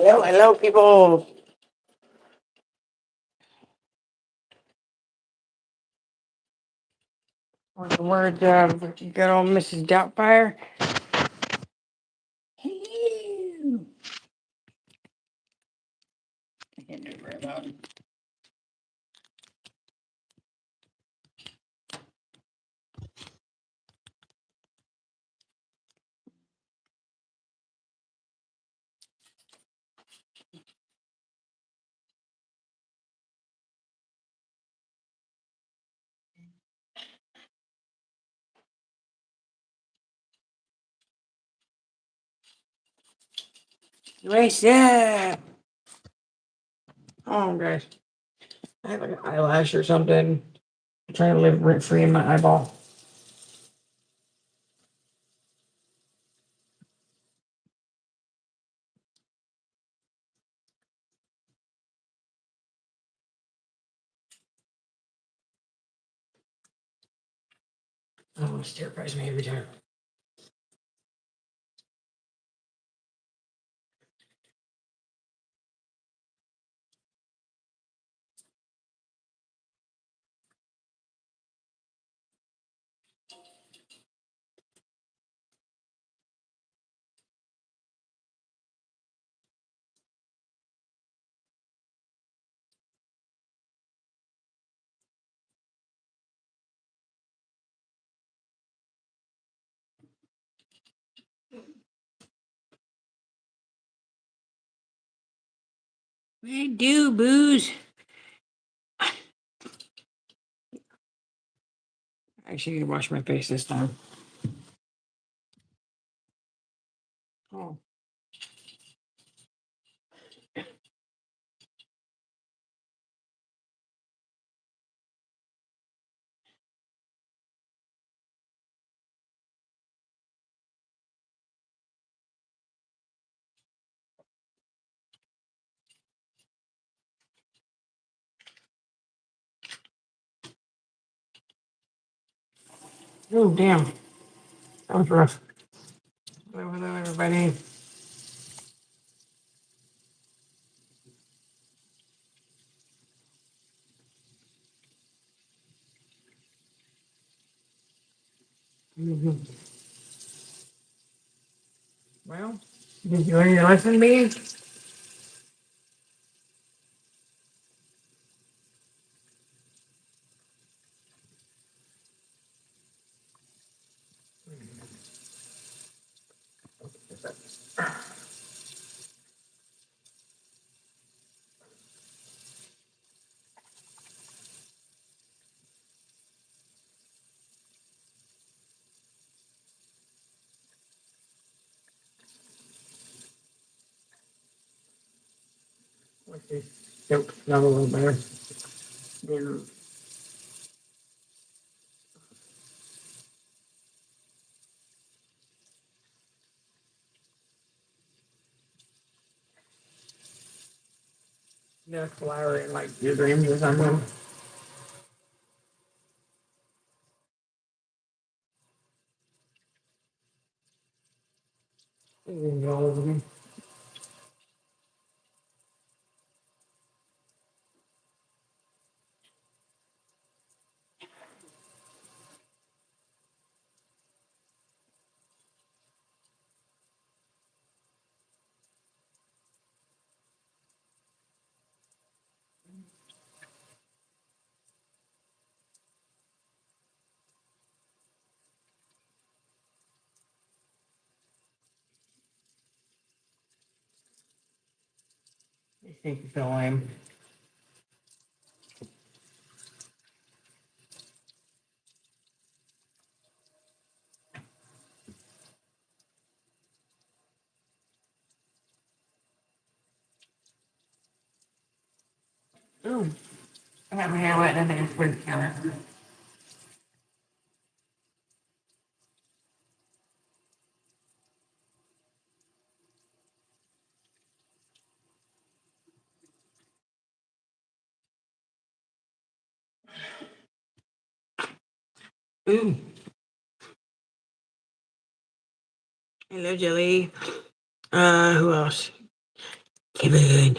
Hello, hello, people. What's the word? Good old Mrs. Doubtfire. Hello. I can't do it very loud. Race, yeah. Oh, guys. I have like an eyelash or something. I'm trying to live rent free in my eyeball. Oh, it terrifies me every time. I do, booze. Actually, I need to wash my face this time. Oh. Oh, damn. That was rough. Hello, hello, everybody. Mhm. Well, did you learn your lesson, me? Okay. Yep, not a little better. Then the flower in like your dreams or something. It's all over me. I think you feel lame. Ooh, I got my hair wet and I think it's pretty counter. Ooh, hello, Jelly. Who else? Kevin.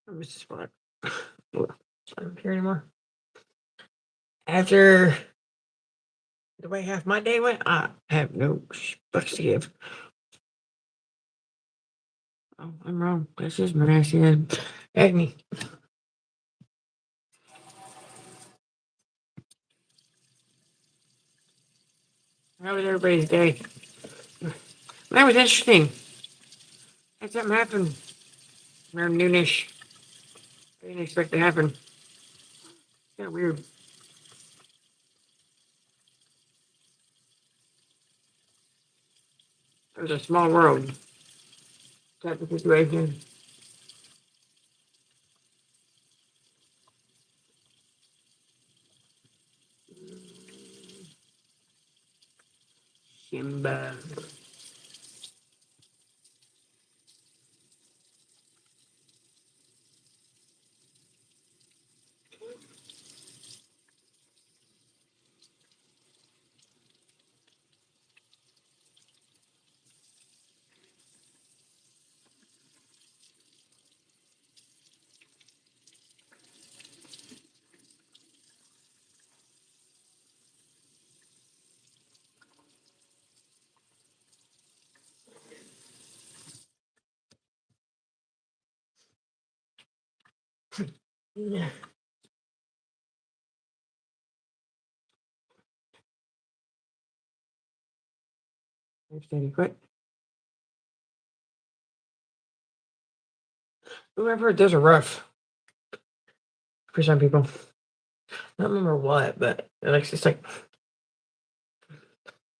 I miss the spot. I don't care anymore. After the way half my day went, I have no fucks to give. Oh, I'm wrong. That's just my nasty head. Agony. How was everybody's day? That was interesting. Had something happen around noonish. I didn't expect to happen. Kind of weird. It was a small world type of situation. Simba. Yeah. Steady quick. Whoever does a rough for some people. I don't remember what, but it's like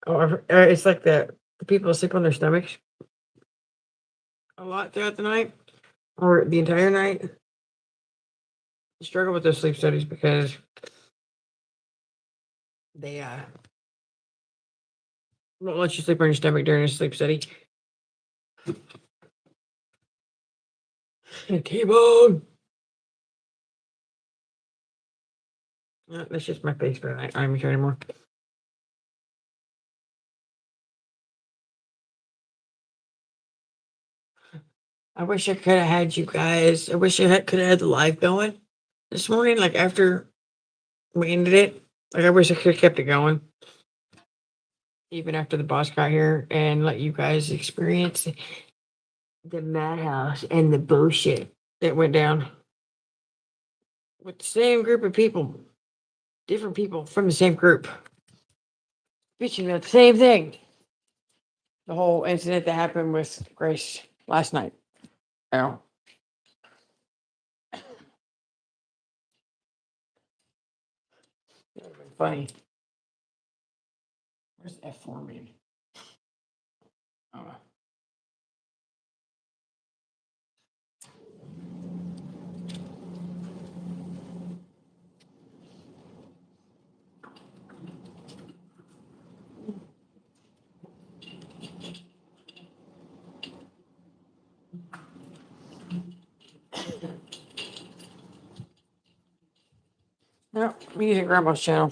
it's like the people sleep on their stomachs a lot throughout the night or the entire night. Struggle with those sleep studies because they won't let you sleep on your stomach during a sleep study. T-bone. That's just my face, but I don't even care anymore. I wish I could have had you guys. I wish could have had the live going this morning, like after we ended it. Like I wish I could have kept it going, even after the boss got here, and let you guys experience the madhouse and the bullshit that went down with the same group of people, different people from the same group, bitching about the same thing. The whole incident that happened with Grace last night. You know, it would have been funny. Where's F4 mean? Oh. No, I'm using Grandma's channel.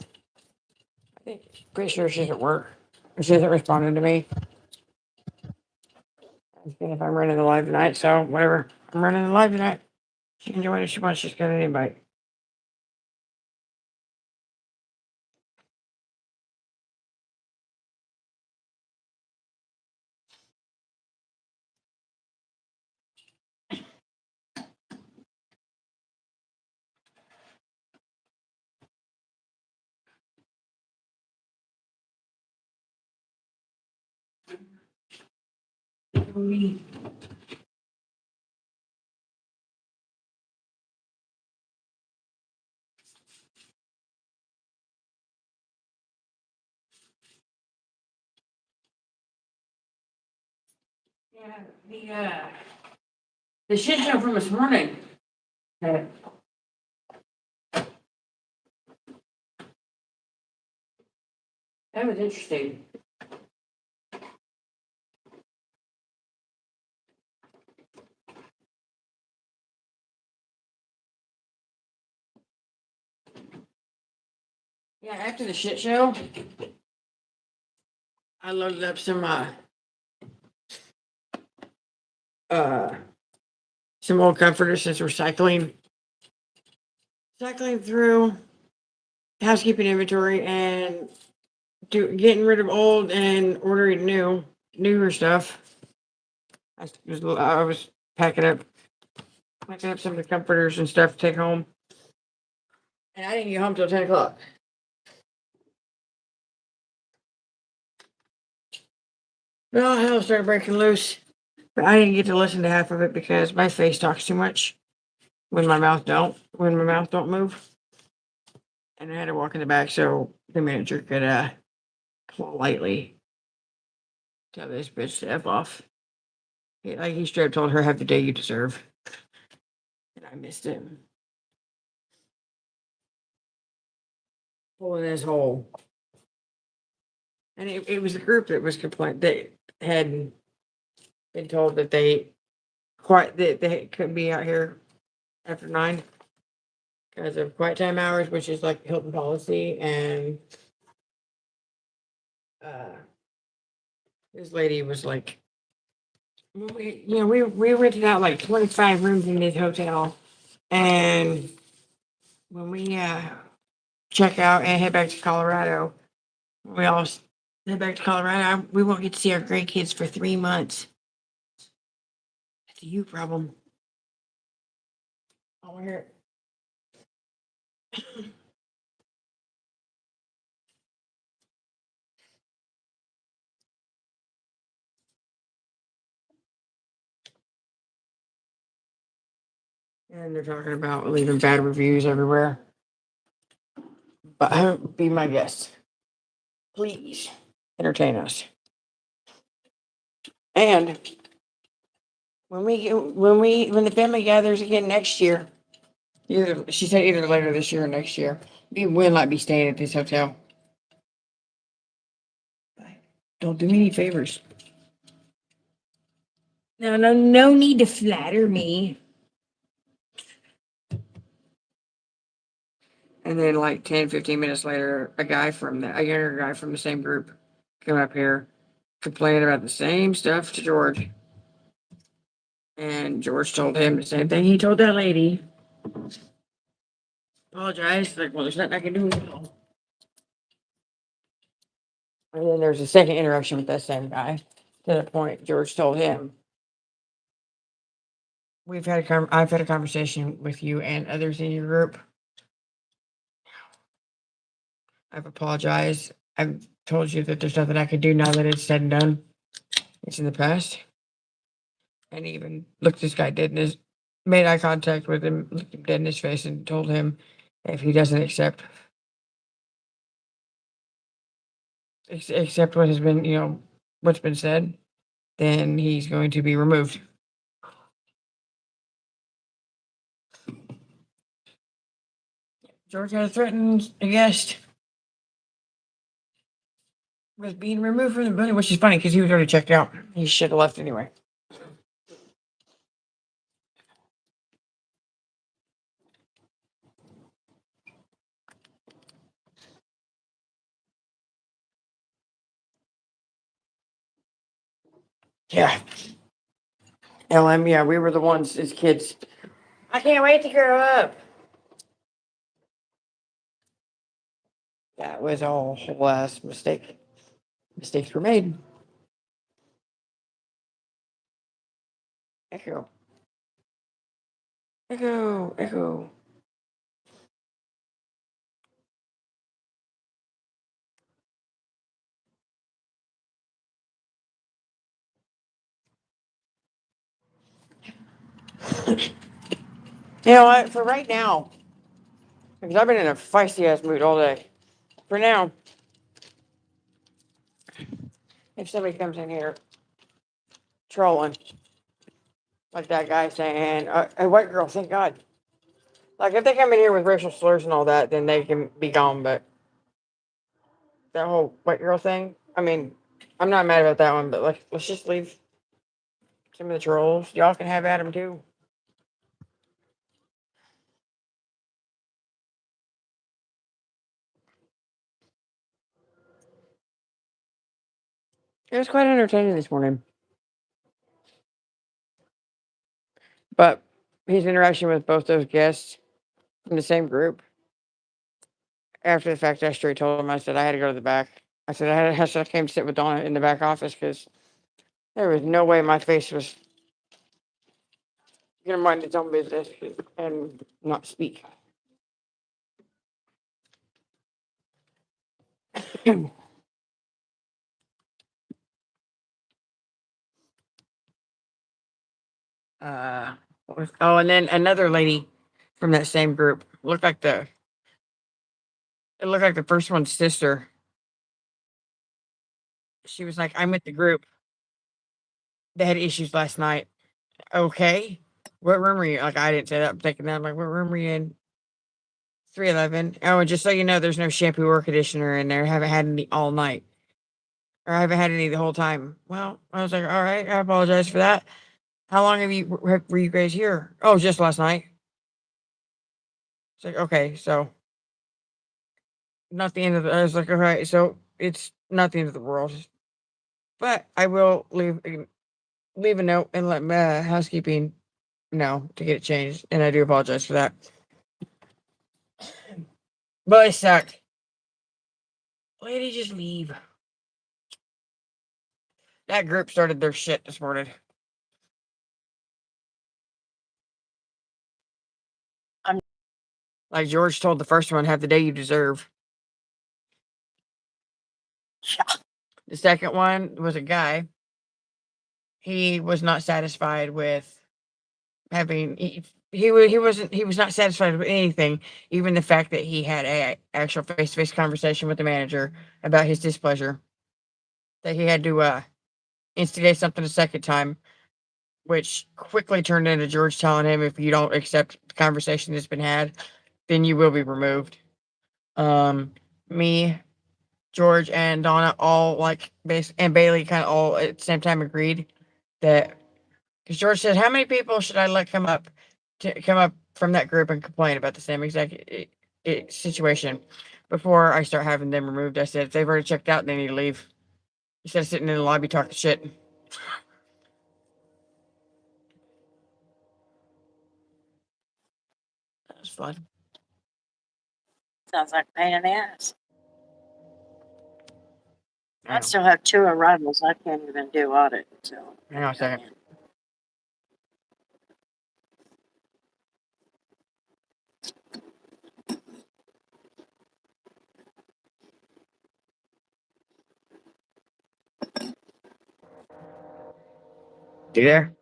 I think pretty sure she's at work. She hasn't responded to me. Asking if I'm running the live tonight, so whatever. I'm running the live tonight. She can join if she wants. She's got an invite. Yeah, the shit show from this morning. uh, That was interesting. Yeah, after the shit show, I loaded up some uh some old comforters since we're cycling through housekeeping inventory and getting rid of old and ordering newer stuff. I was packing up some of the comforters and stuff to take home, and I didn't get home till 10 o'clock. Well, hell started breaking loose, but I didn't get to listen to half of it because my face talks too much when my mouth don't move, and I had to walk in the back so the manager could politely tell this bitch to f off. He straight up told her, "Have the day you deserve," and I missed it. Pulling this hole, and it was the group that was complained that had been told that they couldn't be out here after 9 because of quiet time hours, which is like Hilton policy. And uh, this lady was like, we rented out like 25 rooms in this hotel, and when we check out and head back to Colorado, we all head back to Colorado. We won't get to see our grandkids for 3 months. That's a you problem. I want to hear it. And they're talking about leaving bad reviews everywhere. But be my guest. Please entertain us. And when the family gathers again next year, either she said either later this year or next year, we will not be staying at this hotel. Don't do me any favors. No need to flatter me. And then like 10, 15 minutes later, a younger guy from the same group came up here complaining about the same stuff to George. And George told him the same thing he told that lady. Apologized. Like, well, there's nothing I can do now. And then there's a second interaction with that same guy. To the point, George told him, I've had a conversation with you and others in your group. I've apologized. I've told you that there's nothing I can do now that it's said and done. It's in the past. And he even looked this guy dead in his, made eye contact with him, looked him dead in his face, and told him if he doesn't accept what has been, what's been said, then he's going to be removed. George had threatened a guest with being removed from the building, which is funny because he was already checked out. He should have left anyway. Yeah. LM, yeah, we were the ones as kids. I can't wait to grow up. That was all a whole ass mistake. Mistakes were made. Echo. Echo. Echo. You know what? For right now, because I've been in a feisty ass mood all day. For now, if somebody comes in here trolling, like that guy saying, a white girl, thank God. Like, if they come in here with racial slurs and all that, then they can be gone. But that whole white girl thing, I mean, I'm not mad about that one, but like, let's just leave some of the trolls. Y'all can have at them too. It was quite entertaining this morning. But his interaction with both those guests from the same group, after the fact, I straight told him, I said I had to go to the back. I said I came to sit with Donna in the back office because there was no way my face was gonna mind its own business and not speak. Oh, and then another lady from that same group looked like the first one's sister. She was like, "I'm with the group. They had issues last night." Okay, what room are you? Like, I didn't say that. I'm thinking that. I'm like, what room are you in? 311. Oh, and just so you know, there's no shampoo or conditioner in there. Haven't had any all night, or I haven't had any the whole time. Well, I was like, all right, I apologize for that. How long were you guys here? Oh, just last night. It's like, okay, so not the end of the. I was like, all right, so it's not the end of the world, but I will leave a note and let housekeeping know to get it changed, and I do apologize for that. But I suck. Lady, just leave. That group started their shit this morning. I'm like George told the first one, have the day you deserve. The second one was a guy. He was not satisfied with having he was not satisfied with anything, even the fact that he had a actual face to face conversation with the manager about his displeasure. That he had to instigate something a second time, which quickly turned into George telling him if you don't accept the conversation that's been had, then you will be removed. Um, Me, George, and Donna all and Bailey kind of all at the same time agreed that because George said, "How many people should I let come up from that group and complain about the same exact situation before I start having them removed?" I said, "If they've already checked out, they need to leave instead of sitting in the lobby talking shit." That was fun. Sounds like a pain in the ass. I Hang on, still have two arrivals. I can't even do audit until hang on a second. You there?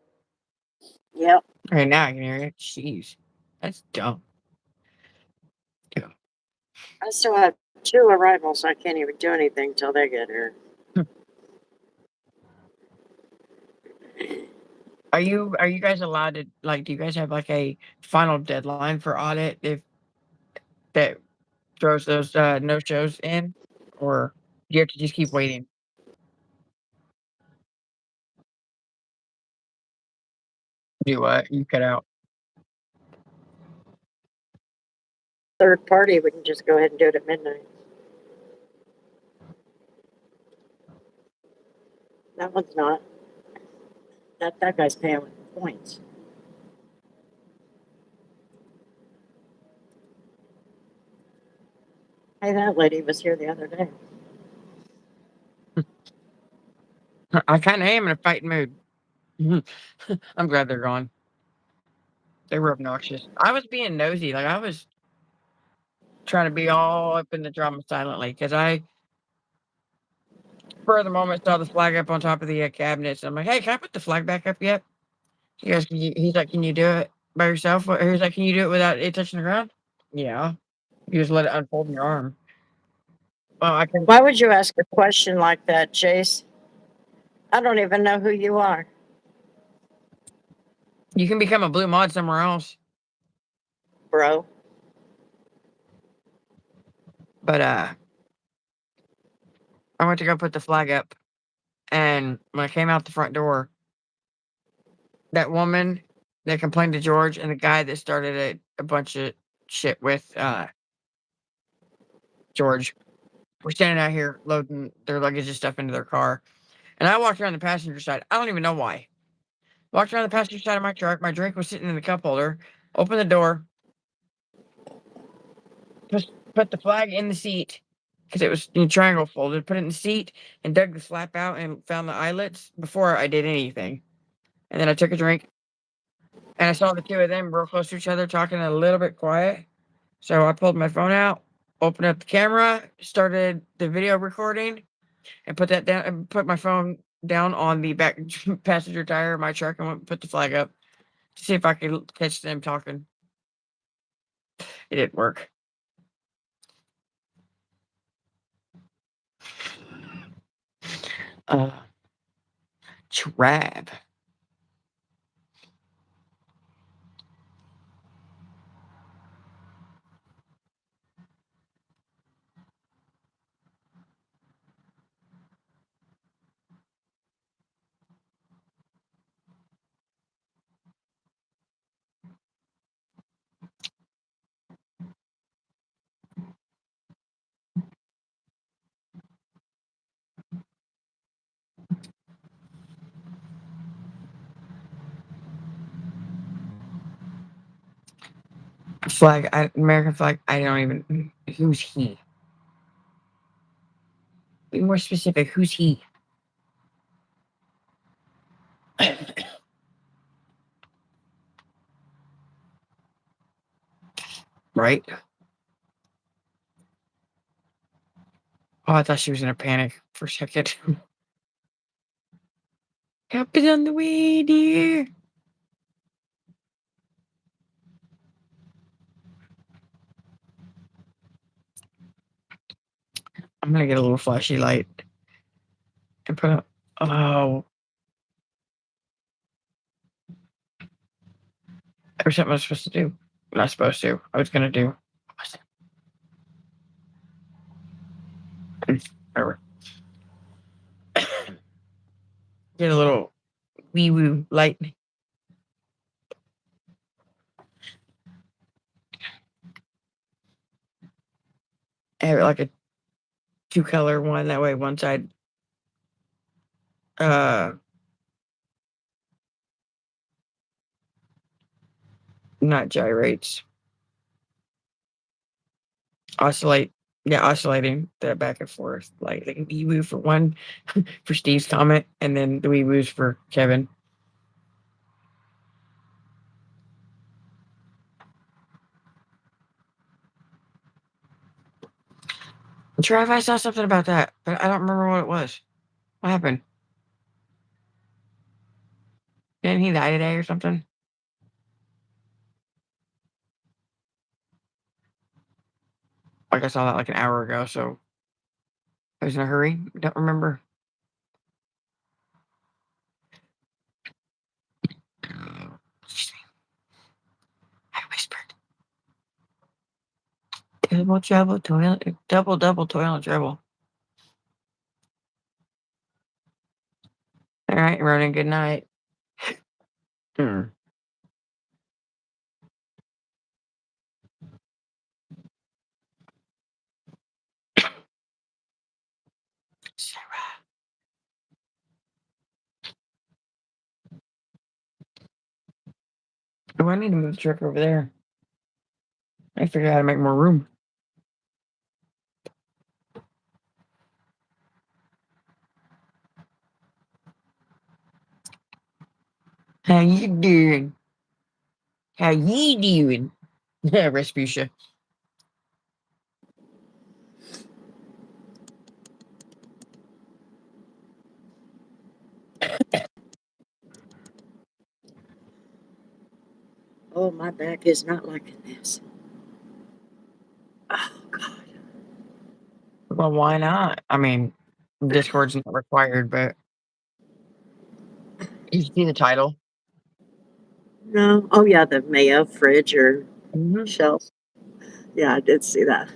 Yep. Okay, now I can hear you. Jeez, that's dumb. Yeah. I still have two arrivals. I can't even do anything till they get here. Are you guys allowed to do you guys have like a final deadline for audit if that throws those no shows in, or do you have to just keep waiting? Do what? You cut out. Third party, we can just go ahead and do it at midnight. That one's not. That guy's paying with points. Hey, that lady was here the other day. I kind of am in a fighting mood. I'm glad they're gone. They were obnoxious. I was being nosy, like I was trying to be all up in the drama silently because I, for the moment, saw the flag up on top of the cabinets. I'm like, "Hey, can I put the flag back up yet?" He goes, he's like, "Can you do it by yourself?" He's like, "Can you do it without it touching the ground?" Yeah. You just let it unfold in your arm. Well, I can. Why would you ask a question like that, Chase? I don't even know who you are, You can become a blue mod somewhere else. bro. But I went to go put the flag up, and when I came out the front door, that woman that complained to George and the guy that started a bunch of shit with George were standing out here loading their luggage and stuff into their car. And I walked around the passenger side. I don't even know why. Walked around the passenger side of my truck. My drink was sitting in the cup holder. Opened the door. Put the flag in the seat because it was in triangle folded. Put it in the seat and dug the flap out and found the eyelets before I did anything. And then I took a drink and I saw the two of them real close to each other talking a little bit quiet. So I pulled my phone out, opened up the camera, started the video recording, and put that down and put my phone down on the back passenger tire of my truck and went and put the flag up to see if I could catch them talking. It didn't work. Uh, Trab. Flag, American flag. I don't even. Who's he? Be more specific. Who's he? Right? Oh, I thought she was in a panic for a second. Help is on the way, dear. I'm gonna get a little flashy light and put up. Oh, there was something I was supposed to do. Not supposed to. I was gonna do. What was it? Whatever. Get a little wee woo light. Have it like a 2-color one. That way, one side uh not gyrates. Oscillate. Yeah, oscillating the back and forth. Like a wee woo for one for Steve's comment, and then the wee woos for Kevin. I'm sure if I saw something about that, but I don't remember what it was. What happened? Didn't he die today or something? Like I saw that like an hour ago, so I was in a hurry. Don't remember. I whispered. Double trouble, toilet, double toilet trouble. All right, Ronan. Good night. Hmm. Sarah. Oh, I need to move the truck over there. I figure out how to make more room. How you doing? How you doing? Yeah, Respucia. Oh, my back is not liking this. Oh, God. Well, why not? I mean, Discord's not required, but you see the title. No. Oh, yeah, the Mayo fridge or Mm-hmm. shelf. Yeah, I did see that.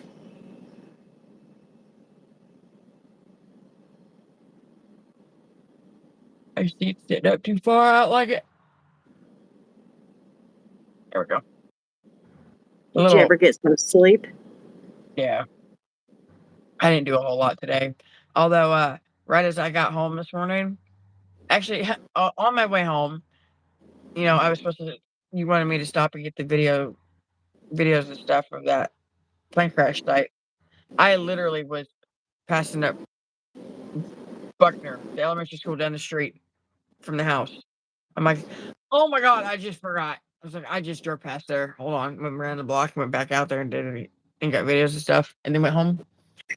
I see it sitting up too far out like it. There we go. A Did you little, ever get some sleep? yeah. I didn't do a whole lot today. Although, right as I got home this morning, actually, on my way home, I was supposed to. You wanted me to stop and get the videos and stuff of that plane crash site. I literally was passing up Buckner, the elementary school down the street from the house. I'm like, oh my god, I just forgot. I was like, I just drove past there. Hold on, went around the block, went back out there and did it and got videos and stuff, and then went home.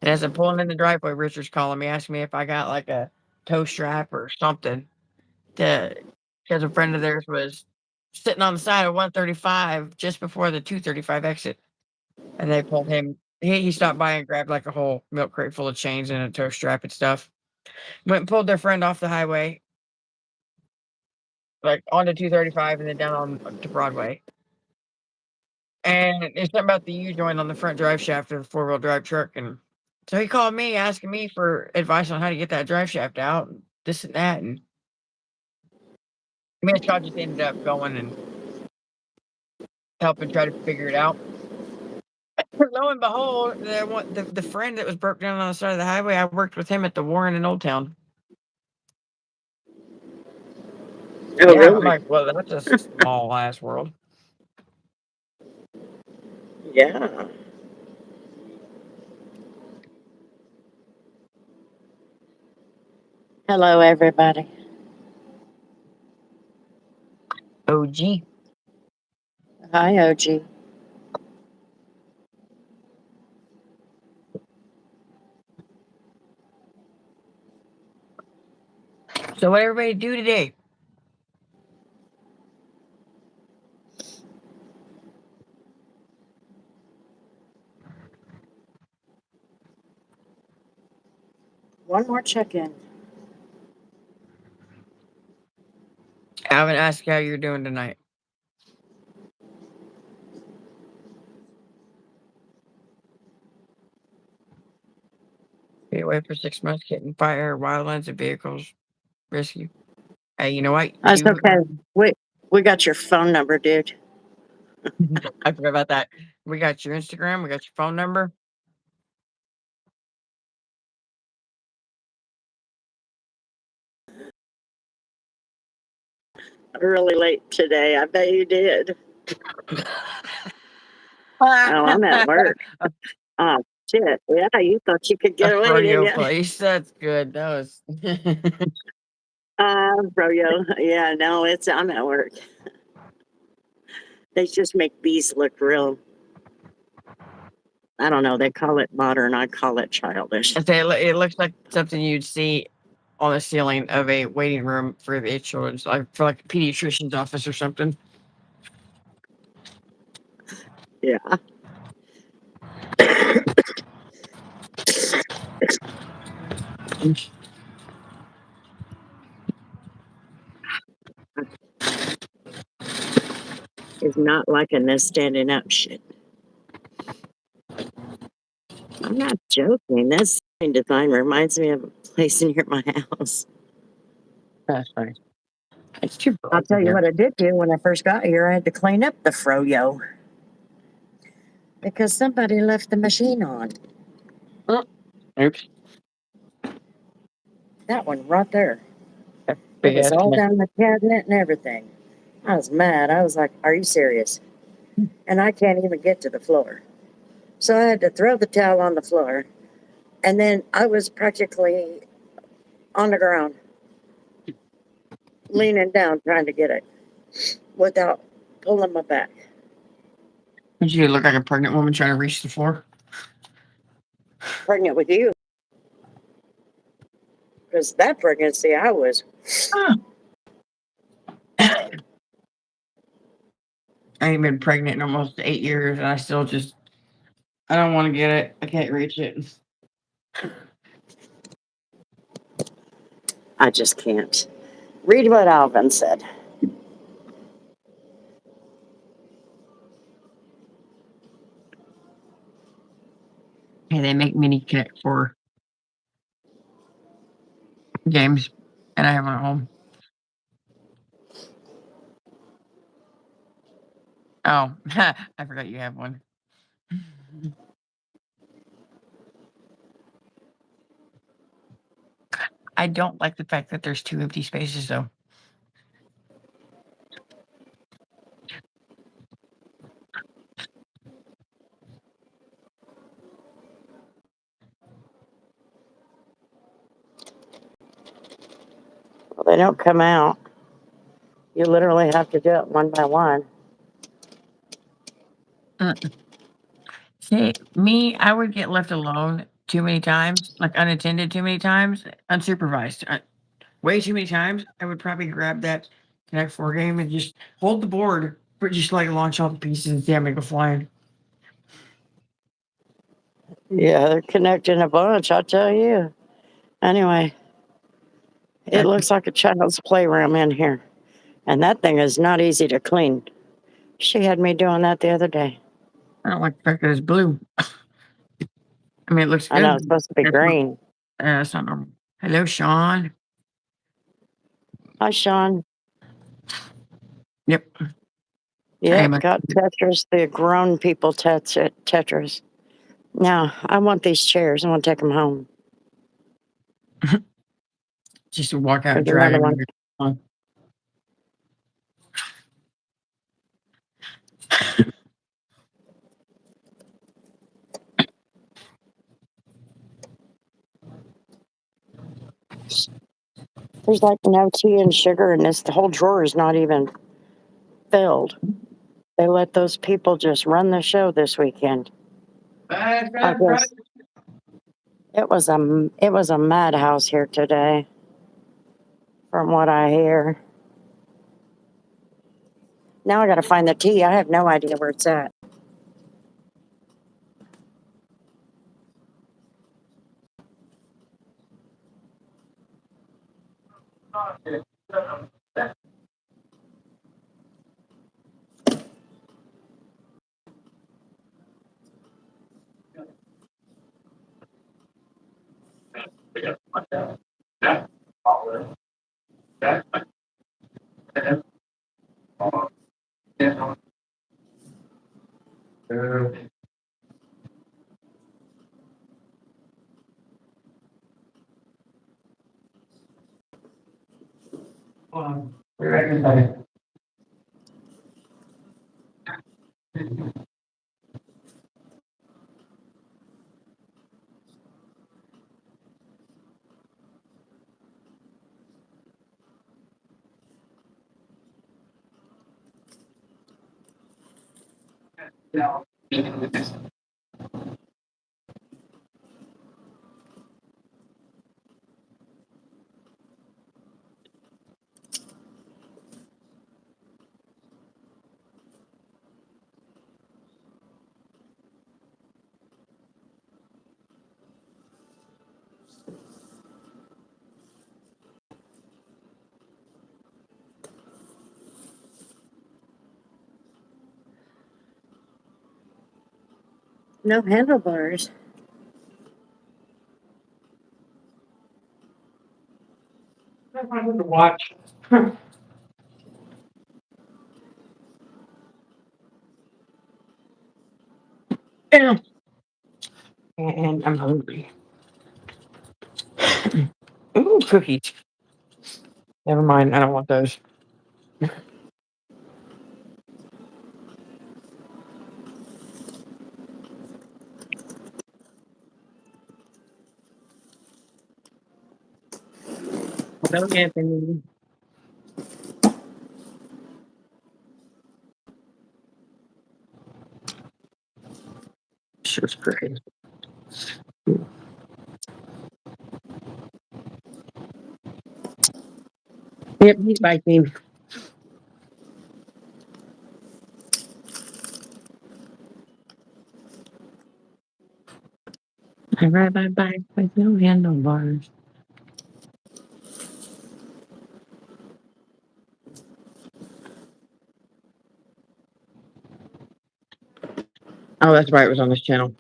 And as I'm pulling in the driveway, Richard's calling me, asking me if I got like a toe strap or something. To because a friend of theirs was sitting on the side of 135 just before the 235 exit, and they pulled him. He stopped by and grabbed like a whole milk crate full of chains and a toe strap and stuff. Went and pulled their friend off the highway, like onto 235 and then down on to Broadway. And it's something about the U joint on the front drive shaft of the 4-wheel drive truck. And so he called me asking me for advice on how to get that drive shaft out, and this and that. And me and Scott just ended up going and helping try to figure it out. Lo and behold, the friend that was broke down on the side of the highway, I worked with him at the Warren in Old Town. Oh, Yeah, I'm really? like, well, that's a small ass world. Yeah. Hello, everybody. OG. Hi, OG. So what everybody do today? One more check-in. I haven't asked you how you're doing tonight. Be away for 6 months, getting fire, wildlands, and vehicles rescue. Hey, you know what? That's You, okay. We got your phone number, dude. I forgot about that. We got your Instagram. We got your phone number. Really late today. I bet you did. Oh, I'm at work. Oh, shit. Yeah, you thought you could A get away, didn't froyo you? place. That's good. That was. Bro, yeah, no, I'm at work. They just make bees look real. I don't know. They call it modern. I call it childish. I say it looks like something you'd see on the ceiling of a waiting room for the children's, like for like a pediatrician's office or something. Yeah. Is not liking this standing up shit. I'm not joking. This design reminds me of a place near my house. That's funny. It's too I'll bright tell in you here. what I did do when I first got here. I had to clean up the froyo because somebody left the machine on. Oops. That one right there. It Big was ass all connect. down the cabinet and everything. I was mad. I was like, "Are you serious?" And I can't even get to the floor. So I had to throw the towel on the floor, and then I was practically on the ground, leaning down trying to get it without pulling my back. You look like a pregnant woman trying to reach the floor. Pregnant with you. Because that pregnancy, I was. I ain't been pregnant in almost 8 years, and I don't want to get it. I can't reach it. I just can't. Read what Alvin said. Hey, they make mini Connect 4 games, and I have one at home. Oh, I forgot you have one. I don't like the fact that there's two empty spaces, though. They don't come out. You literally have to do it one by one. Uh, See, me, I would get left alone too many times, like unattended too many times, unsupervised. Way too many times. I would probably grab that Connect Four game and just hold the board, but just like launch all the pieces and damn it go flying. Yeah, they're connecting a bunch, I tell you. Anyway, it looks like a child's playroom in here. And that thing is not easy to clean. She had me doing that the other day. I don't like the fact that it's blue. I mean, it looks I know good. it's supposed to be That's not, green. that's not normal. Hello, Sean. Hi, Sean. Yep. Hey, Yep, got Tetris, the grown people Tetris. Now, I want these chairs. I want to take them home. just to walk out and There's drag another them. one. There's like no tea and sugar in this. The whole drawer is not even filled. They let those people just run the show this weekend. I guess it was a madhouse here today, from what I hear. Now I got to find the tea. I have no idea where it's at. No handlebars. Watch. Damn. And I'm hungry. Ooh, cookies. Never mind. I don't want those. Hello, Anthony. Sure, great. Yep, he's biking. I ride my bike with no handlebars. Oh, that's right. It was on this channel.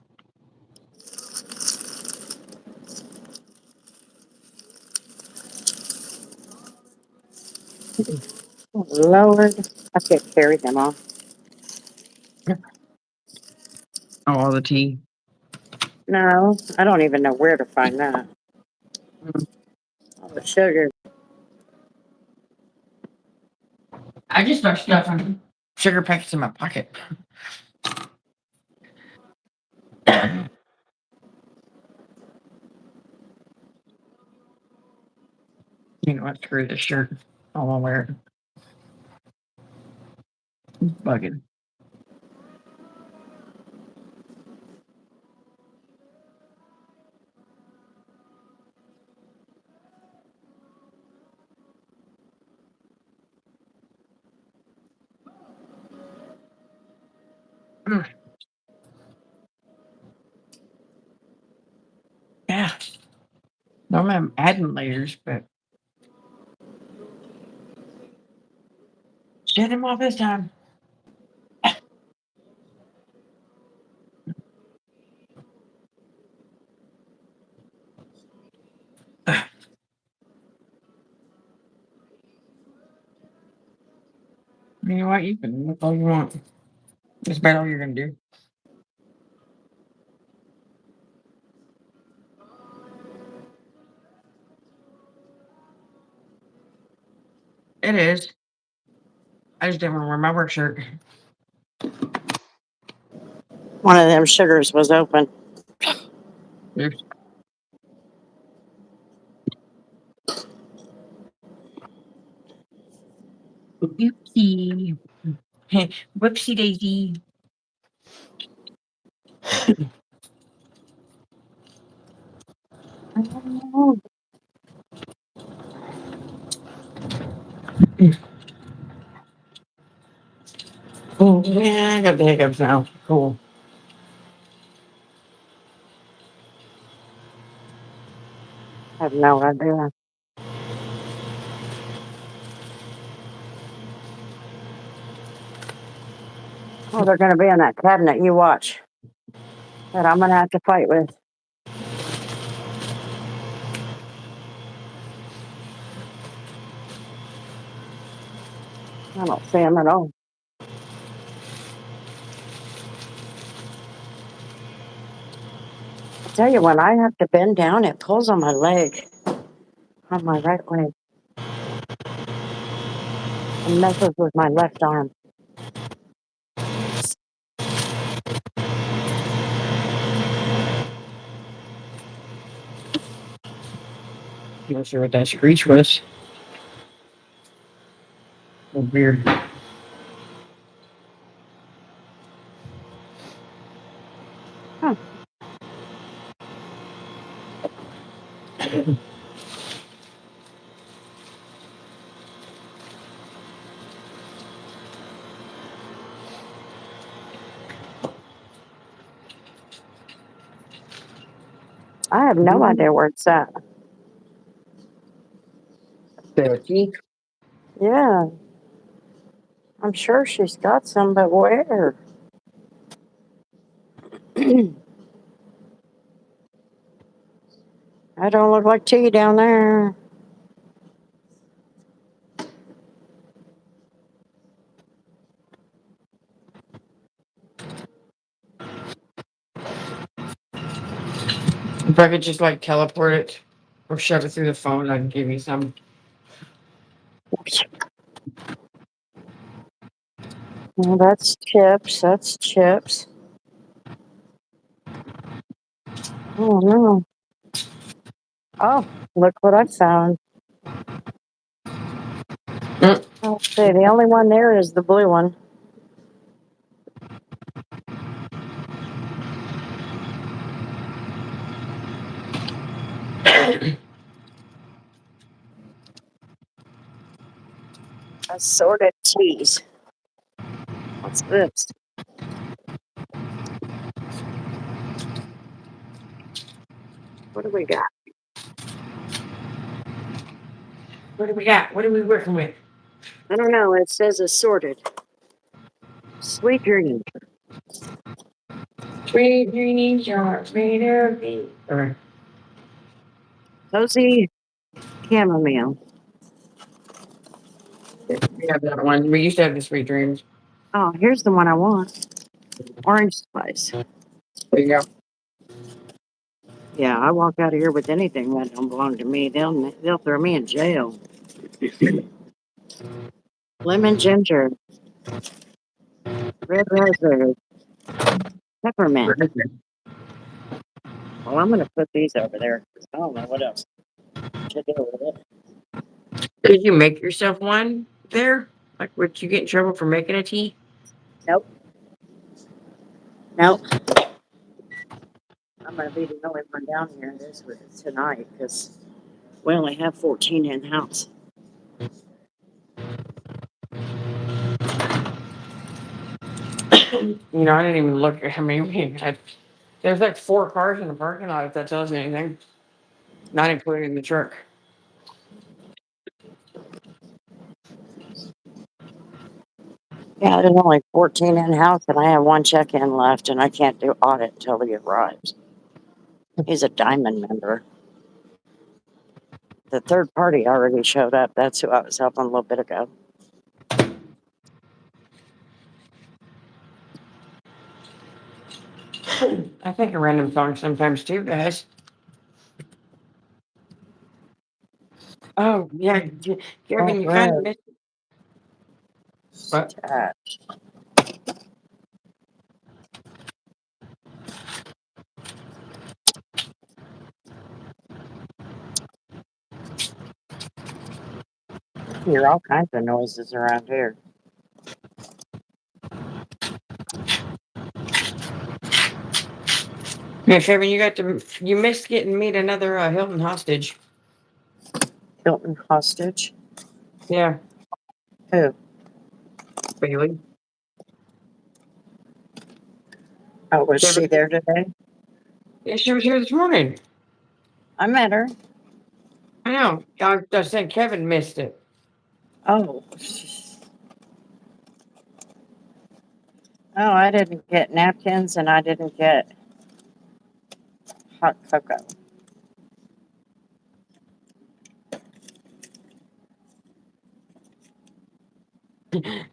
Oh, Lord, I can't carry them all. Oh, all the tea. No, I don't even know where to find that. Mm. All the sugar. I just start stuffing sugar packets in my pocket. You know what? Screw this shirt. I won't wear it. It's bugging. Mm. Yeah. Normally I'm adding layers, but shut him off this time. You know what? You can look all you want. That's about all you're gonna do. It is. I just didn't want to wear my work shirt. One of them sugars was open. Oops. Oopsie. Whoopsie daisy. Oh, yeah, I got the hiccups now. Cool. I have no idea. Oh, they're going to be in that cabinet. You watch. That I'm going to have to fight with. I don't see them at all. I tell you, when I have to bend down, it pulls on my leg, on my right leg, and messes with my left arm. Not sure what that screech was. Weird. Huh. I have no idea where it's at. Turkey. Yeah, I'm sure she's got some, but where? I don't look like tea down there. If I could just like teleport it or shove it through the phone, I'd give you some. Well, that's chips. That's chips. Oh no. Oh, look what I found. Mm. Let's see, the only one there is the blue one. Assorted cheese. What's this? What do we got? What do we got? What are we working with? I don't know. It says assorted. Sweet dream. Sweet dreams are made of me. Or Cozy chamomile. we have that one. We used to have the sweet dreams. Oh, here's the one I want. Orange spice. There you go. Yeah, I walk out of here with anything that don't belong to me. They'll throw me in jail. Lemon ginger, red raspberry, peppermint. Well, I'm gonna put these over there. I don't know what else to do with it. Did you make yourself one there? Like, would you get in trouble for making a tea? Nope. Nope. I'm gonna be the only one down here this week tonight because we only have 14 in the house. I didn't even look at how many we had. There's like 4 cars in the parking lot, if that tells you anything. Not including the truck. Yeah, there's only 14 in the house, and I have one check-in left, and I can't do audit until he arrives. He's a diamond member. The third party already showed up. That's who I was helping a little bit ago. I think a random song sometimes too, guys. Oh yeah, Kevin, you kind of missed. But You hear all kinds of noises around here. yeah, Kevin, you missed getting meet another Hilton hostage. Hilton hostage. Yeah, Who? Bailey. Oh, was Kevin, she there today? yeah, she was here this morning. I met her. I know. I was saying Kevin missed it. Oh. Oh, I didn't get napkins and I didn't get hot cocoa.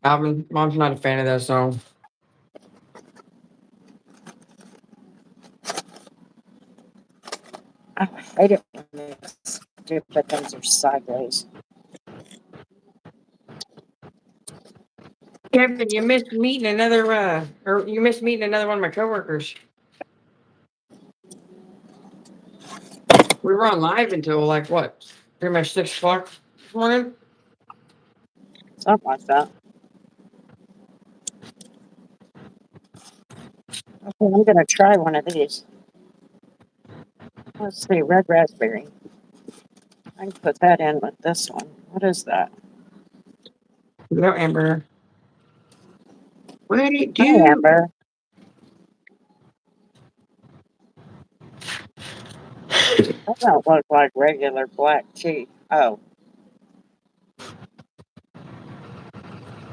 Alvin, Mom's not a fan of that song. I hate it when these stupid things are sideways. Kevin, you missed meeting another or you missed meeting another one of my coworkers. We were on live until like what? Pretty much 6 o'clock this morning. Something like that. Okay, I'm gonna try one of these. Let's see, red raspberry. I can put that in with this one. What is that? No, Amber. What did it Hi, do? Amber. That don't look like regular black tea. Oh,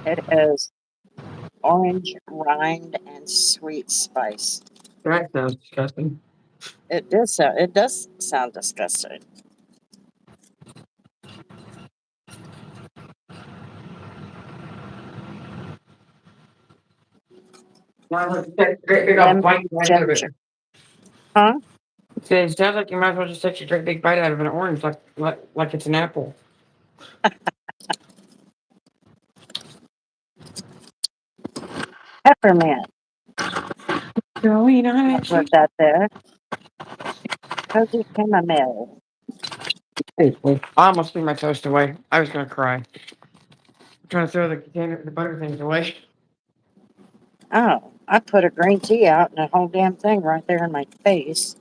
it is orange rind and sweet spice. That sounds disgusting. It does sound disgusting. Great big old Lemon bite right out of it. ginger. Huh? It sounds like you might as well just take a great big bite out of an orange, like it's an apple. Peppermint. Going on I'll at you. put that there. Cozy chamomile. I almost threw my toast away. I was gonna cry. I'm trying to throw the butter things away. Oh, I put a green tea out and a whole damn thing right there in my face.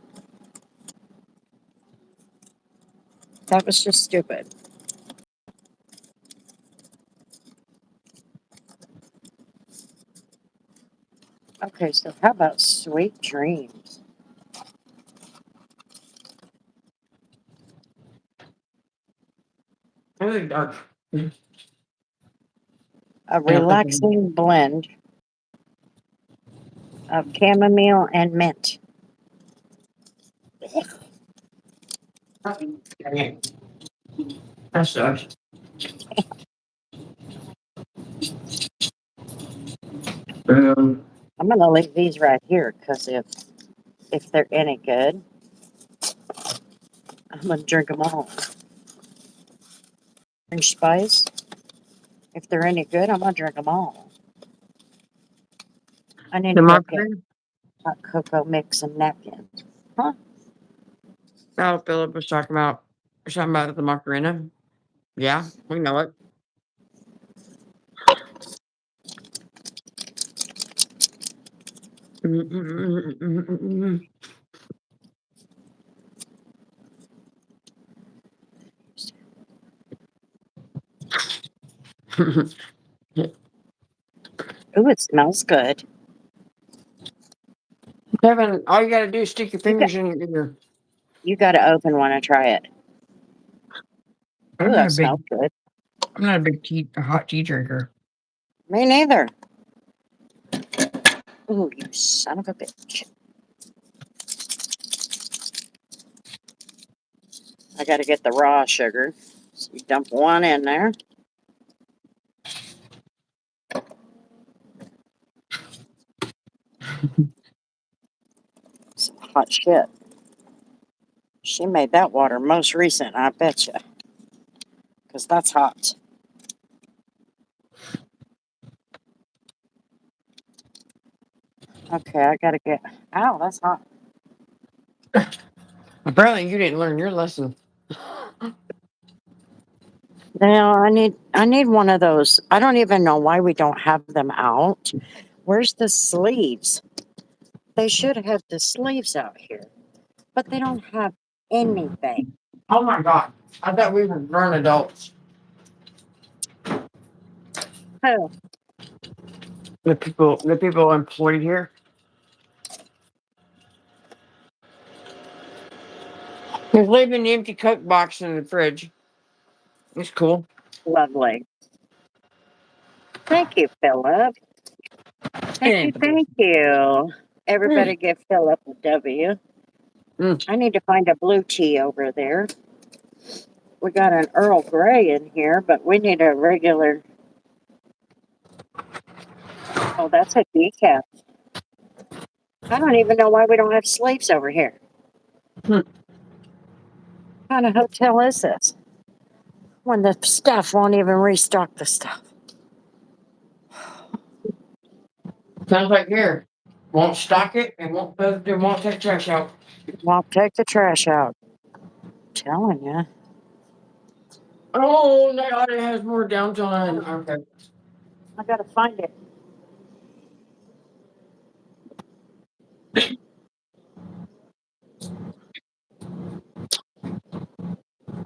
That was just stupid. Okay, so how about sweet dreams? Really dark. A I don't think relaxing blend of chamomile and mint. Dang it. That sucks. I'm gonna leave these right here because if they're any good, I'm gonna drink them all. Orange spice. If they're any good, I'm gonna drink them all. I need The to go get margarita? hot cocoa mix and napkins. Huh? Oh, Philip was talking about something about the Macarena. Yeah, we know it. Ooh, it smells good. Kevin, all you gotta do is stick your You got fingers in your ear. you got to open one and try it. Ooh, I'm not that a big, smells good. I'm not a big tea, a hot tea drinker. Me neither. Ooh, you son of a bitch! I got to get the raw sugar. So you dump one in there. Some hot shit. She made that water most recent, I bet you, because that's hot. Okay, I gotta get. Ow, that's hot. Apparently, you didn't learn your lesson. Now I need one of those. I don't even know why we don't have them out. Where's the sleeves? They should have the sleeves out here, but they don't have anything. Oh my god! I thought we were grown adults. Oh, The people employed here. There's leaving the empty Coke box in the fridge. It's cool. lovely. Thank you, Philip. It Thank you, ain't the big. thank you. Mm, Everybody give Philip a W. mm. I need to find a blue tea over there. We got an Earl Grey in here, but we need a regular. Oh, that's a decaf. I don't even know why we don't have sleeves over here. Hmm. What kind of hotel is this? When the staff won't even restock the stuff. Sounds like here. Won't stock it and won't take trash out. Won't take the trash out. Telling you. Oh, no, it has more downtime. Okay. I gotta find it.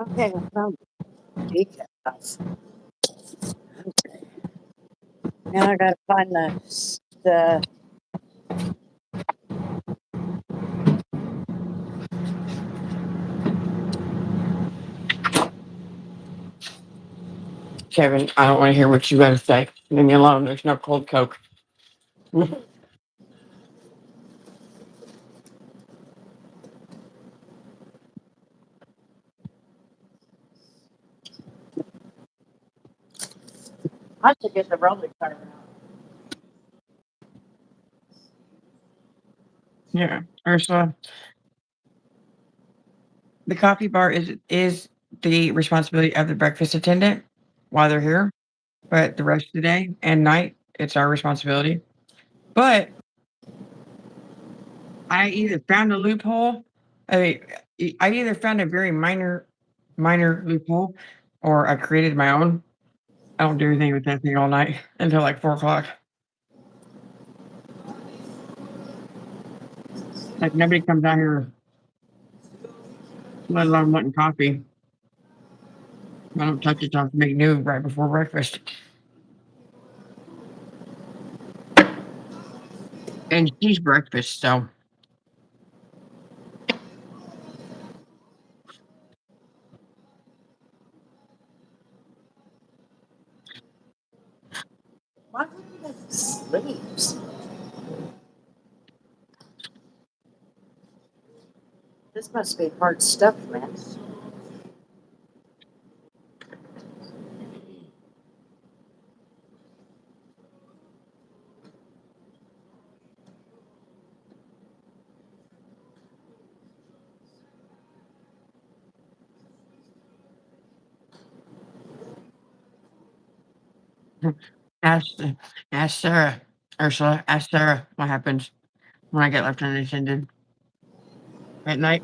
Okay, I found decaf. Now I gotta find the. Kevin, I don't want to hear what you got to say. Leave me alone. There's no cold Coke. I should get the roller cutter out. Yeah, Ursula. The coffee bar is the responsibility of the breakfast attendant while they're here, but the rest of the day and night, it's our responsibility. But I either found a loophole. I I either found a very minor loophole, or I created my own. I don't do anything with that thing all night until like 4 o'clock. Like nobody comes out here, let alone wanting coffee. I don't touch it till I make new right before breakfast. And she's breakfast, so Why would we have sleeves? This must be hard stuff, man. ask ask Sarah, Ursula, ask Sarah what happens when I get left unattended at night.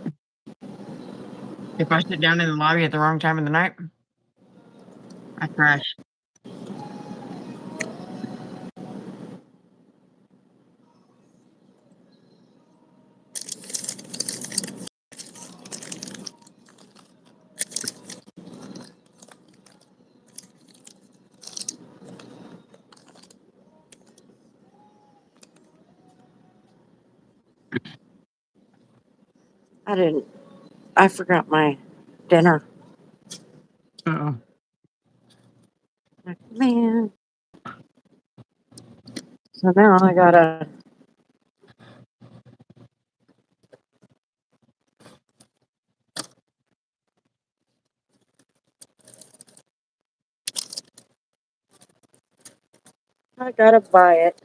If I sit down in the lobby at the wrong time of the night, I crash. I forgot my dinner. Uh-oh. Like, man. So now I gotta buy it.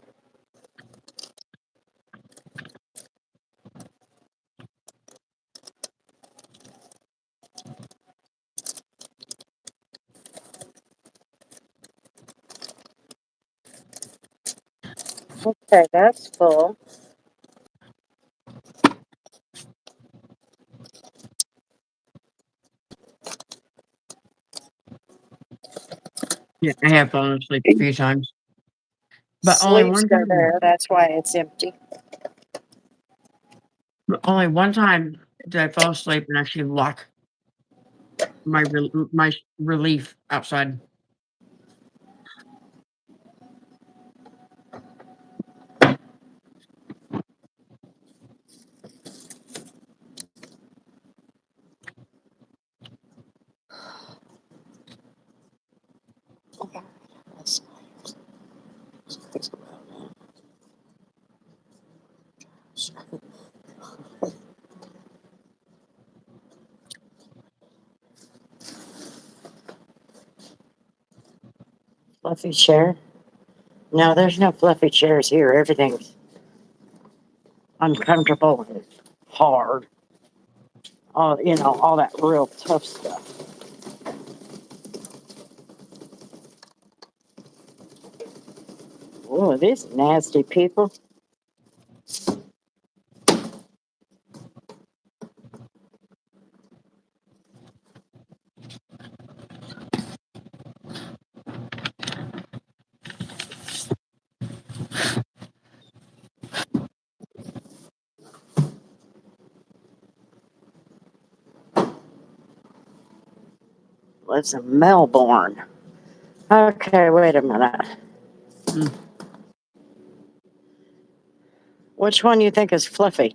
Okay, that's full. Yeah, I have fallen asleep a few times, but only Sleeves one are time. there. That's why it's empty. But only one time did I fall asleep and actually lock my relief outside. Fluffy chair? No, there's no fluffy chairs here. Everything's uncomfortable and hard. All that real tough stuff. Oh, these nasty people. Lives in Melbourne. Okay, wait a minute. Mm. Which one you think is fluffy?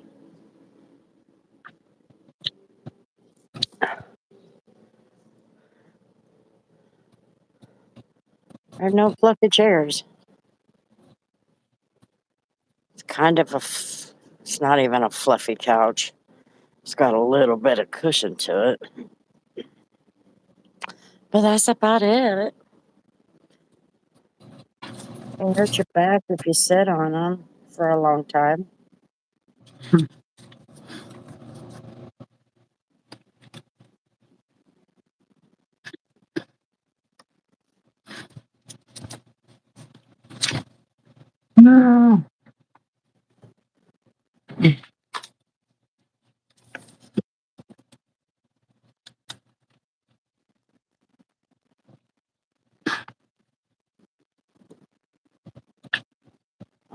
There are no fluffy chairs. It's kind of it's not even a fluffy couch. It's got a little bit of cushion to it. But that's about it. It'll hurt your back if you sit on them for a long time. No.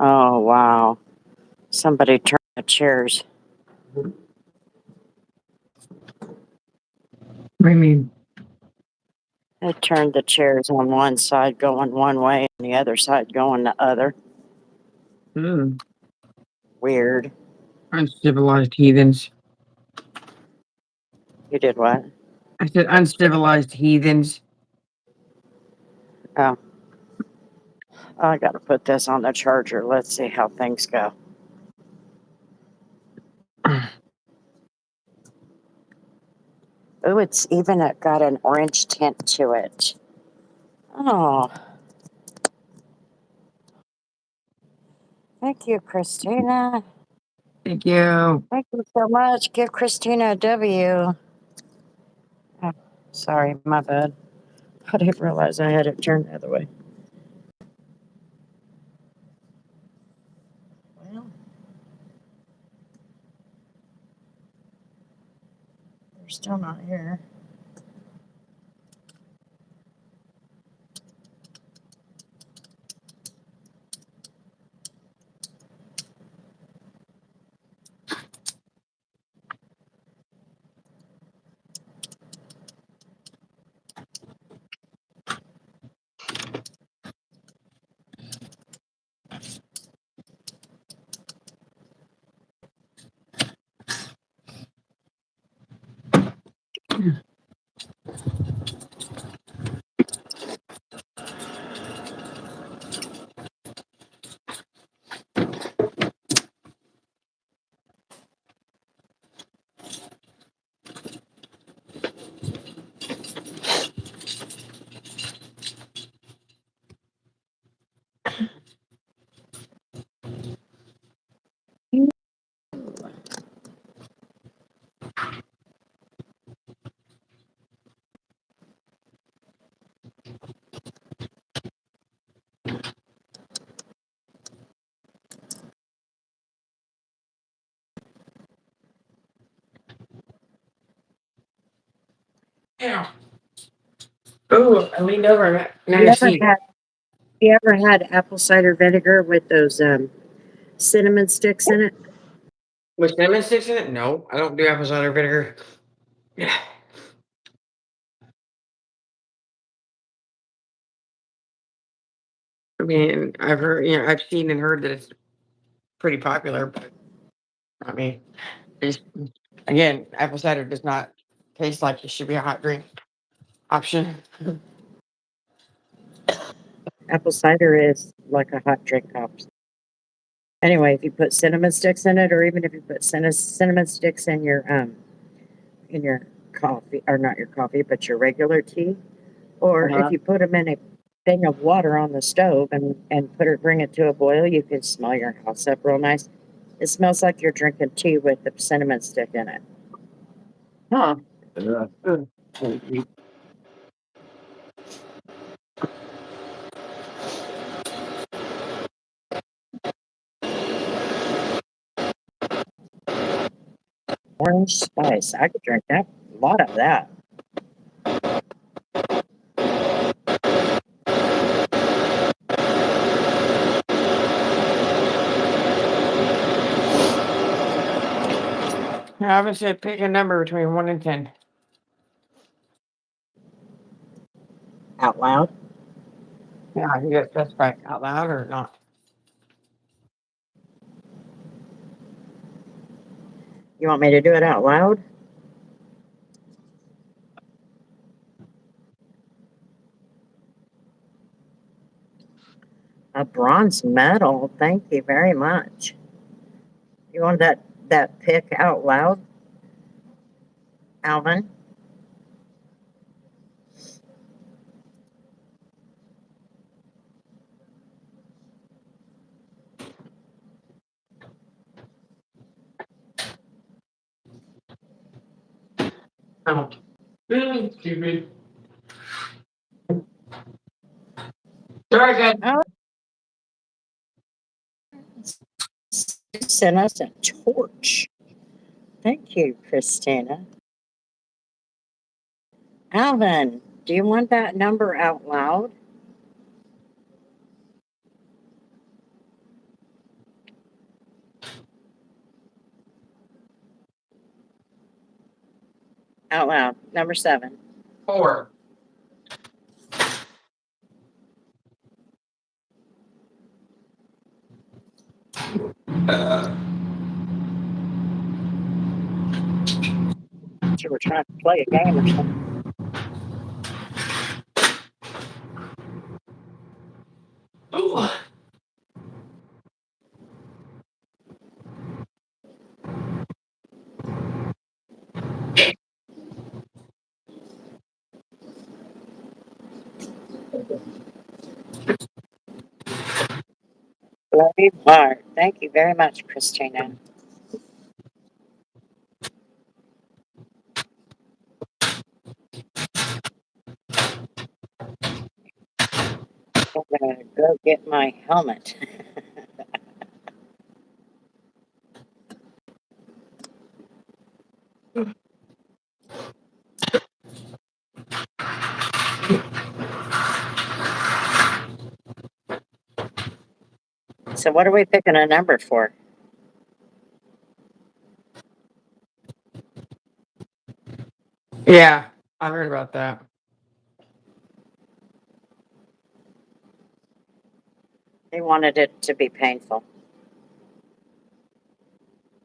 Oh, wow. Somebody turned the chairs. What do you mean? They turned the chairs on one side going one way and the other side going the other. Ooh, Weird. uncivilized heathens. You did what? I said uncivilized heathens. Oh, I got to put this on the charger. Let's see how things go. Oh, it's even got an orange tint to it. Oh, thank you, Christina. Thank you. Thank you so much. Give Christina a W. Oh, sorry, my bad. I didn't realize I had it turned the other way. Well, they're still not here. Yeah. Oh, I leaned over. Now You I ever see. had you ever had apple cider vinegar with those cinnamon sticks in it? With cinnamon sticks in it? No, I don't do apple cider vinegar. Yeah. I mean, I've heard, I've seen and heard that it's pretty popular, but I mean, it's, again, apple cider does not taste like it should be a hot drink option. Apple cider is like a hot drink option. Anyway, if you put cinnamon sticks in it, or even if you put cinnamon sticks in your coffee, or not your coffee, but your regular tea, or if Uh-huh. you put them in a thing of water on the stove and bring it to a boil, you can smell your house up real nice. It smells like you're drinking tea with the cinnamon stick in it. Huh. Orange spice. I could drink that. A lot of that. I haven't said pick a number between 1 and 10. Out loud. Yeah, you got to specify out loud or not. You want me to do it out loud? A bronze medal. Thank you very much. You want that pick out loud, Alvin? Oh. Stupid. Sorry, guys. Oh, you sent us a torch. Thank you, Christina. Alvin, do you want that number out loud? Out loud. Number 7. 4. You were trying to play a game or something. Ooh. Love you, heart. Thank you very much, Christina. I'm gonna go get my helmet. So, what are we picking a number for? Yeah, I heard about that. They wanted it to be painful.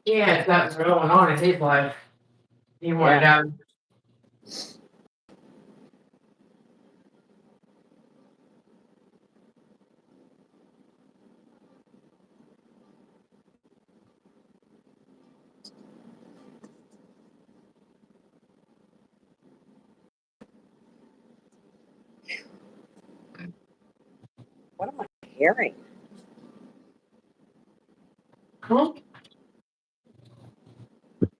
Yeah, it's not what's going on in his life. He wanted Yeah. out. What am I hearing? Huh?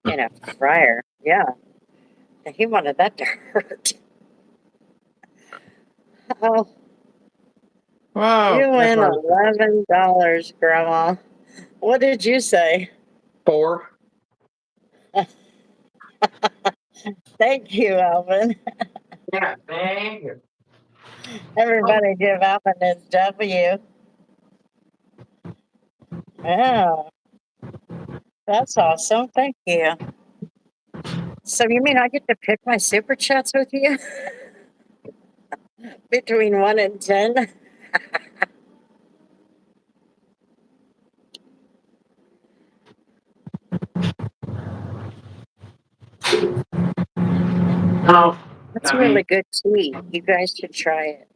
In a fryer. Yeah. He wanted that to hurt. Oh, Whoa, you that's win what $11, Grandma. What did you say? 4. Thank you, Alvin. Yeah, thank you. Everybody give Alvin his W. Yeah, that's awesome. Thank you. So you mean I get to pick my super chats with you between 1 and 10? Oh, That's really good tea. You guys should try it.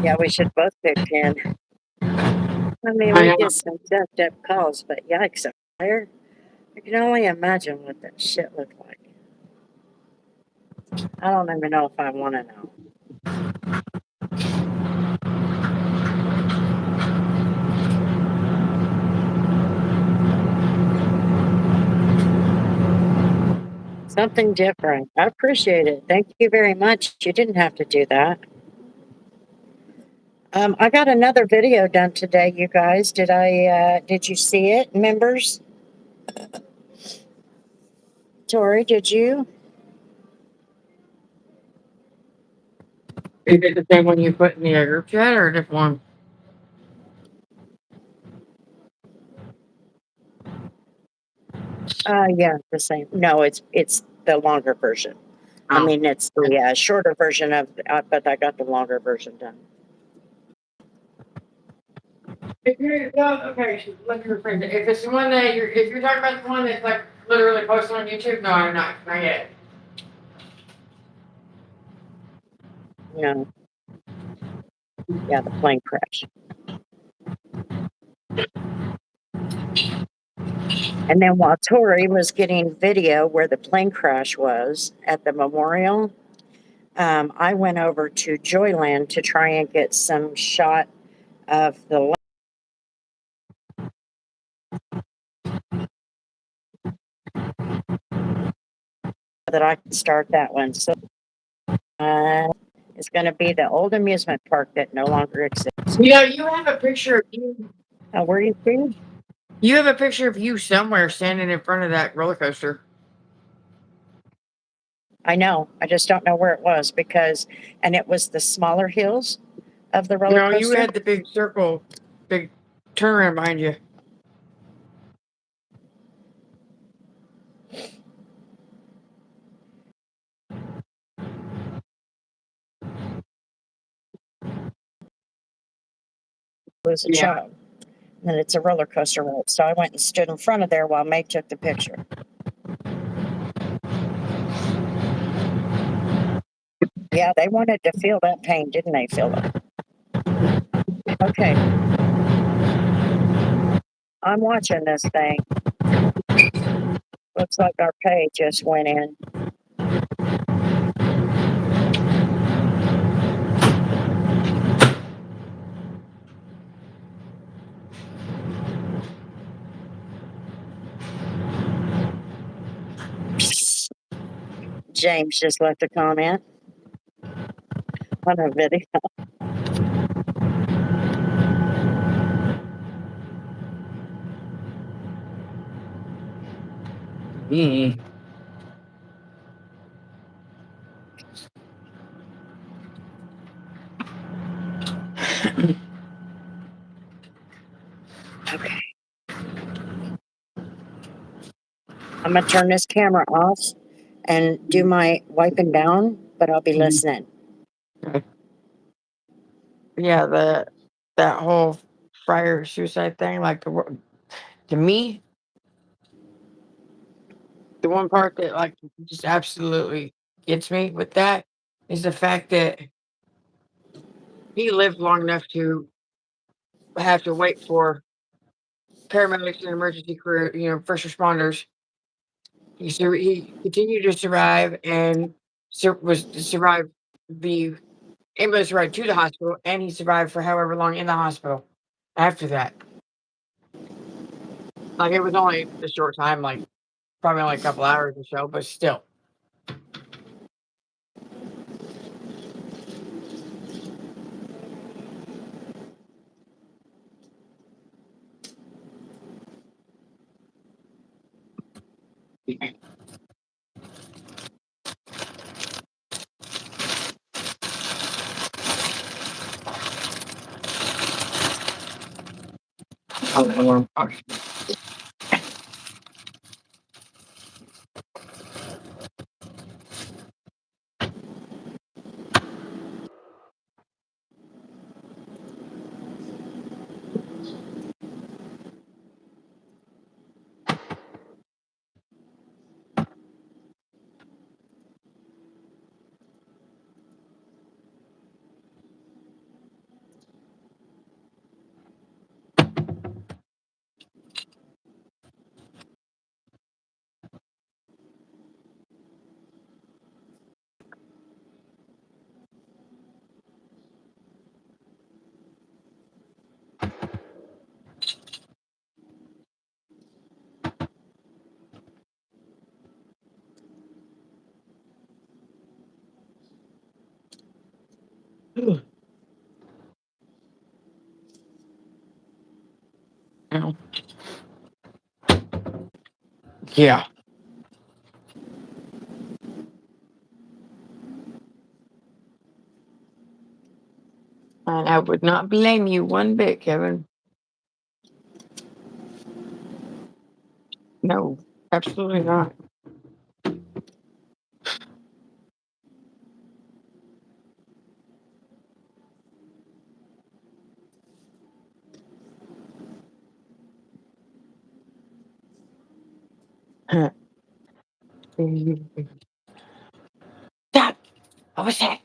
Yeah, we should both pick 10. I mean, I we know. get some jacked up calls, but yikes, a fire? I can only imagine what that shit looked like. I don't even know if I want to know. Something different. I appreciate it. Thank you very much. You didn't have to do that. I got another video done today, you guys. Did you see it, members? Tori, did you? Is it the same one you put in the group chat or a different one? Yeah, the same. No, it's the longer version. I Oh. mean, it's the shorter version of, but I got the longer version done. Okay, let me rephrase it. If it's the one that if you're talking about the one that's like literally posted on YouTube, no, I'm not yet. No, yeah, the plane crash. And then while Tori was getting video where the plane crash was at the memorial, I went over to Joyland to try and get some shot of the that I can start that one. So it's going to be the old amusement park that no longer exists. You know, you have a picture of you. Where you see? You have a picture of you somewhere standing in front of that roller coaster. I know. I just don't know where it was and it was the smaller hills of the roller No, you coaster. had the big circle, big turnaround behind you. Was a child. And it's a roller coaster ride. So I went and stood in front of there while May took the picture. Yeah, they wanted to feel that pain, didn't they, Philip? Okay. I'm watching this thing. Looks like our pay just went in. James just left a comment on a video. Mm. Okay. I'm going to turn this camera off and do my wiping down, but I'll be listening. Okay. Yeah, that whole fire suicide thing, like to me, the one part that like just absolutely gets me with that is the fact that he lived long enough to have to wait for paramedics and emergency crew, first responders. He continued to survive and was to survive the ambulance ride to the hospital, and he survived for however long in the hospital after that. Like it was only a short time, like probably only a couple hours or so, but still. alarm clock. Ow. Yeah. And I would not blame you one bit, Kevin. No, absolutely not. Stop! What was that?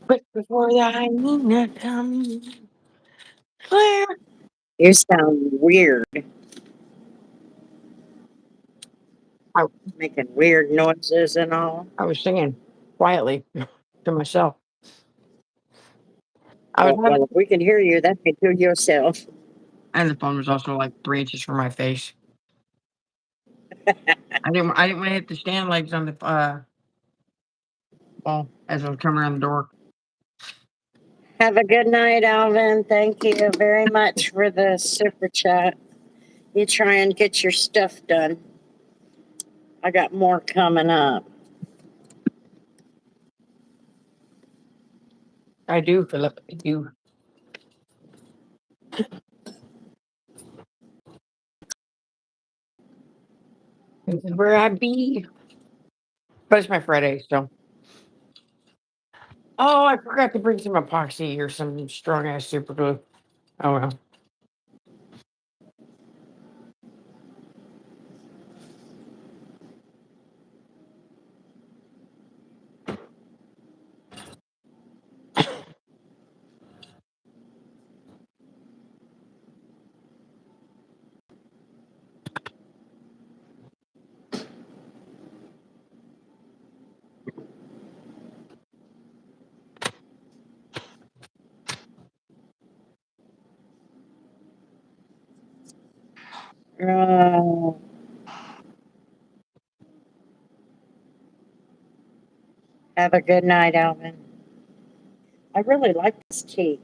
Quick before the hyena comes. Claire! You sound weird, I, making weird noises and all. I was singing quietly to myself. I was Oh, having, well, if we can hear you, that can do yourself. and the phone was also like 3 inches from my face. I didn't want to hit the stand legs on the wall as I was coming around the door. Have a good night, Alvin. Thank you very much for the super chat. You try and get your stuff done. I got more coming up. I do, Philip. I do. This is where I be. But it's my Friday, so. Oh, I forgot to bring some epoxy or some strong ass super glue. Oh well. Oh, have a good night, Alvin. I really like this tea.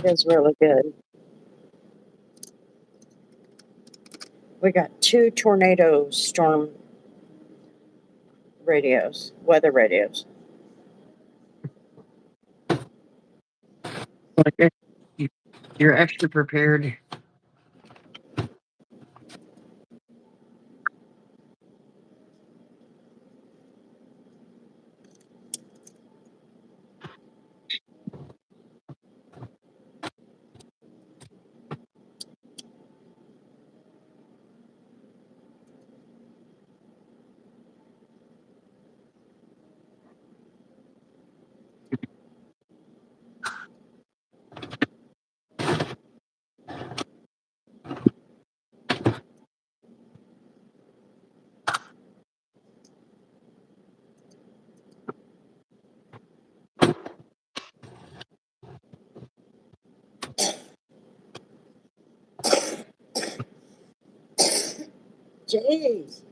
It's really good. We got 2 tornado storm radios, weather radios. Like you're extra prepared. Jeez.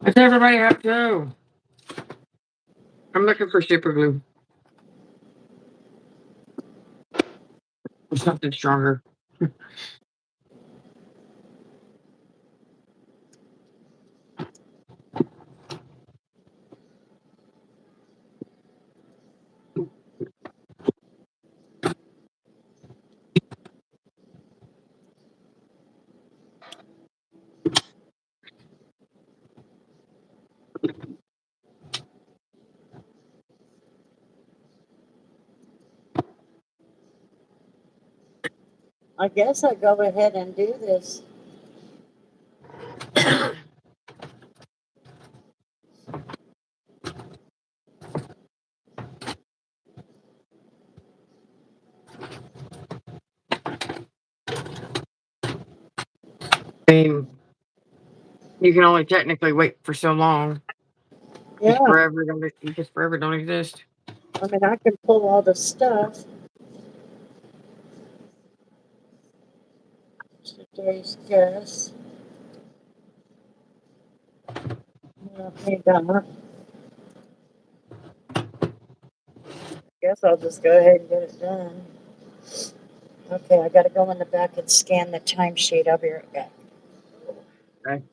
Let's everybody have to. I'm looking for super glue. Or something stronger. I guess I go ahead and do this. I mean, you can only technically wait for so long. Yeah, Because forever don't exist. I mean, I can pull all the stuff. Today's guess. Okay, done. Guess I'll just go ahead and get it done. Okay, I gotta go in the back and scan the timesheet. I'll be right back. Okay.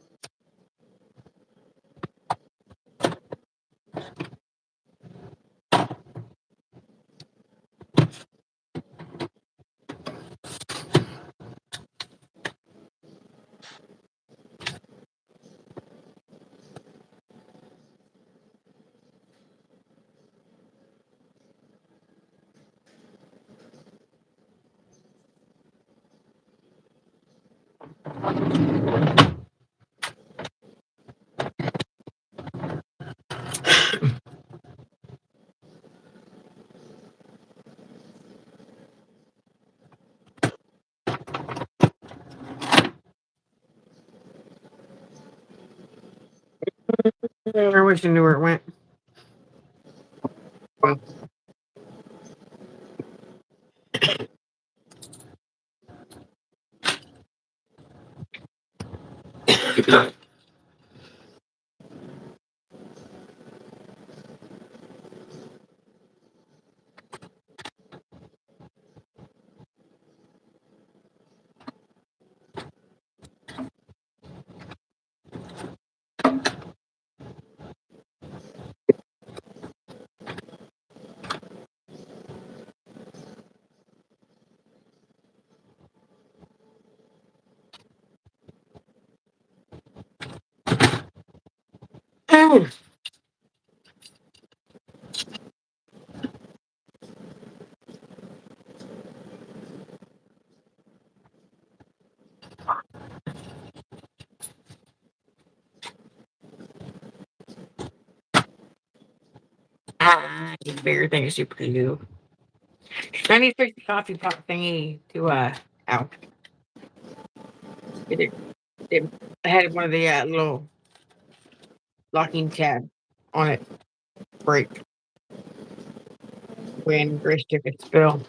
I wish I knew where it went. Well, oh, need a bigger thing of super glue. I need to fix the coffee pot thingy to out. It had one of the little locking tab on it break when Grace took a spill.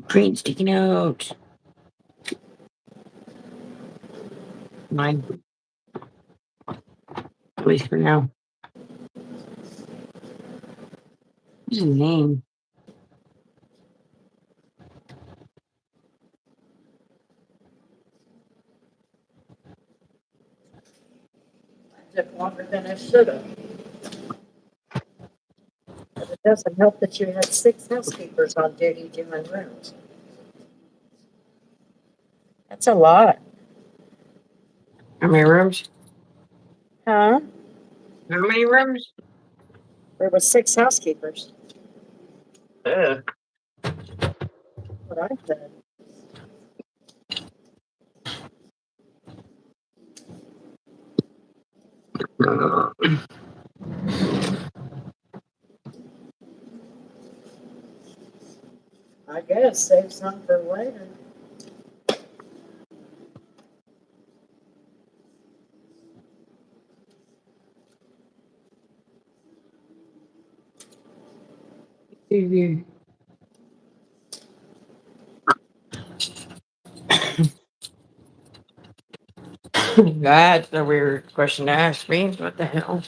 Green sticky notes. Mine, at least for now. What's his name? Took longer than I should have. But it doesn't help that you had 6 housekeepers on duty doing rooms. That's a lot. How many rooms? Huh? How many rooms? There was 6 housekeepers. Ugh. What I said. I guess save some for later. TV. That's a weird question to ask me. What the hell?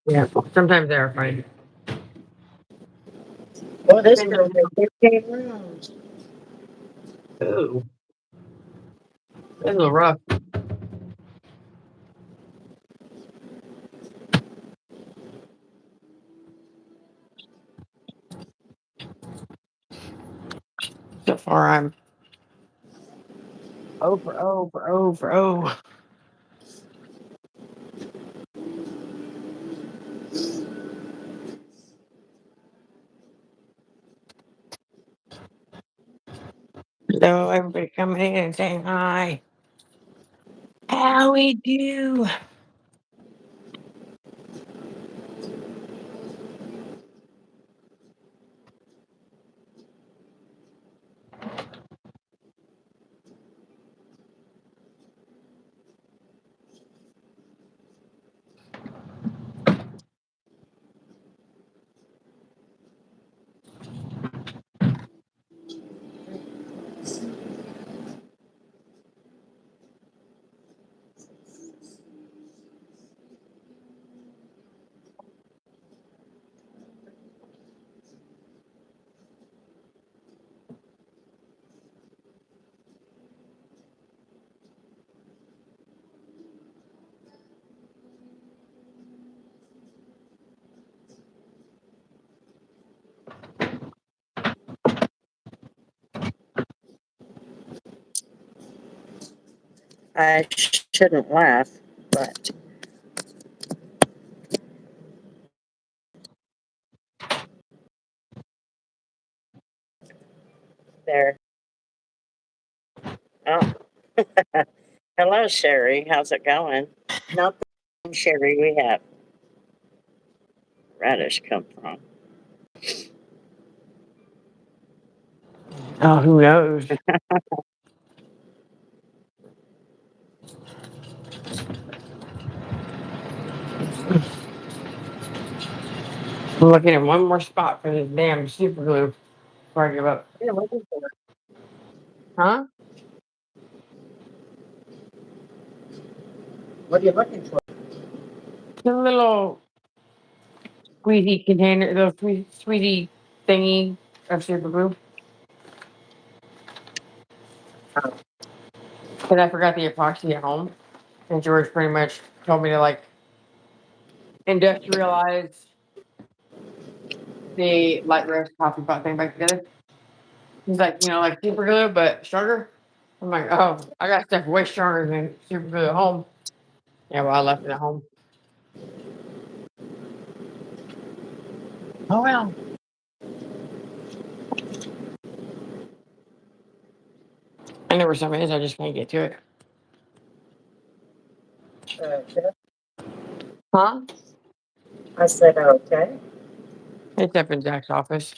Yeah, sometimes they are funny. Well, this girl had 15 rooms. Ooh, that's a little rough. So far, I'm over. Hello, everybody coming in and saying hi. How we do? I shouldn't laugh, but there. Oh, hello, Sherry. How's it going? Not the same Sherry we have radish come from. Oh, who knows? I'm looking at one more spot for this damn super glue before I give up. Yeah, looking for it. Huh? What are you looking for? The little squeezy container, the squeezy thingy of super glue. Oh, Because I forgot the epoxy at home. And George pretty much told me to like industrialize the light roast coffee pot thing back together. He's like, like super glue, but stronger. I'm like, oh, I got stuff way stronger than super glue at home. Yeah, well, I left it at home. Oh, well. I know where some is. I just can't get to it. okay. Huh? I said, okay. It's up in Zach's office.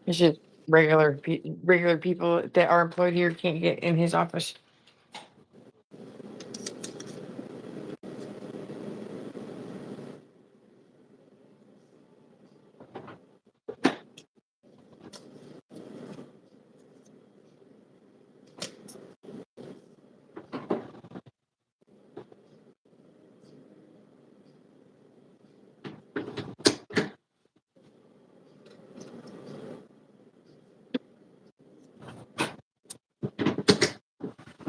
It's just regular people that are employed here can't get in his office.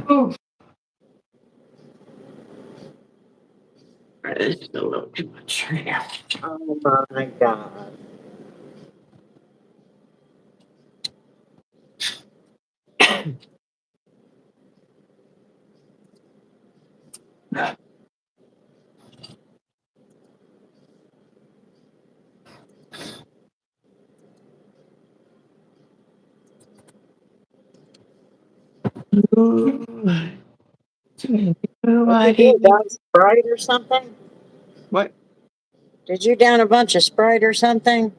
Ooh. This is a little too much right now. Oh my God. Ooh. Did you do down Sprite or something? What? Did you down a bunch of Sprite or something?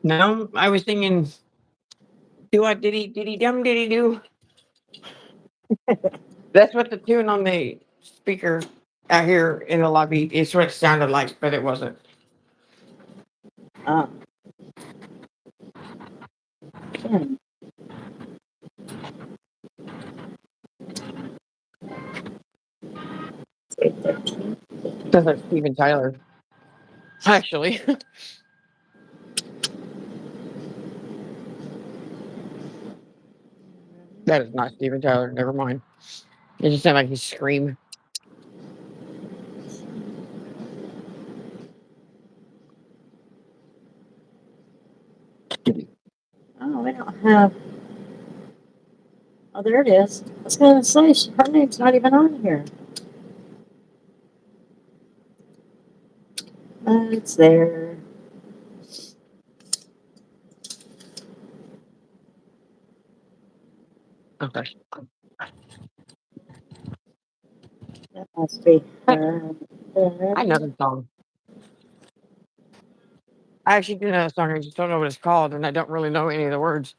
No, I was thinking, do what? Did he dum? Did he do? That's what the tune on the speaker out here in the lobby is what it sounded like, but it wasn't. Oh. Hmm. It's 8:13. Sounds like Steven Tyler. Actually, that is not Steven Tyler. Never mind. It just sounded like he screamed. Oh, we don't have. Oh, there it is. I was going to say, her name's not even on here. It's there. Okay. That must be I, her. I know the song. I actually do know the song. I just don't know what it's called, and I don't really know any of the words.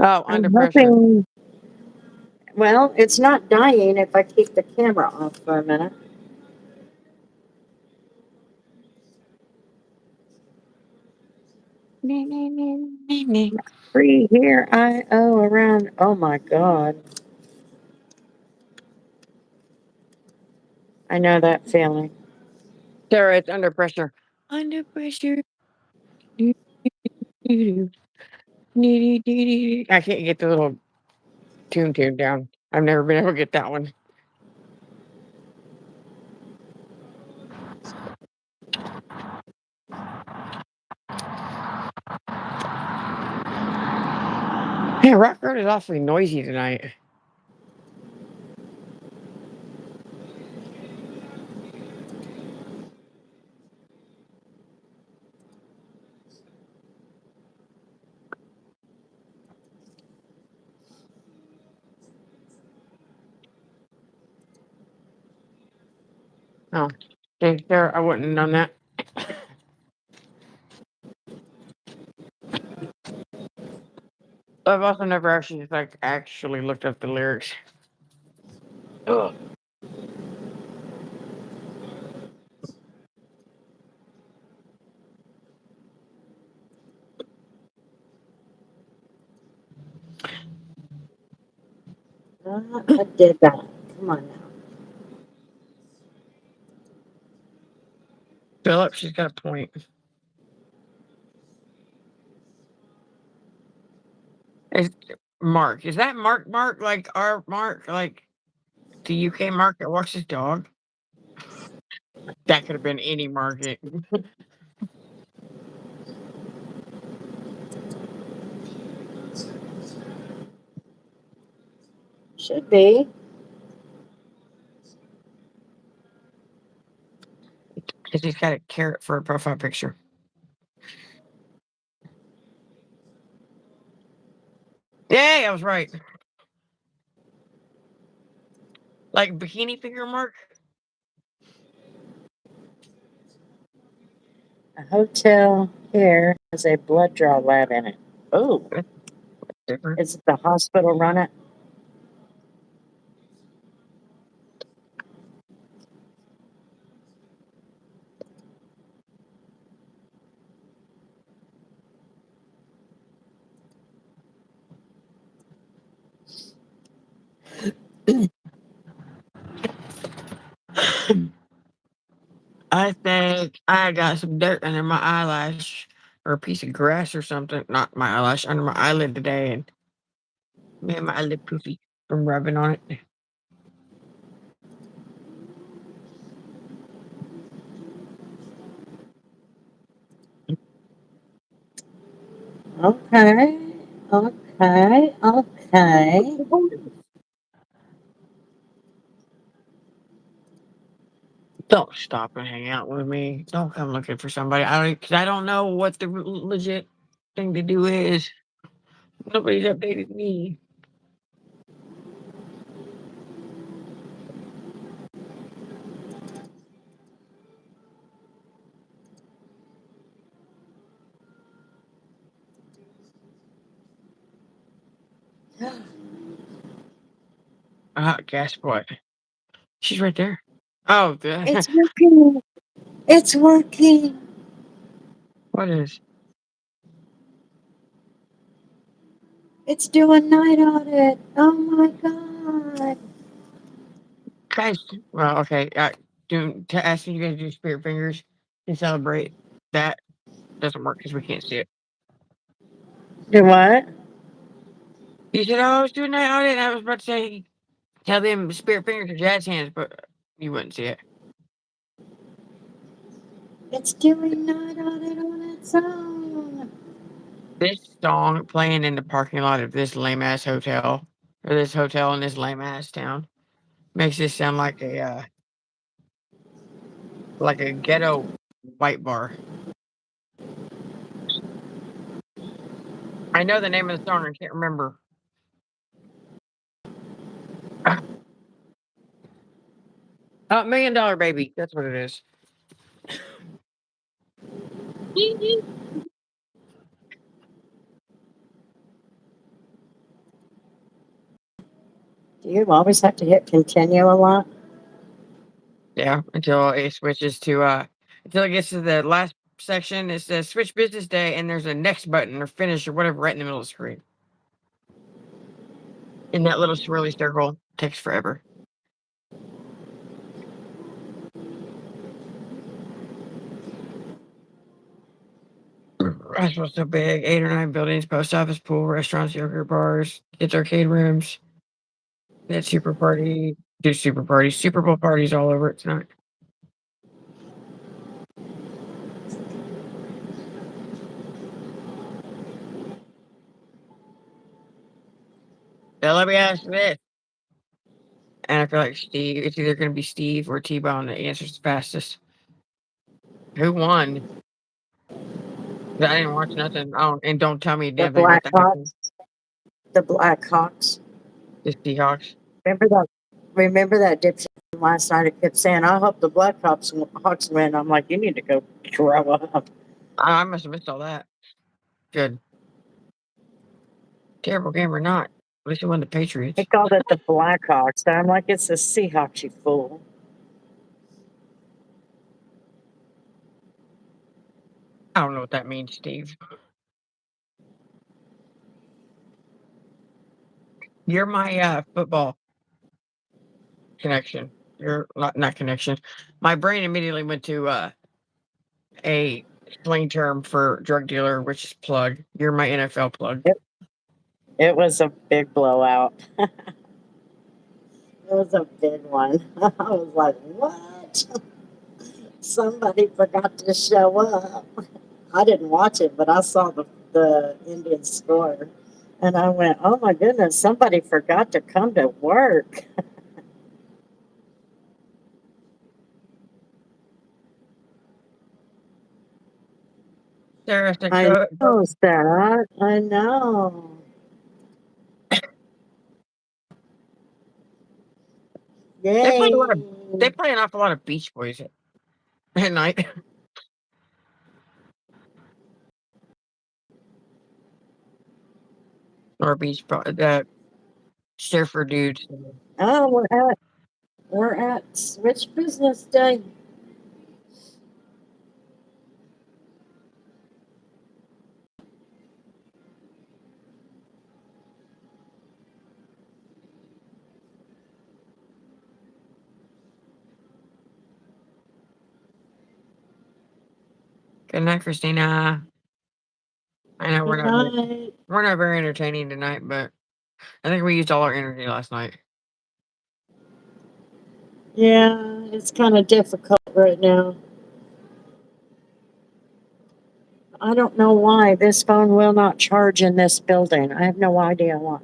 Oh, Under I'm Pressure. hoping. Well, it's not dying if I keep the camera off for a minute. Free here, I oh around. Oh my God. I know that feeling. Sarah, it's Under Pressure. Under Pressure. I can't get the little tune down. I've never been able to get that one. Hey, Rock Road is awfully noisy tonight. Oh, thanks, Sarah. I wouldn't have known that. I've also never actually actually looked up the lyrics. Ugh. I did that. Come on now. Philip, she's got a point. Is Mark? Is that Mark? Mark like our Mark? Like the UK Mark that walks his dog? That could have been any market. Should be. Because he's got a carrot for a profile picture. Yay, I was right. Like bikini figure Mark? A hotel here has a blood draw lab in it. Oh, Different. is it the hospital run it? I think I got some dirt under my eyelash or a piece of grass or something. Not my eyelash, under my eyelid today, and made my eyelid poofy from rubbing on it. Okay. Okay. Okay. Don't stop and hang out with me. Don't come looking for somebody. Cause I don't know what the legit thing to do is. Nobody's updated me. Guess what? She's right there. Oh, It's working. It's working. what is? It's doing night audit. Oh my god. Guys, well, okay. Asking you guys to do spirit fingers and celebrate that doesn't work because we can't see it. Do what? You said, "Oh, I was doing that audit." And I was about to say, tell them spirit fingers or jazz hands, but you wouldn't see it. It's doing night audit on its own. This song playing in the parking lot of this lame ass hotel or this hotel in this lame ass town makes this sound like a ghetto white bar. I know the name of the song. I can't remember. $1 Million Baby. That's what it is. Do you always have to hit continue a lot? Yeah, until it switches to until it gets to the last section. It says switch business day, and there's a next button or finish or whatever right in the middle of the screen. And that little swirly circle takes forever. Restaurant's so big, 8 or 9 buildings, post office, pool, restaurants, yogurt bars, kids arcade rooms. That super party, do super parties, Super Bowl parties all over it tonight. Now let me ask you this. And I feel like it's either going to be Steve or T-Bone that answers the fastest. Who won? I didn't watch nothing. And don't tell me a The damn thing about the Hawks. Blackhawks. The Blackhawks. The Seahawks. Remember that? Remember that dipshit last night? It kept saying, "I hope the Hawks win." I'm like, you need to go grow up. I must have missed all that. Good. Terrible game or not. At least it won the Patriots. He called it the Blackhawks. I'm like, it's the Seahawks, you fool. I don't know what that means, Steve. You're my football connection. You're not connection. My brain immediately went to a slang term for drug dealer, which is plug. You're my NFL plug. It was a big blowout. It was a big one. I was like, what? Somebody forgot to show up. I didn't watch it, but I saw the Indians score. And I went, oh my goodness, somebody forgot to come to work. Sarah said, I go. know that. I know. They play a Yay. lot of. They play an awful lot of Beach Boys at night. Or surfer dudes. Oh, we're at Switch Business Day. Good night, Christina. I know Good night. we're not very entertaining tonight, but I think we used all our energy last night. Yeah, it's kind of difficult right now. I don't know why this phone will not charge in this building. I have no idea why.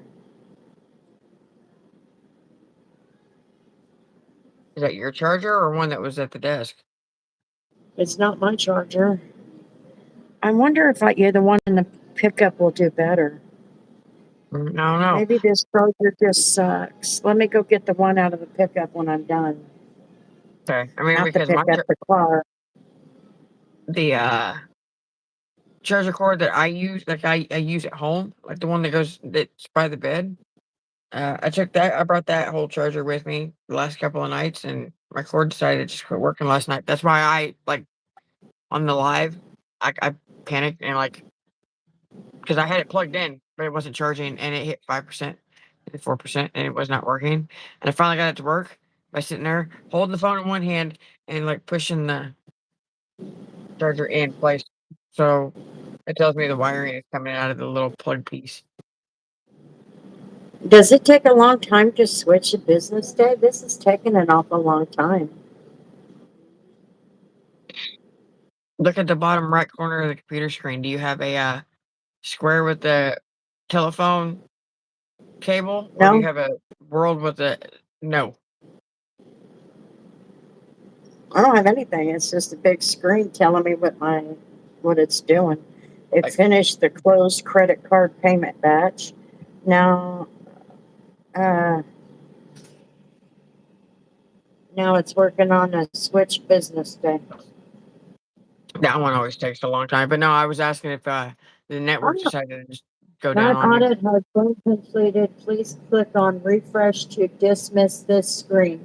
Is that your charger or one that was at the desk? It's not my charger. I wonder if yeah, the one in the pickup will do better. No, no. Maybe this charger just sucks. Let me go get the one out of the pickup when I'm done. Okay. I mean, Not to because pick up the car. the charger cord that I use, like I use at home, like the one that's by the bed. I brought that whole charger with me the last couple of nights, and my cord decided to just quit working last night. That's why I like on the live, I panicked and like because I had it plugged in, but it wasn't charging, and it hit 5%, 4%, and it was not working. And I finally got it to work by sitting there holding the phone in one hand and like pushing the charger in place. So it tells me the wiring is coming out of the little plug piece. Does it take a long time to switch a business day? This is taking an awful long time. Look at the bottom right corner of the computer screen. Do you have a square with the telephone cable, or do you No, have a world with a no? I don't have anything. It's just a big screen telling me what it's doing. It Like finished the closed credit card payment batch. Now, uh, now it's working on a switch business day. that one always takes a long time. But no, I was asking if the network Oh, decided to just go down that on you. audit has been completed. Please click on refresh to dismiss this screen.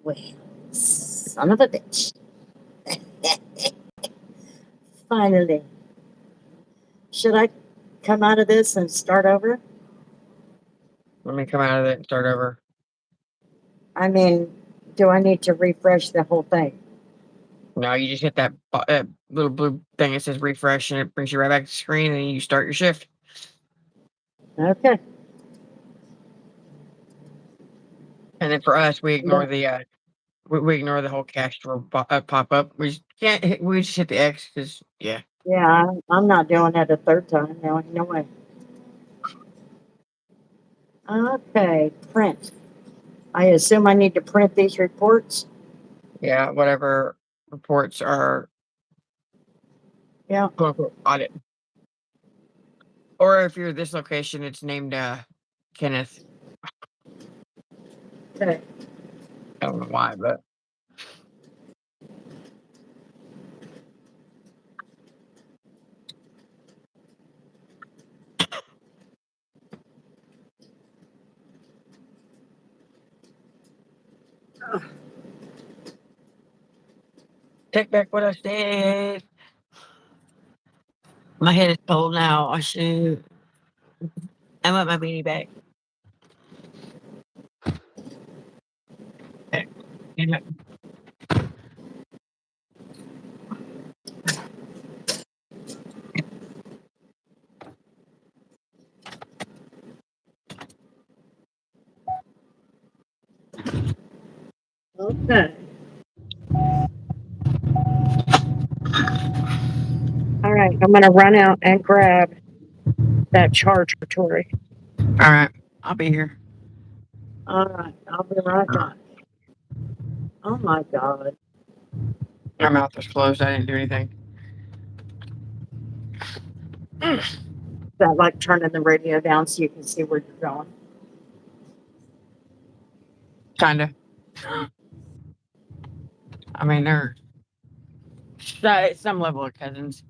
Well, son of a bitch. Finally. Should I come out of this and start over? Let me come out of it and start over. I mean, do I need to refresh the whole thing? No, you just hit that little blue thing that says refresh, and it brings you right back to the screen, and you start your shift. Okay. And then for us, we ignore But, the we ignore the whole cash drawer pop up. We just can't. We just hit the X because yeah. yeah, I'm not doing it a third time. No, no way. Okay, print. I assume I need to print these reports. Yeah, whatever reports are Yeah. quote unquote audit. Or if you're this location, it's named Kenneth. Okay. I don't know why, but take back what I said. My head is cold now. I should. I want my beanie back. Yeah. Okay. All right. I'm gonna run out and grab that charger, Tori. All right, I'll be here. All right. I'll be right back. Oh my God. My mouth was closed. I didn't do anything. Is that like turning the radio down so you can see where you're going? Kinda. I mean, they're some level of cousins.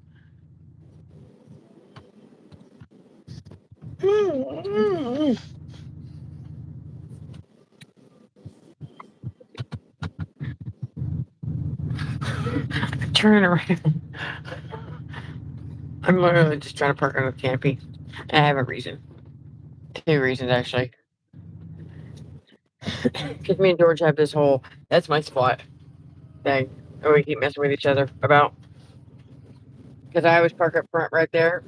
Turning around. I'm literally just trying to park on the campy. I have a reason. Two reasons, actually. Because me and George have this whole, that's my spot. thing that we keep messing with each other about. Because I always park up front right there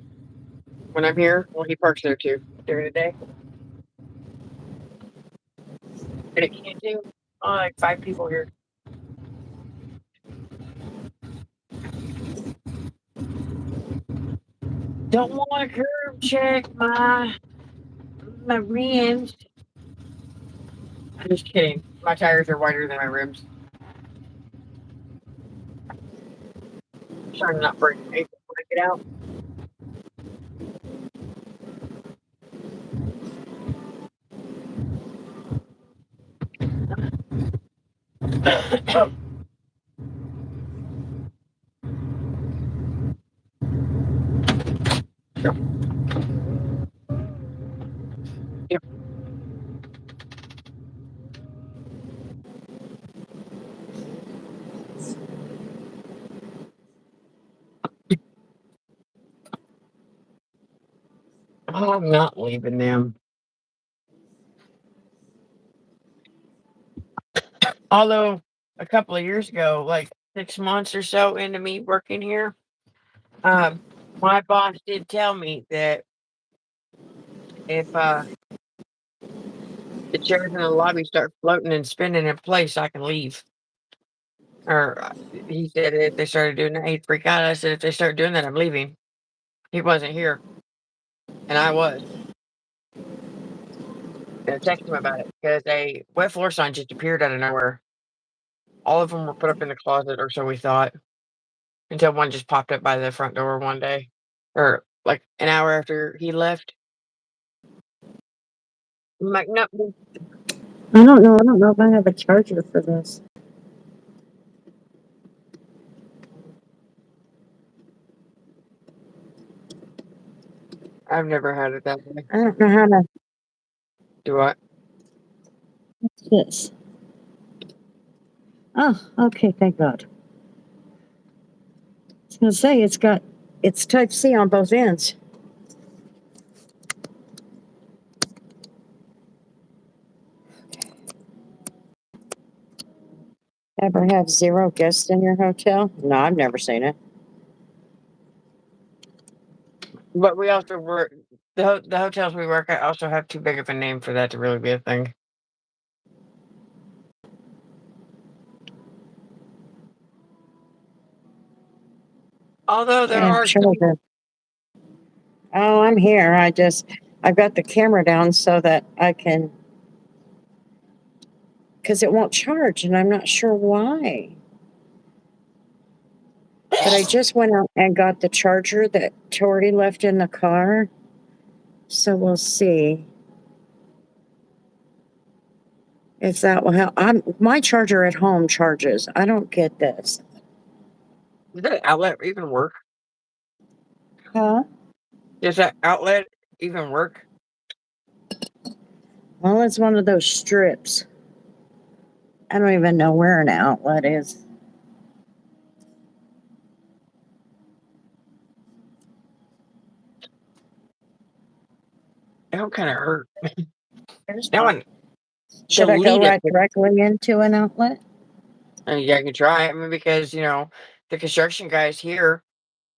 when I'm here. Well, he parks there too during the day. And it can't do like 5 people here. Don't want to curb check my rims. I'm just kidding. My tires are wider than my rims. Trying to not break anything when I get out. Yep. Oh, I'm not leaving them. Although a couple of years ago, like 6 months or so into me working here, um, my boss did tell me that if the chairs in the lobby start floating and spinning in place, I can leave. Or he said if they started doing that, he'd freak out. I said if they start doing that, I'm leaving. He wasn't here, and I was. And I texted him about it because a wet floor sign just appeared out of nowhere. All of them were put up in the closet, or so we thought, until one just popped up by the front door one day, or like an hour after he left. I'm like, no, I don't know. I don't know if I have a charger for this. I've never had it that way. I don't know how to. Do I? What's this? Oh, okay. Thank God. I was gonna say it's Type C on both ends. Ever have 0 guests in your hotel? No, I've never seen it. But we also work the hotels we work at also have too big of a name for that to really be a thing. Although there Yeah, are sure some, do. Oh, I'm here. I've got the camera down so that I can, because it won't charge, and I'm not sure why. But I just went out and got the charger that Tori left in the car. So we'll see if that will help. My charger at home charges. I don't get this. does that outlet even work? Huh? Does that outlet even work? Well, it's one of those strips. I don't even know where an outlet is. It'll kind of hurt. There's That one. one, Should I go delete it. right directly into an outlet? Yeah, I can try it. I mean, because the construction guys here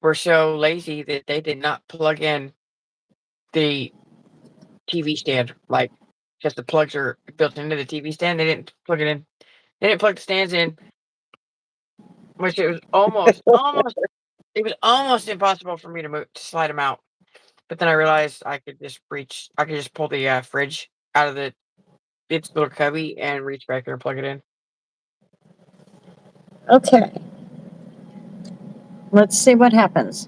were so lazy that they did not plug in the TV stand, like because the plugs are built into the TV stand. They didn't plug it in. They didn't plug the stands in, which it was almost impossible for me to slide them out. But then I realized I could just pull the fridge out of its little cubby and reach back there and plug it in. Okay. Let's see what happens.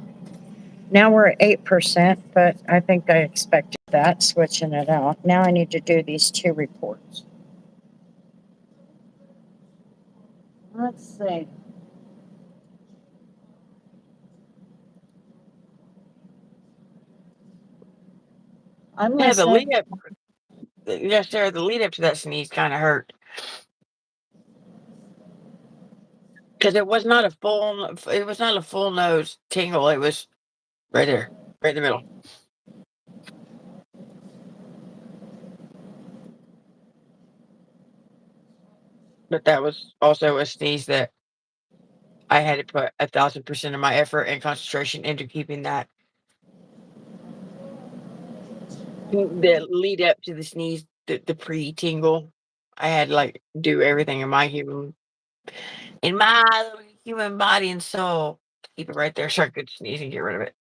Now we're at 8%, but I think I expected that, switching it out. Now I need to do these 2 reports. Let's see. I'm Yeah, the listening. lead up, yes, Sarah, the lead up to that sneeze kind of hurt because it was not a full nose tingle. It was right there, right in the middle. But that was also a sneeze that I had to put 1,000% of my effort and concentration into keeping that the lead up to the sneeze, the pre-tingle. I had to like do everything in my little human body and soul to keep it right there so I could sneeze and get rid of it.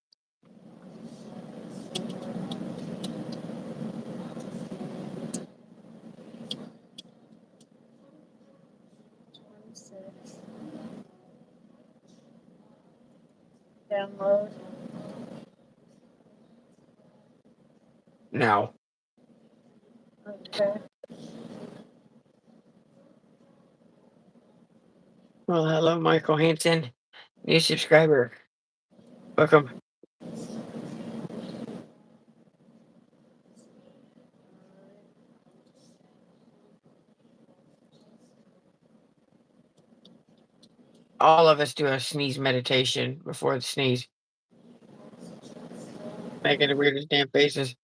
Download. No. Okay. Well, hello, Michael Hansen, new subscriber. Welcome. All of us do a sneeze meditation before the sneeze. Making the weirdest damn faces.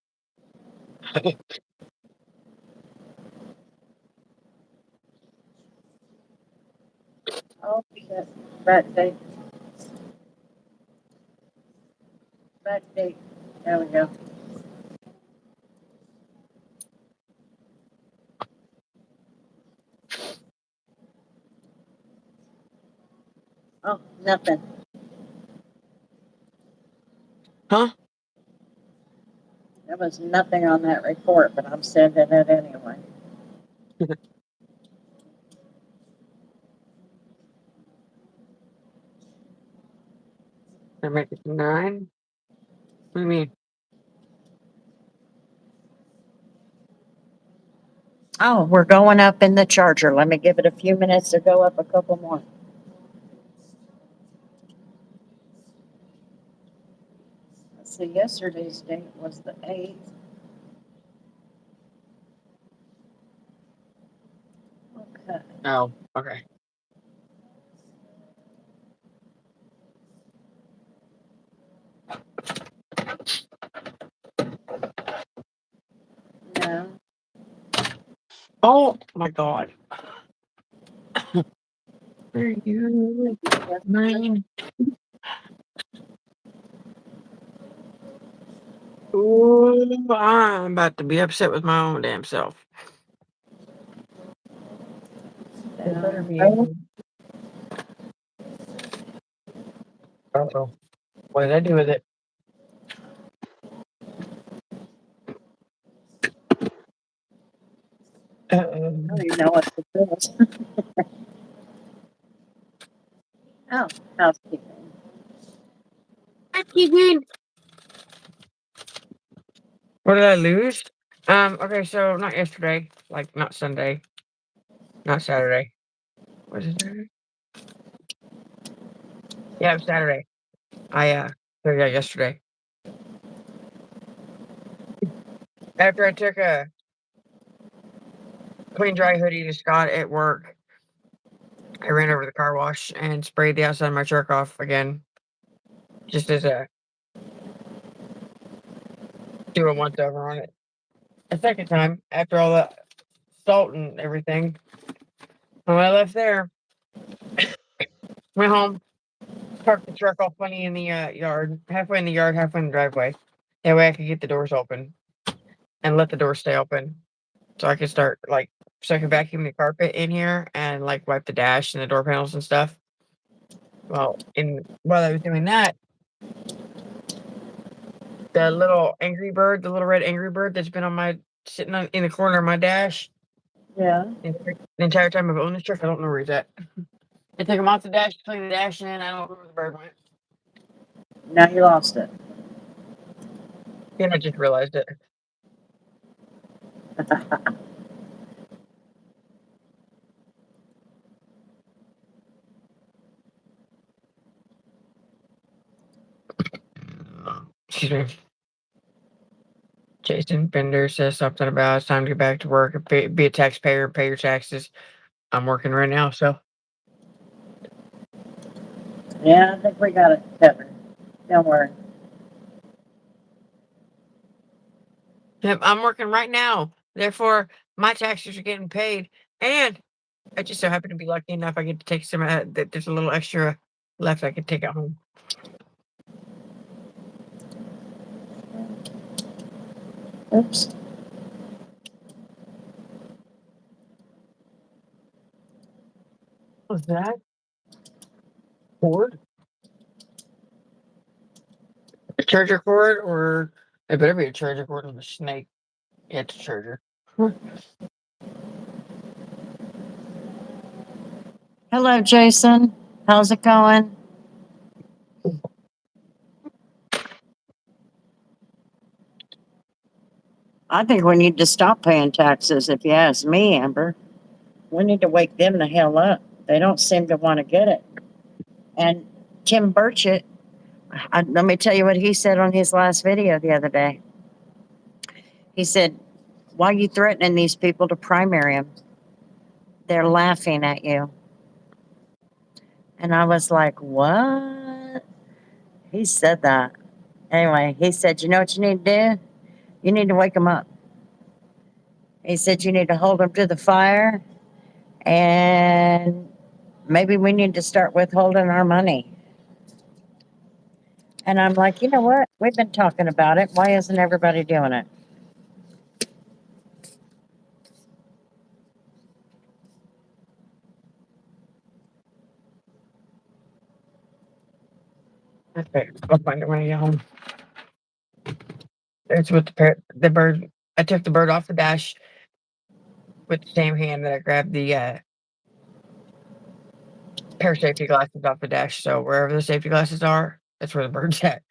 Oh, shit. Back date. Back date. There we go. Oh, nothing. Huh? There was nothing on that report, but I'm sending it anyway. I make it 9. What do you mean? Oh, we're going up in the charger. Let me give it a few minutes to go up a couple more. Let's see, yesterday's date was the 8th. Okay. Oh, okay. No. Oh my god. Where are you? Mine. Ooh, I'm about to be upset with my own damn self. It better be. Uh-oh. What did I do with it? I don't even know what to do. Oh, housekeeping. What did I lose? Okay, so not yesterday, like not Sunday, not Saturday. Was it Saturday? Yeah, it was Saturday. So yeah, yesterday. After I took a clean dry hoodie to Scott at work, I ran over to the car wash and sprayed the outside of my truck off again. Just as a do a once over on it. A second time after all the salt and everything. When I left there, went home, parked the truck all funny in the yard, halfway in the yard, halfway in the driveway. That way I could get the doors open and let the doors stay open. So I could start so I could vacuum the carpet in here and like wipe the dash and the door panels and stuff. Well, while I was doing that, the little angry bird, the little red angry bird that's been sitting in the corner of my dash. Yeah. The entire time I've owned this truck, I don't know where he's at. I took him off the dash, cleaned the dash in. I don't know where the bird went. Now you lost it. Then I just realized it. Excuse me. Jason Bender says something about it's time to get back to work, be a taxpayer, pay your taxes. I'm working right now, so Yeah, I think we got it covered. Don't worry. yep, I'm working right now. Therefore, my taxes are getting paid, and I just so happen to be lucky enough I get to take some. There's a little extra left, I could take it home. Oops. What's that? Cord? A charger cord, or it better be a charger cord with a snake. Yeah, it's a charger. Hello, Jason. How's it going? I think we need to stop paying taxes, if you ask me, Amber. We need to wake them the hell up. They don't seem to want to get it. And Tim Burchett, let me tell you what he said on his last video the other day. He said, "Why are you threatening these people to primary them? They're laughing at you." And I was like, what? He said that. Anyway, he said, "You know what you need to do? You need to wake them up." He said, "You need to hold them to the fire, and maybe we need to start withholding our money." And I'm like, you know what? We've been talking about it. Why isn't everybody doing it? Okay, I'll find it when I get home. It's with the bird. I took the bird off the dash with the same hand that I grabbed the pair of safety glasses off the dash. So wherever the safety glasses are, that's where the bird's at.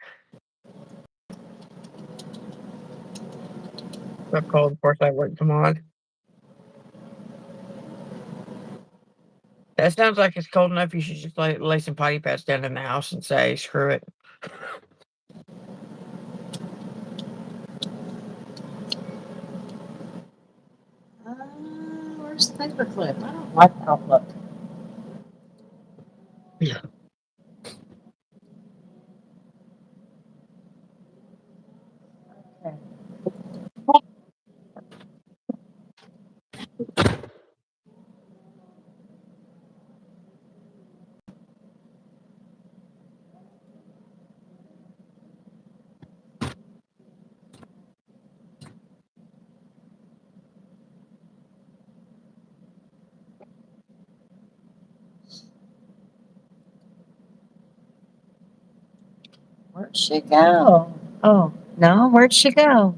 So cold, of course, I wouldn't come on. That sounds like it's cold enough. You should just lay some potty pads down in the house and say, screw it. Where's the paperclip? I don't like Outlook. Yeah. Okay. Where'd she go? Oh, no, where'd she go?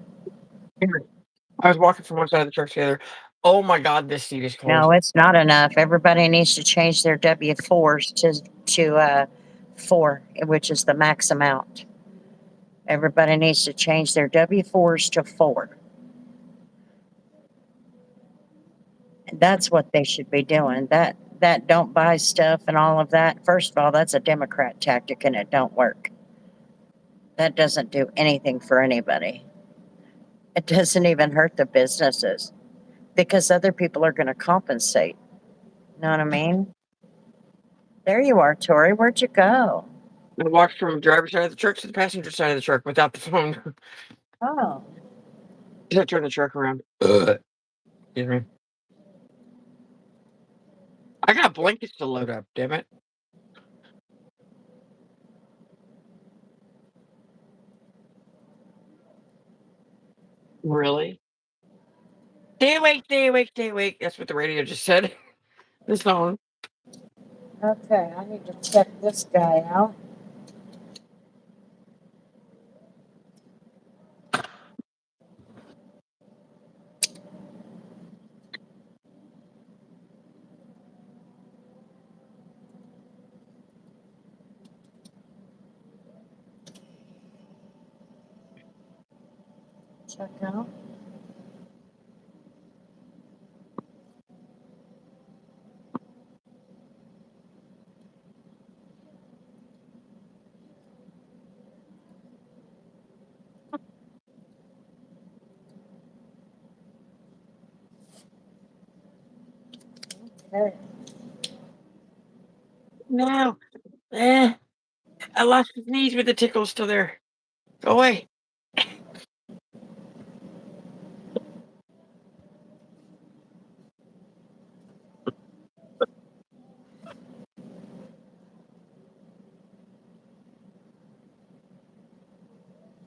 I was walking from one side of the truck to the other. Oh my God, this seat is cold. No, it's not enough. Everybody needs to change their W4s to 4, which is the max amount. Everybody needs to change their W4s to 4. That's what they should be doing. That don't buy stuff and all of that. First of all, that's a Democrat tactic and it don't work. That doesn't do anything for anybody. It doesn't even hurt the businesses because other people are going to compensate. Know what I mean? There you are, Tori. Where'd you go? I walked from the driver's side of the truck to the passenger side of the truck without the phone. Oh, Just turn the truck around. Excuse me. I got blankets to load up, damn it. Really? Stay awake, stay awake, stay awake. That's what the radio just said. The song. okay. I need to check this guy out. Check out. Okay. No. I lost the sneeze, but the tickle's still there. Go away.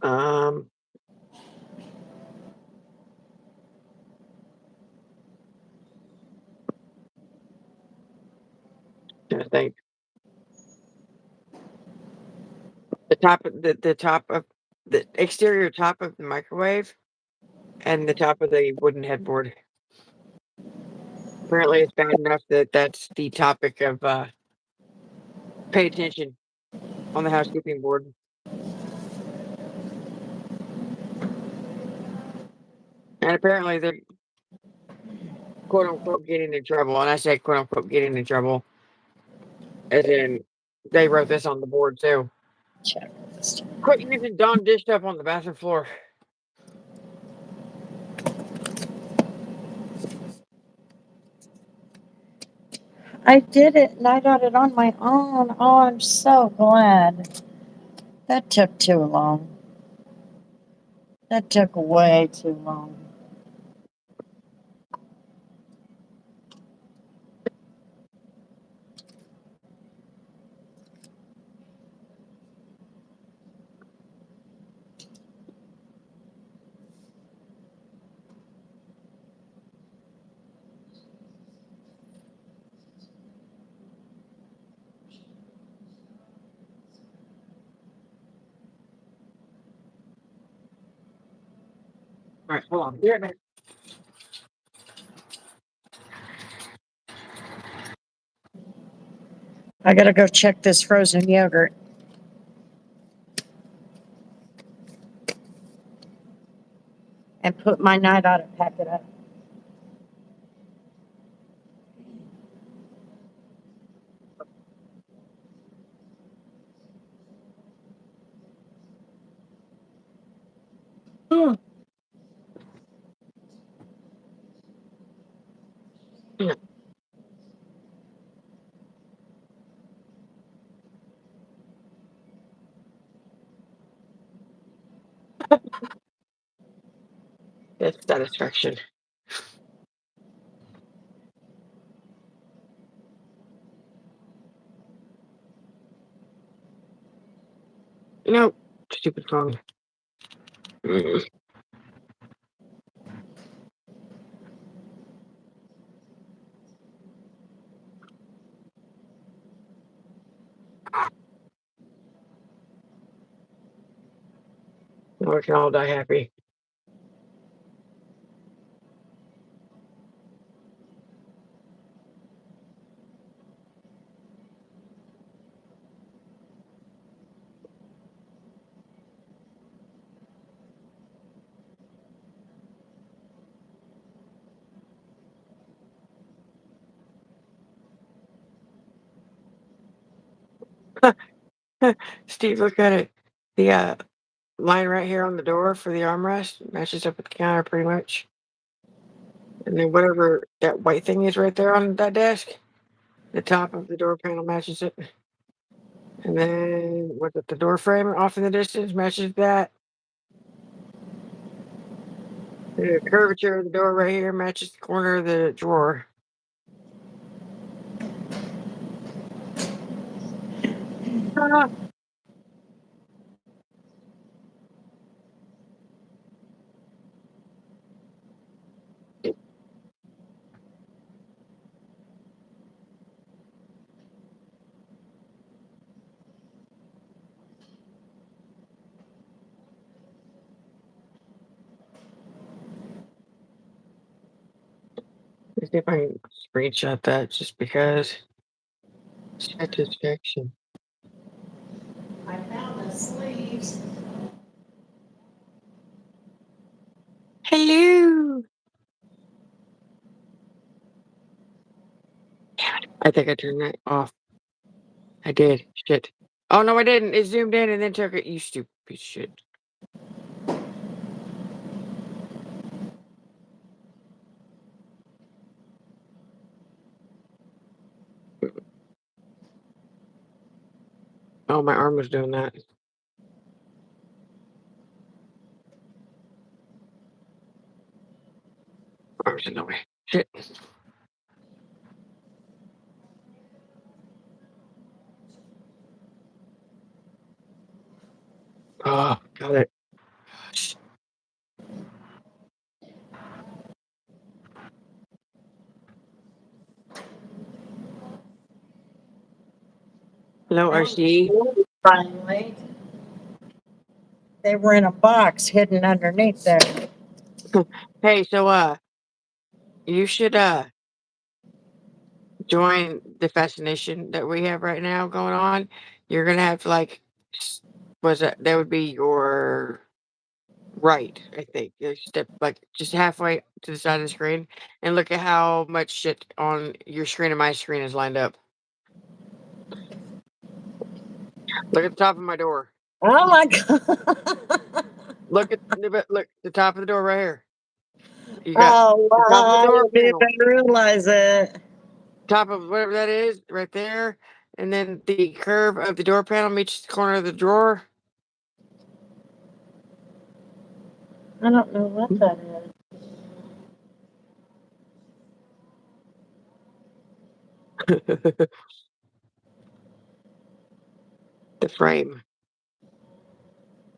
Um, I think the top of the exterior top of the microwave and the top of the wooden headboard. Apparently, it's bad enough that that's the topic of pay attention on the housekeeping board. And apparently, they're quote unquote getting in trouble. And I say quote unquote getting in trouble, as in they wrote this on the board too. Checklist. Quit using Dawn dish up on the bathroom floor. I did it and I got it on my own. Oh, I'm so glad. That took too long. That took way too long. All right, hold on. Be right back. I gotta go check this frozen yogurt. And put my night out and pack it up. That's satisfaction. No, stupid phone. Mm. Now we can all die happy. Steve, look at it. The line right here on the door for the armrest matches up with the counter pretty much. And then whatever that white thing is right there on that desk, the top of the door panel matches it. And then what's it, the door frame off in the distance matches that. The curvature of the door right here matches the corner of the drawer. Ah, let's see if I can screenshot that just because satisfaction. I found the sleeves. Hello. I think I turned that off. I did. Shit. Oh no, I didn't. It zoomed in and then took it. You stupid piece of shit. Oh, my arm was doing that. Arms in the way. Shit. Oh, got it. Hello, RC. Finally. They were in a box hidden underneath there. Hey, so you should join the fascination that we have right now going on. You're gonna have to like, was that would be your right? I think you step like just halfway to the side of the screen and look at how much shit on your screen and my screen is lined up. Look at the top of my door. Oh my god. Look the top of the door right here. You got Oh the top of the wow, I door didn't panel, even realize it. top of whatever that is, right there, and then the curve of the door panel meets the corner of the drawer. I don't know what that is. The frame.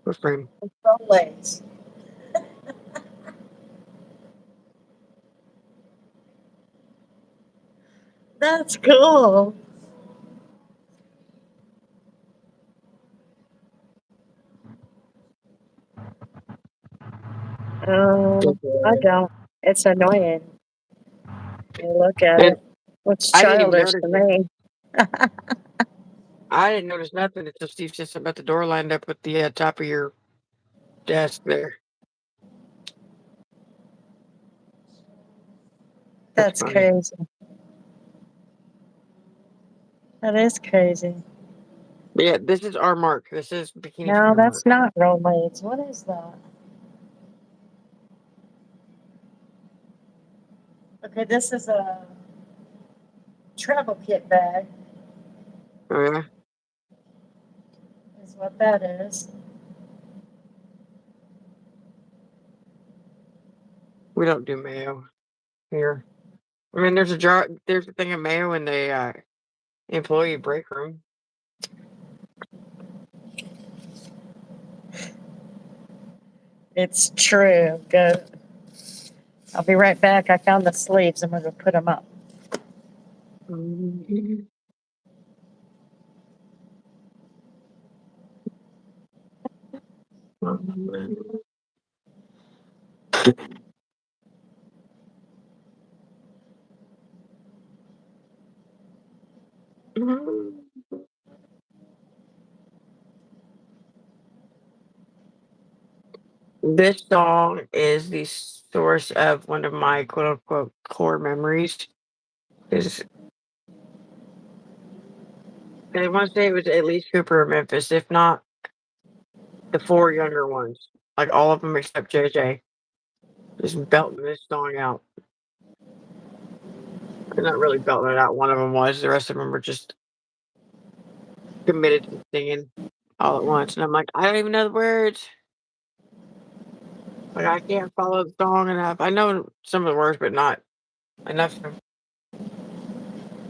What frame? Legs. That's cool. I don't. It's annoying. You look at And it. Looks I didn't even childish notice to it. me. I didn't notice nothing until Steve said something about the door lined up with the top of your desk there. That's That's funny. crazy. That is crazy. But yeah, this is our mark. This is Bikini No, Finger that's mark. not roommates. What is that? Okay, this is a travel kit bag, Oh yeah, is what that is. we don't do mayo here. I mean, there's a jar. There's a thing of mayo in the employee break room. It's true. Go. I'll be right back. I found the sleeves. I'm going to put them up. Mhm. This song is the source of one of my quote unquote core memories. Is I want to say it was at least Cooper or Memphis, if not the four younger ones, like all of them except JJ, just belting this song out. They're not really belting it out. One of them was. The rest of them were just committed to singing all at once, and I'm like, I don't even know the words. Like I can't follow the song enough. I know some of the words, but not enough to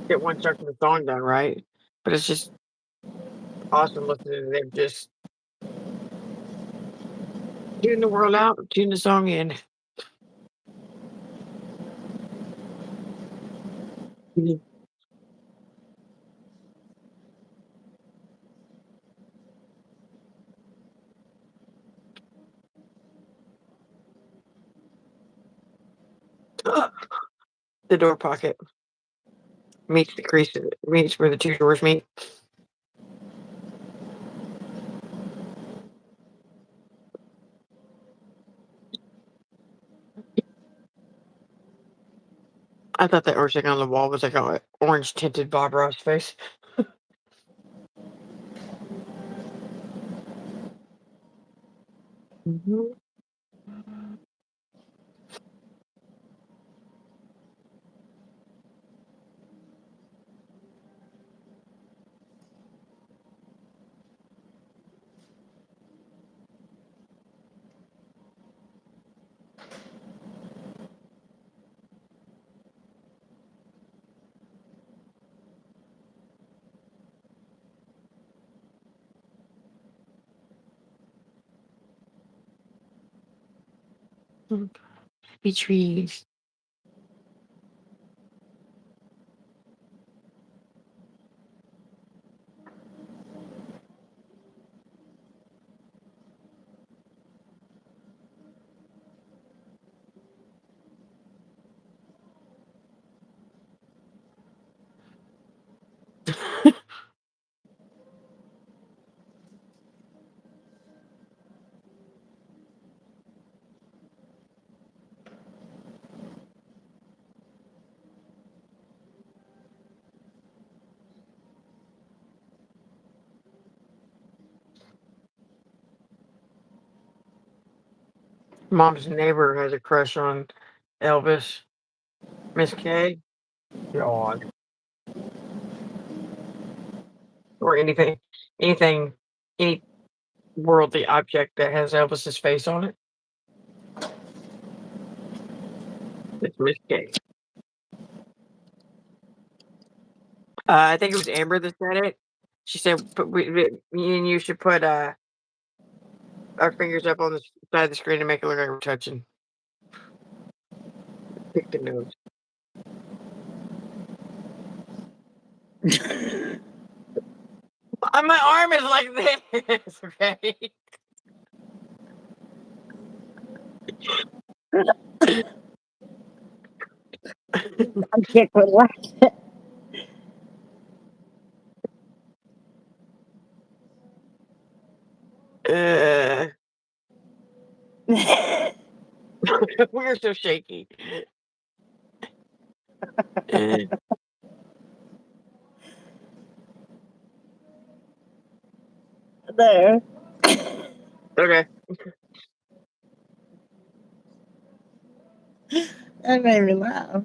get one chunk of the song done right. But it's just awesome listening to them just tune the world out, tune the song in. Mhm. The door pocket meets the crease, meets where the two doors meet. I thought that orange thing on the wall was like an orange tinted Bob Ross face. Mhm. Happy trees. Mom's neighbor has a crush on Elvis. Miss K. God. Or anything, any worldly object that has Elvis's face on it. It's Miss K. I think it was Amber that said it. She said, me and you should put our fingers up on the side of the screen to make it look like we're touching. Pick the nose. My arm is like this, okay? I can't quit laughing. uh, we're so shaky. Uh, There. okay. That made me laugh.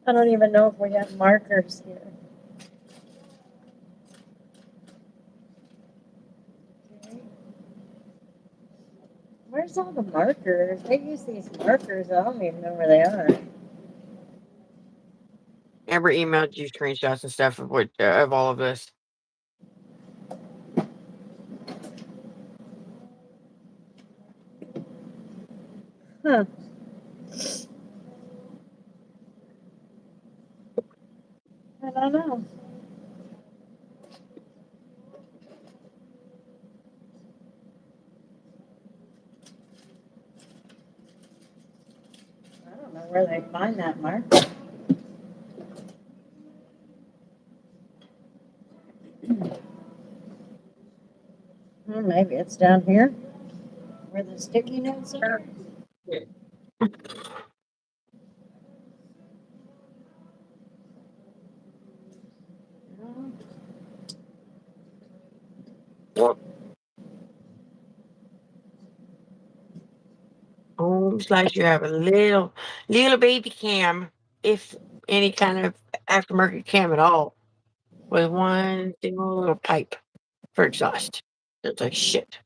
I don't even know if we have markers here. Where's all the markers? They use these markers. I don't even know where they are. Amber emailed you screenshots and stuff of all of this. Huh. I don't know. I don't know where they find that marker. Maybe it's down here where the sticky notes are. Looks like you have a little baby cam, if any kind of aftermarket cam at all, with one single little pipe for exhaust. It's like shit.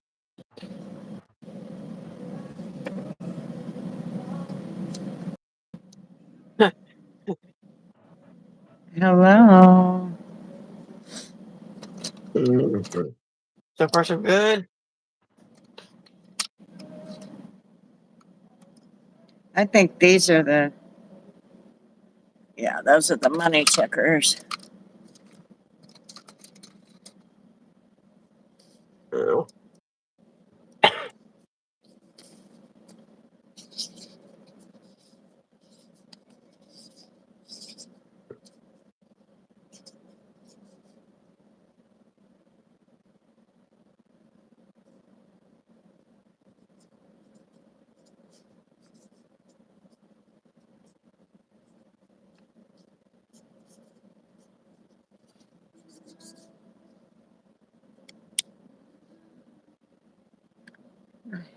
Hello. So far, so good. I think these are those are the money checkers. Oh.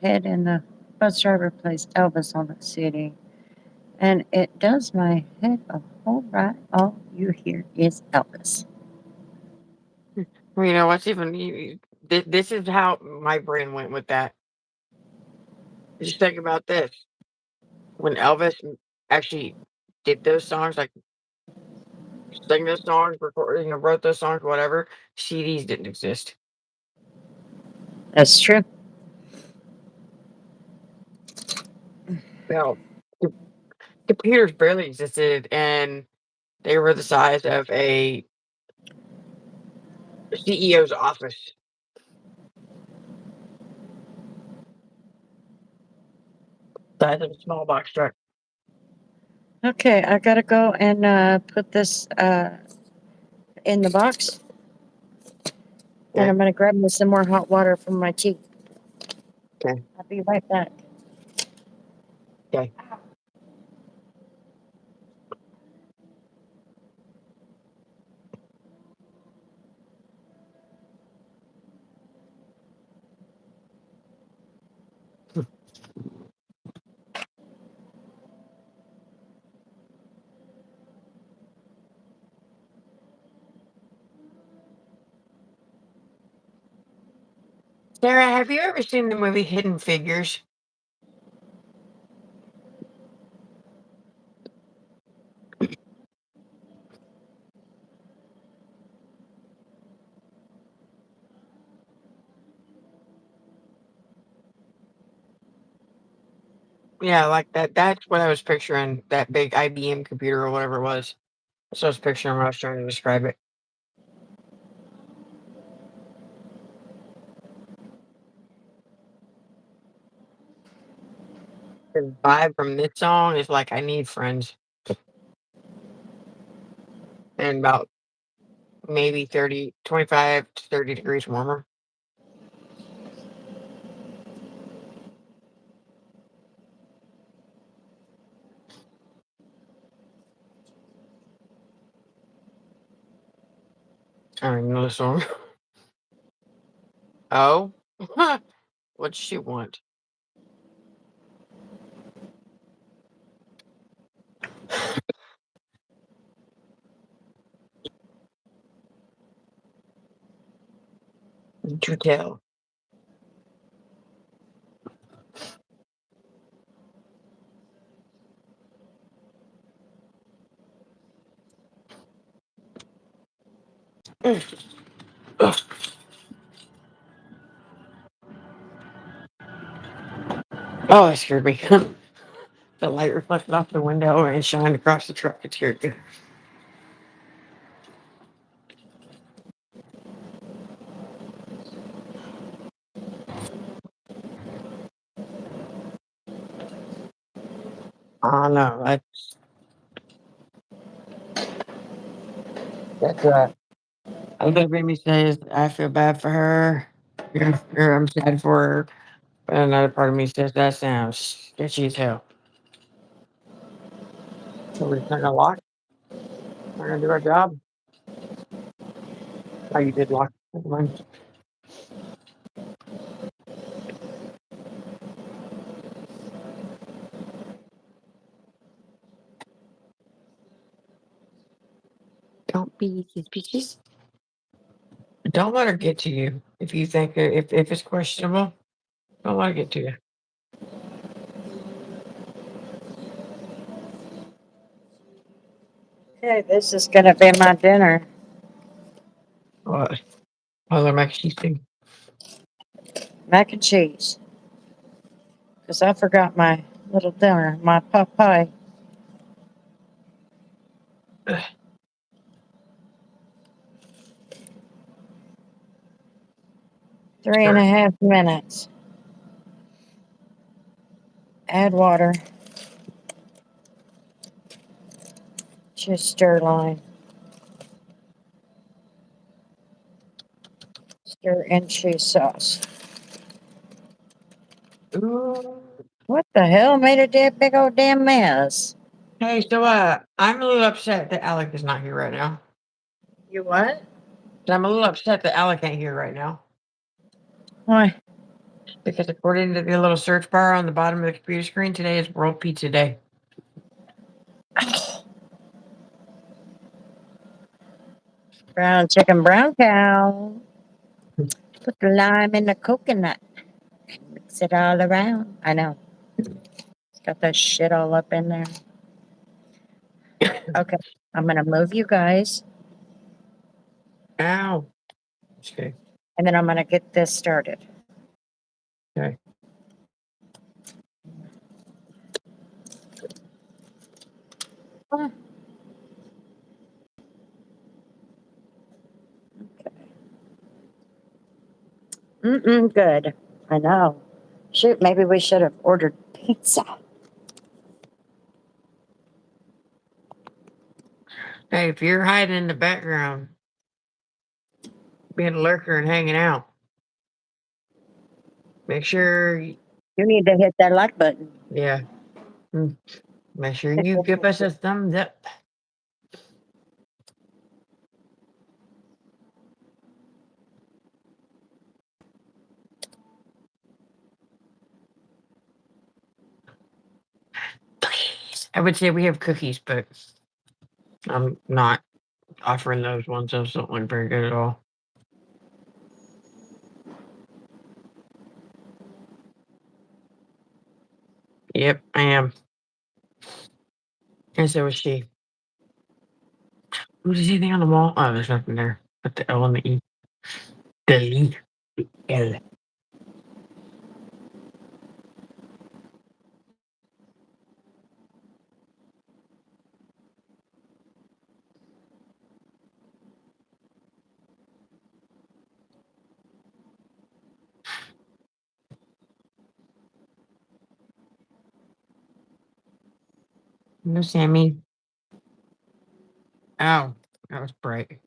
Head and the bus driver plays Elvis on the CD. And it does my head a whole right. All you hear is Elvis. Well, you know what's even this is how my brain went with that. Just think about this: when Elvis actually did those songs, like sang those songs, wrote those songs, whatever. CDs didn't exist. That's true. Well, computers barely existed, and they were the size of a CEO's office. Size of a small box truck. Okay, I gotta go and put this in the box. And Okay. I'm gonna grab me some more hot water from my tea. Okay. I'll be right back. Okay. Sarah, have you ever seen the movie Hidden Figures? Yeah, like that. That's what I was picturing. That big IBM computer or whatever it was. That's what I was picturing when I was trying to describe it. The vibe from this song is like I need friends, and about maybe 30, 25 to 30 degrees warmer. I don't even know the song. Oh, what'd she want? To tell. Ugh. Oh, that scared me. The light reflected off the window and shined across the truck. It scared me. Oh no, that's a little bit of me says I feel bad for her. I'm sad for her. But another part of me says that sounds sketchy as hell. So we're just not gonna lock. We're gonna do our job. Oh, you did lock. Never mind. Don't be suspicious. Don't let her get to you. If you think if it's questionable, don't let her get to you. Okay, this is gonna be my dinner. What? Oh, the mac and cheese thing. Mac and cheese. Because I forgot my little dinner, my pot pie. Ugh. 3.5 minutes. Add water. Just stir line. Stir in cheese sauce. Ooh. What the hell made a big old damn mess? Hey, so I'm a little upset that Alec is not here right now. You what? I'm a little upset that Alec ain't here right now Why? because according to the little search bar on the bottom of the computer screen, today is World Pizza Day. Brown chicken, brown cow. Put the lime in the coconut. Mix it all around. I know. It's got that shit all up in there. Okay. I'm gonna move you guys Ow. Okay. and then I'm gonna get this started. Okay. Okay. Good. I know. Shoot, maybe we should have ordered pizza. Hey, if you're hiding in the background, being a lurker and hanging out, make sure, You need to hit that like button. yeah, mm, make sure you give us a thumbs up. Please. I would say we have cookies, but I'm not offering those ones. Those don't look very good at all. Yep, I am. And so was she. Is anything on the wall? Oh, there's nothing there. Put the L and the E. Delete. L. No, Sammy. Oh, that was bright.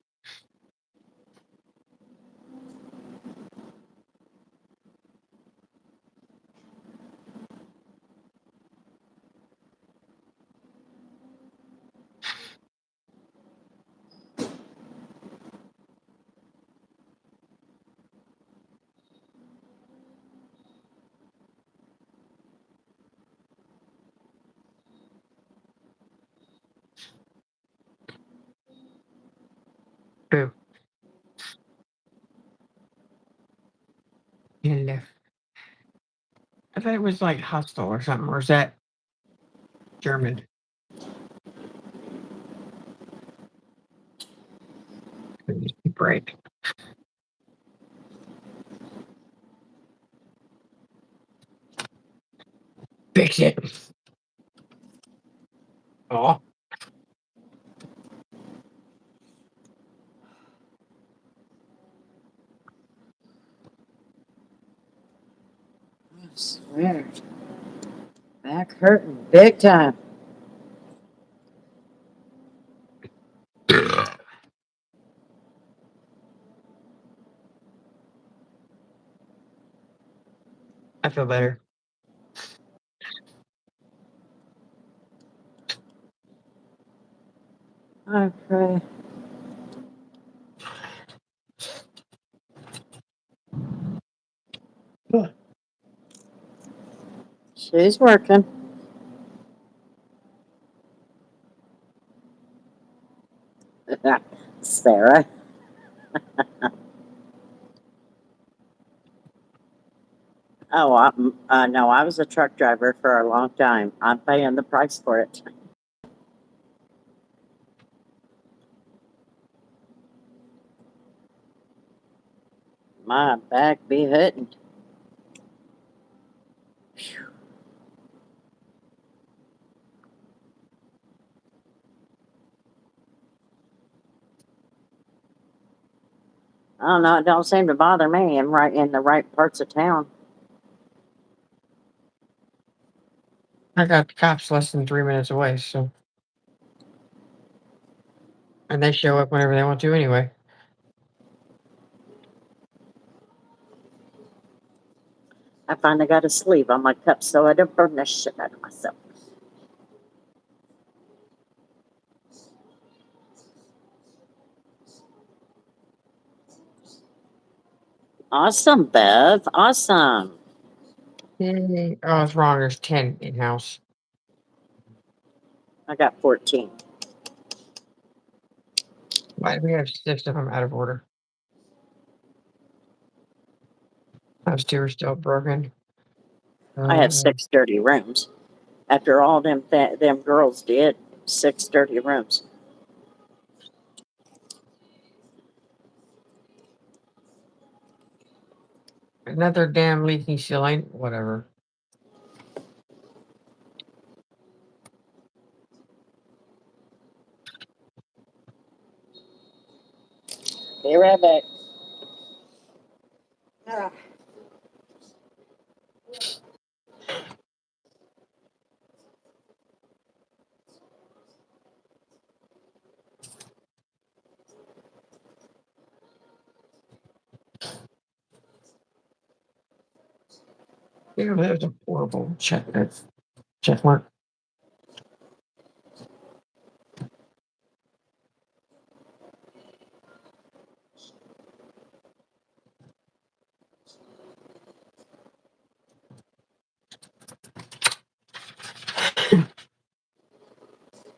Boo. He left. I thought it was like hostile or something. Or is that German? Bright. Fix it. Oh, I swear. Back hurting big time. I feel better. I pray. She's working. Sarah. Oh, no, I was a truck driver for a long time. I'm paying the price for it. My back be hurting. I don't know. It don't seem to bother me. I'm right in the right parts of town. I got the cops less than 3 minutes away, so and they show up whenever they want to anyway. I finally got a sleeve on my cup so I don't burn the shit out of myself. Awesome, Bev. Awesome. Yay. Oh, I was wrong. There's 10 in house. I got 14. Why do we have 6 of them out of order? Those 2 are still broken. I have 6 dirty rooms. After all them girls did, 6 dirty rooms. Another damn leaking ceiling. Whatever. Be right back. Ah. Yeah, that was a horrible check mark.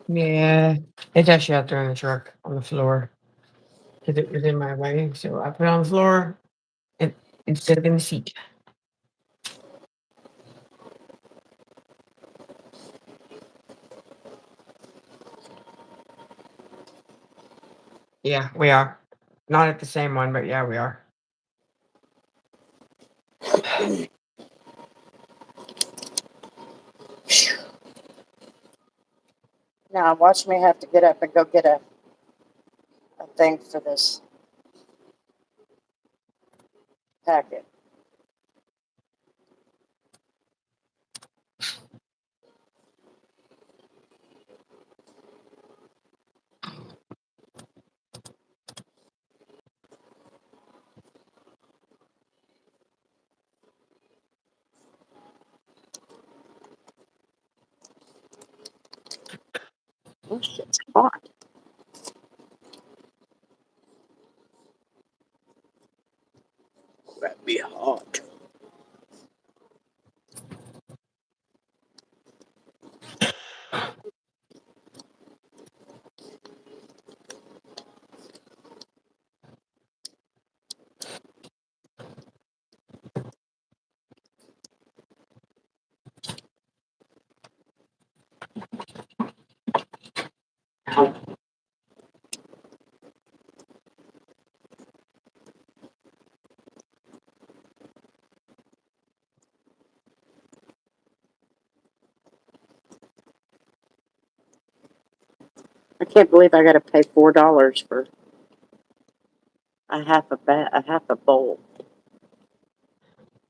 Yeah, it's actually out there in the truck on the floor because it was in my way. So I put it on the floor and instead of in the seat. Yeah, we are. Not at the same one, but yeah, we are. Now watch me have to get up and go get a thing for this packet. Oh, shit's hot. That'd be hot. I can't believe I got to pay $4 for a half a bowl.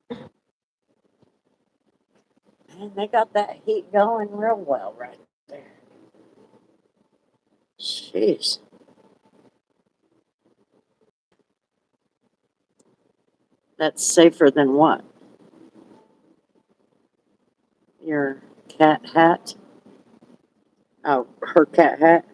And they got that heat going real well right there. Jeez. That's safer than what? Your cat hat? Oh, her cat hat?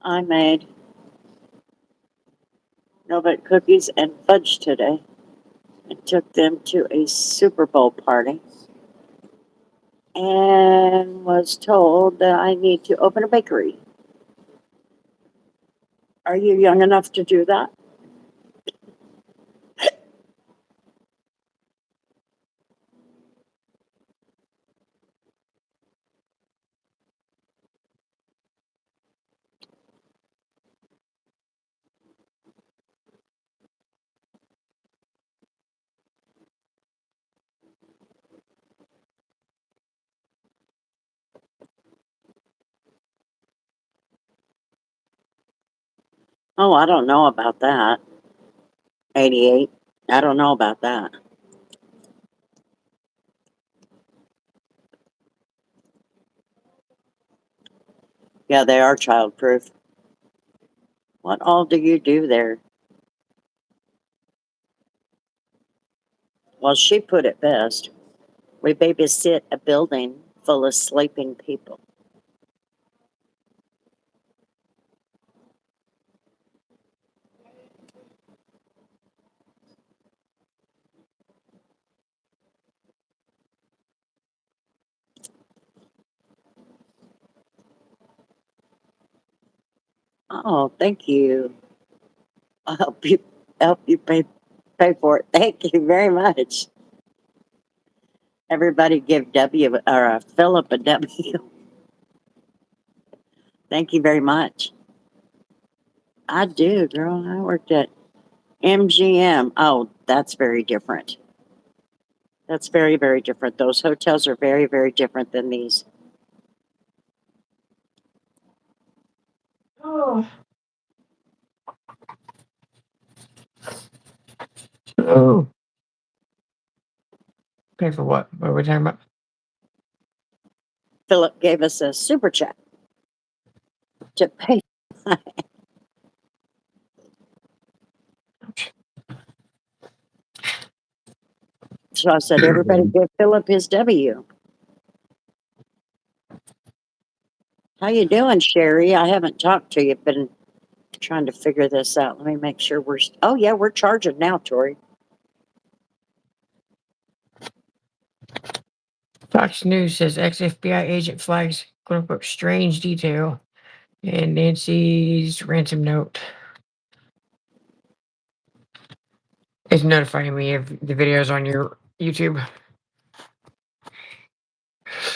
I made no-bake cookies and fudge today. I took them to a Super Bowl party and was told that I need to open a bakery. Are you young enough to do that? Oh, I don't know about that. 88. I don't know about that. Yeah, they are childproof. What all do you do there? Well, she put it best. We babysit a building full of sleeping people. Oh, thank you. I'll help you pay for it. Thank you very much. Everybody give W or Philip a W. Thank you very much. I do, girl. I worked at MGM. Oh, that's very different. That's very, very different. Those hotels are very, very different than these. Oh. Oh. Pay for what? What are we talking about? Philip gave us a super chat to pay. So I said, everybody give Philip his W. How you doing, Sherry? I haven't talked to you. Been trying to figure this out. Let me make sure oh yeah, we're charging now, Tori. Fox News says ex-FBI agent flags quote unquote strange detail in Nancy's ransom note. It's notifying me of the videos on your YouTube.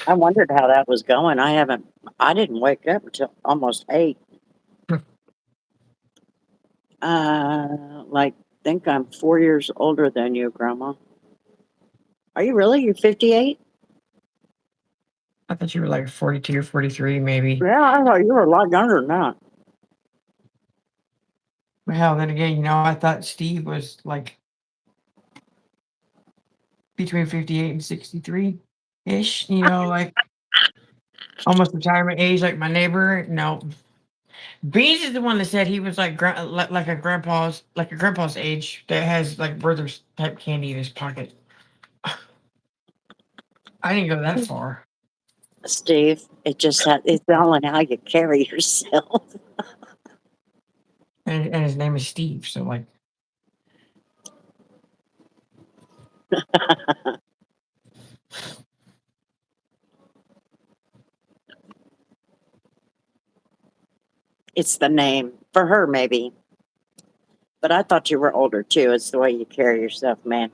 I wondered how that was going. I didn't wake up until almost 8. Like, think I'm 4 years older than you, Grandma. Are you really? You're 58? I thought you were like 42, 43, maybe. Yeah, I thought you were a lot younger than that. Well, then again, I thought Steve was like between 58 and 63 ish, like almost retirement age, like my neighbor. No. Beans is the one that said he was like like a grandpa's age that has like Werther's type candy in his pocket. I didn't go that far. Steve, it's all in how you carry yourself. And his name is Steve, so like It's the name. For her, maybe. But I thought you were older too. It's the way you carry yourself, man.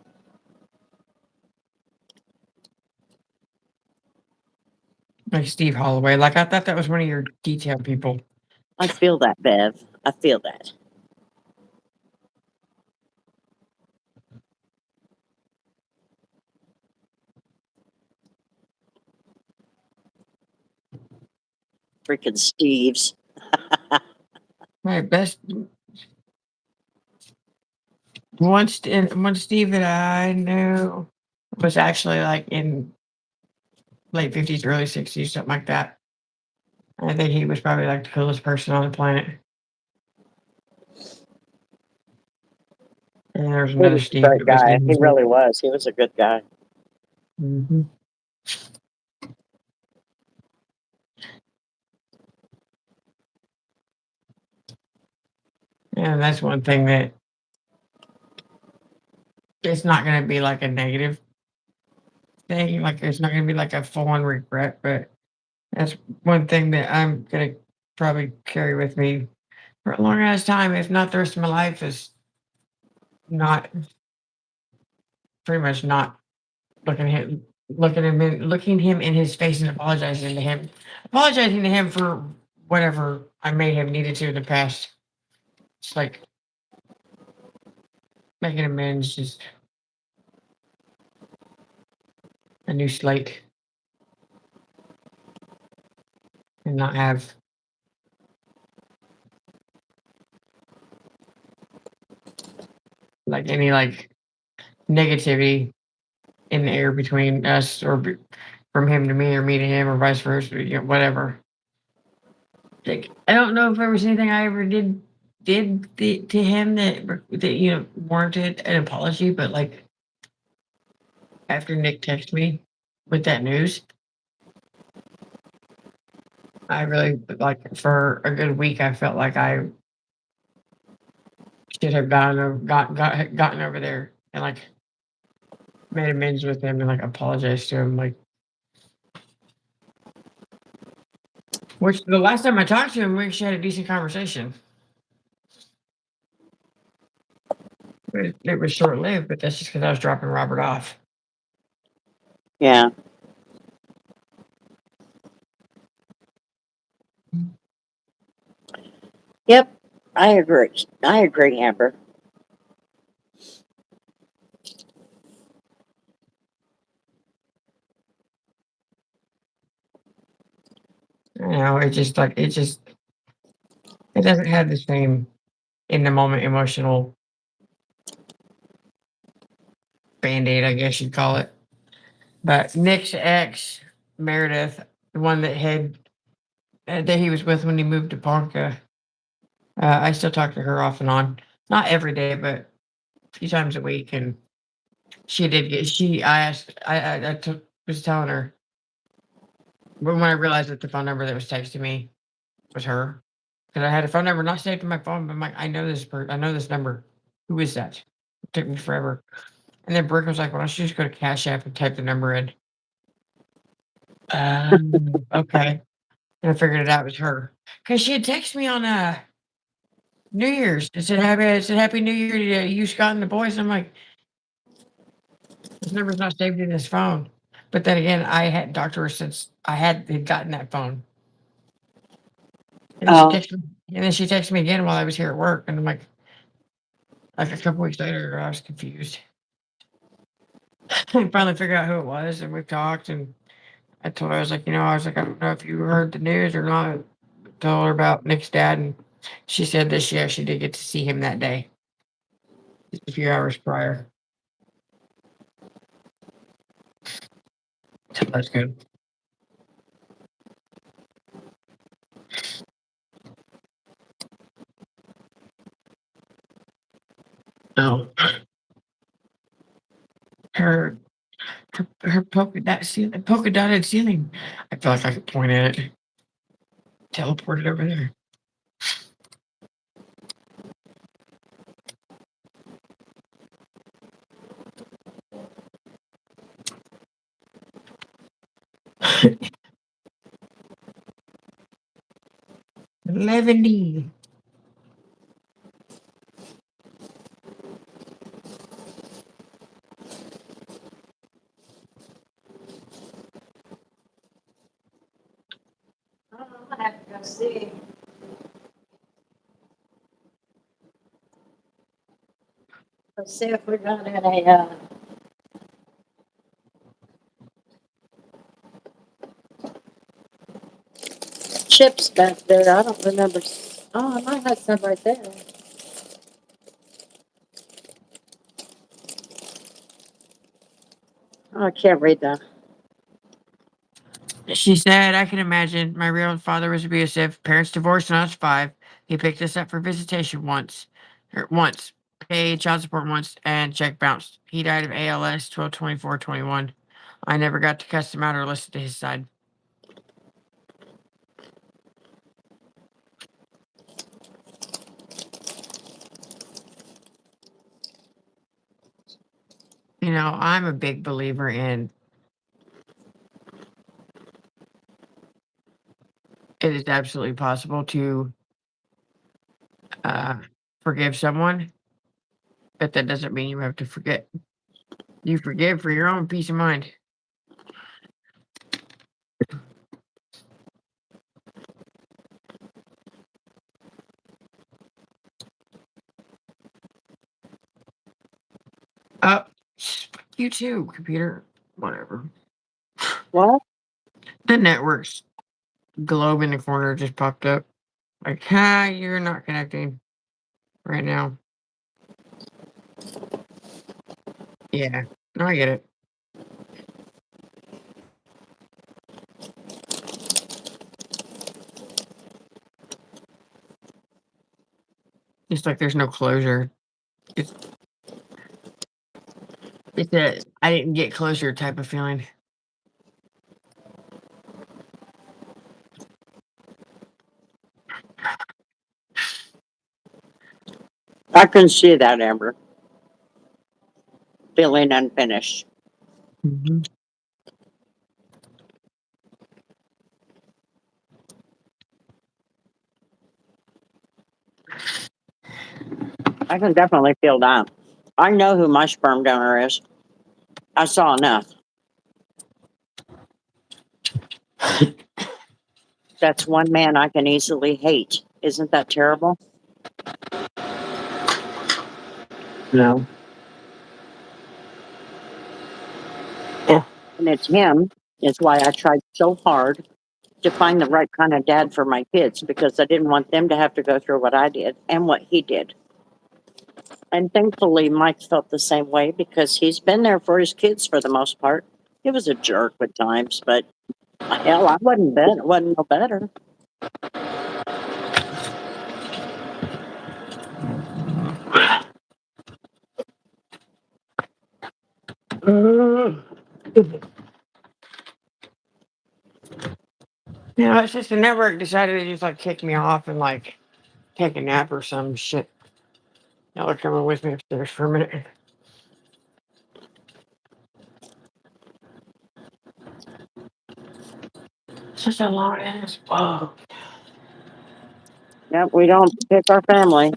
Steve Holloway. Like I thought that was one of your detail people. I feel that, Bev. I feel that. Freaking Steve's. My best one Steve that I knew was actually like in late 50s, early 60s, something like that. I think he was probably like the coolest person on the planet. And there was He another was a Steve great that was guy. in He his. really was. He was a good guy. Mm-hmm. And that's one thing that it's not going to be like a negative thing. Like it's not going to be like a full on regret, but that's one thing that I'm going to probably carry with me for a long ass time, if not the rest of my life, is not pretty much not looking him in his face and apologizing to him for whatever I may have needed to in the past. It's like making amends, just a new slate, and not have like any like negativity in the air between us or from him to me or me to him or vice versa, whatever. Like, I don't know if there was anything I ever did to him that warranted an apology, but like after Nick texted me with that news, I really like for a good week I felt like I should have gotten over there and like made amends with him and like apologized to him, like which the last time I talked to him we actually had a decent conversation. It was short lived, but that's just because I was dropping Robert off. Yeah. Yep. I agree. I agree, Amber. It doesn't have the same in the moment emotional band-aid, I guess you'd call it. But Nick's ex, Meredith, the one that he was with when he moved to Ponca, I still talk to her off and on. Not every day, but a few times a week. And she did get I asked was telling her when I realized that the phone number that was texting me was her. Because I had a phone number not saved in my phone, but I'm like, I know this number. Who is that? It took me forever. And then Brick was like, why don't you just go to Cash App and type the number in? Okay. And I figured it out was her. Because she had texted me on New Year's. It said Happy New Year to you, Scott, and the boys. I'm like, this number's not saved in his phone. But then again, I hadn't talked to her since had gotten that phone. And then Oh, she texted me again while I was here at work. And I'm like a couple weeks later, I was confused. I finally figured out who it was, and we talked. And I told her, I don't know if you heard the news or not. Told her about Nick's dad, and she said that she actually did get to see him that day, just a few hours prior. So that's good. Oh, her her polka dotted ceiling. I feel like I could point at it. Teleported over there. Leavenly. I have to go see. Let's see if we got any chips back there. I don't remember. Oh, I might have some right there. Oh, I can't read that. She said, I can imagine. My real father was abusive. Parents divorced when I was 5. He picked us up for visitation once, paid child support once, and check bounced. He died of ALS 12/24/21. I never got to cuss him out or listen to his side. I'm a big believer in it is absolutely possible to uh, forgive someone, but that doesn't mean you have to forget. You forgive for your own peace of mind. Uh, you too, computer. Whatever. What? The network's globe in the corner just popped up. Like, you're not connecting right now. Yeah, no, I get it. It's like there's no closure. It's it's a I didn't get closure type of feeling. I can see that, Amber. Feeling unfinished. Mhm. I can definitely feel that. I know who my sperm donor is. I saw enough. That's one man I can easily hate. Isn't that terrible? No. Yeah. And it's him. Is why I tried so hard to find the right kind of dad for my kids because I didn't want them to have to go through what I did and what he did. And thankfully, Mike felt the same way because he's been there for his kids for the most part. He was a jerk at times, but hell, I wasn't better. Wasn't no better. It's just the network decided to just like kick me off and like take a nap or some shit. Y'all are coming with me upstairs for a minute. Such a long ass. Whoa. Yep, we don't pick our family.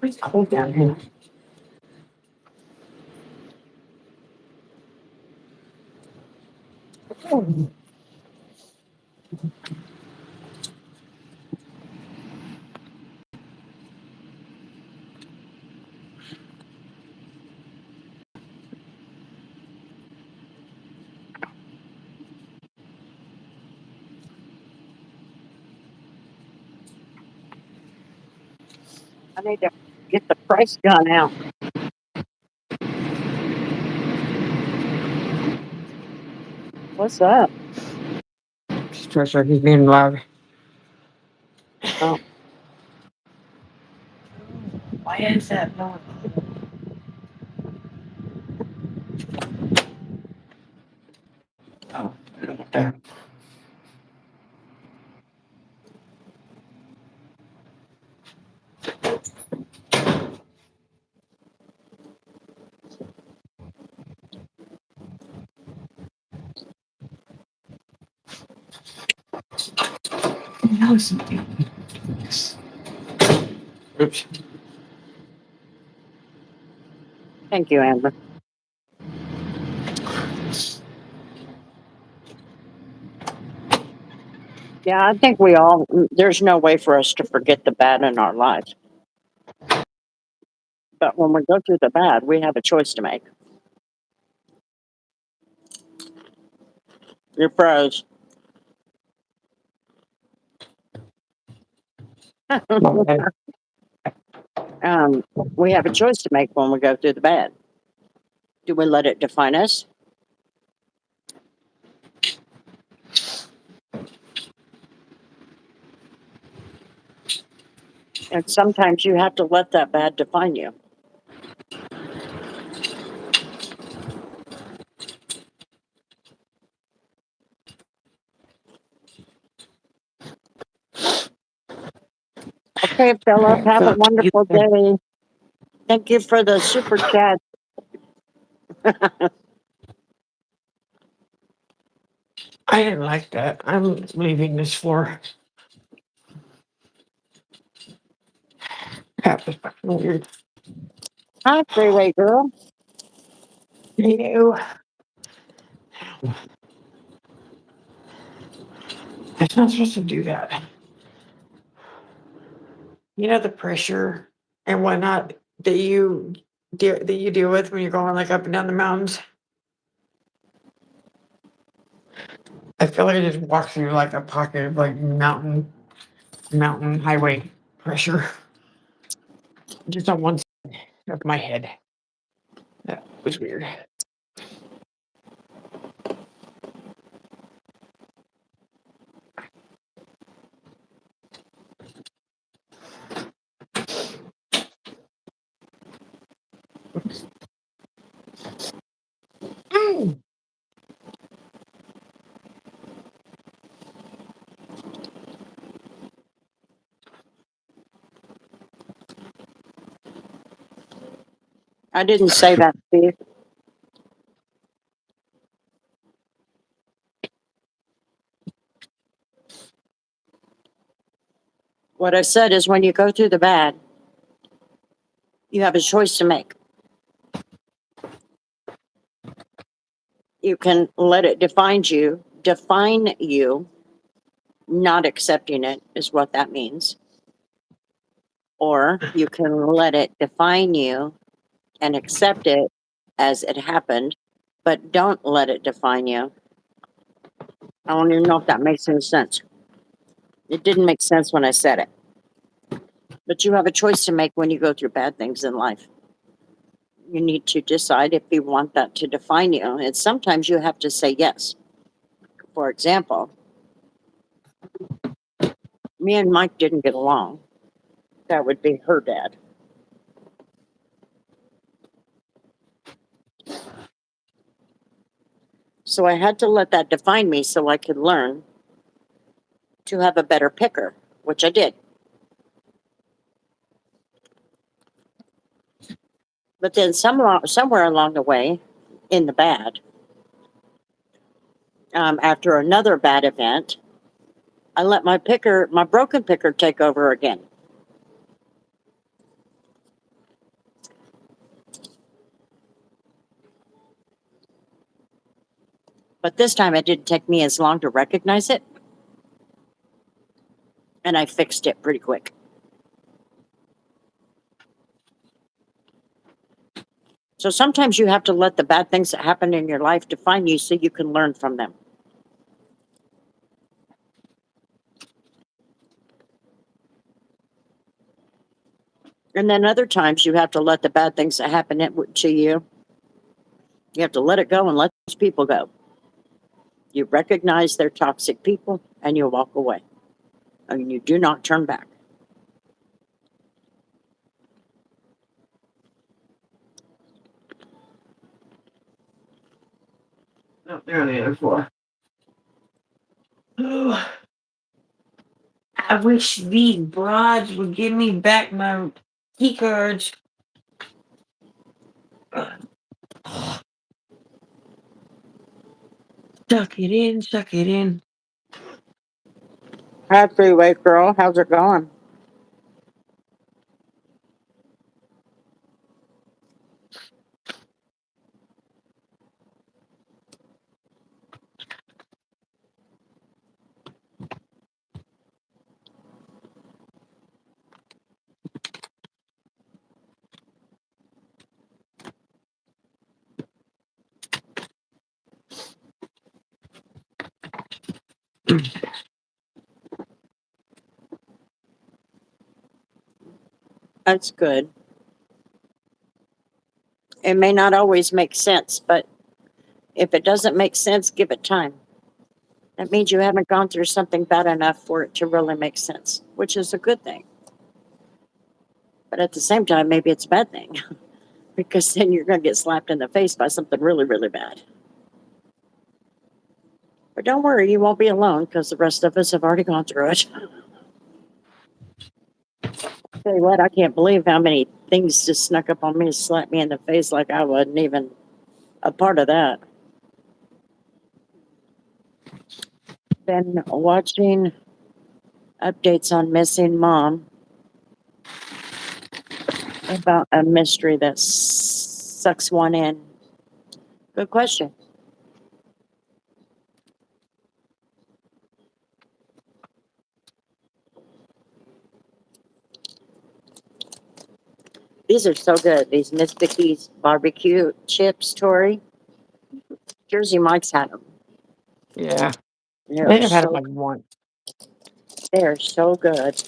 It's cold down here. I need to get the price gun out. What's up? Stretcher, he's being loud. Oh, Why is that noise? Oh, there. No, something. Oops. thank you, Amber. Yeah, I think we all, there's no way for us to forget the bad in our lives. But when we go through the bad, we have a choice to make. You're froze. Okay. We have a choice to make when we go through the bad. Do we let it define us? And sometimes you have to let that bad define you. Okay, Philip, have a wonderful day. Thank you for the super chat. I didn't like that. I'm leaving this floor. That was fucking weird. Hi, Freeway Girl. You. It's not supposed to do that. You know the pressure and whatnot that you deal with when you're going like up and down the mountains. I feel like I just walked through like a pocket of like mountain highway pressure, just on one side of my head. That was weird. Mm. I didn't say that, Steve. What I said is when you go through the bad, you have a choice to make. You can let it define you, not accepting it is what that means. Or you can let it define you and accept it as it happened, but don't let it define you. I don't even know if that makes any sense. It didn't make sense when I said it. But you have a choice to make when you go through bad things in life. You need to decide if you want that to define you. And sometimes you have to say yes. For example, me and Mike didn't get along. That would be her dad. So I had to let that define me so I could learn to have a better picker, which I did. But then somewhere along the way, in the bad, after another bad event, I let my broken picker, take over again. But this time it didn't take me as long to recognize it. And I fixed it pretty quick. So sometimes you have to let the bad things that happen in your life define you so you can learn from them. And then other times you have to let the bad things that happen to you, you have to let it go and let those people go. You recognize they're toxic people and you walk away. And you do not turn back. No, they're on the other floor. Oh, I wish these broads would give me back my key cards. Suck it in, suck it in. Hi, freeway girl. How's it going? That's good. It may not always make sense, but if it doesn't make sense, give it time. That means you haven't gone through something bad enough for it to really make sense, which is a good thing. But at the same time, maybe it's a bad thing because then you're going to get slapped in the face by something really, really bad. But don't worry, you won't be alone because the rest of us have already gone through it. Tell you what, I can't believe how many things just snuck up on me and slapped me in the face like I wasn't even a part of that. Been watching updates on missing mom about a mystery that sucks one in. Good question. These are so good. These Miss Vicky's barbecue chips, Tori. Jersey Mike's had them. Yeah. I They're think I've had it so, like once. they're so good.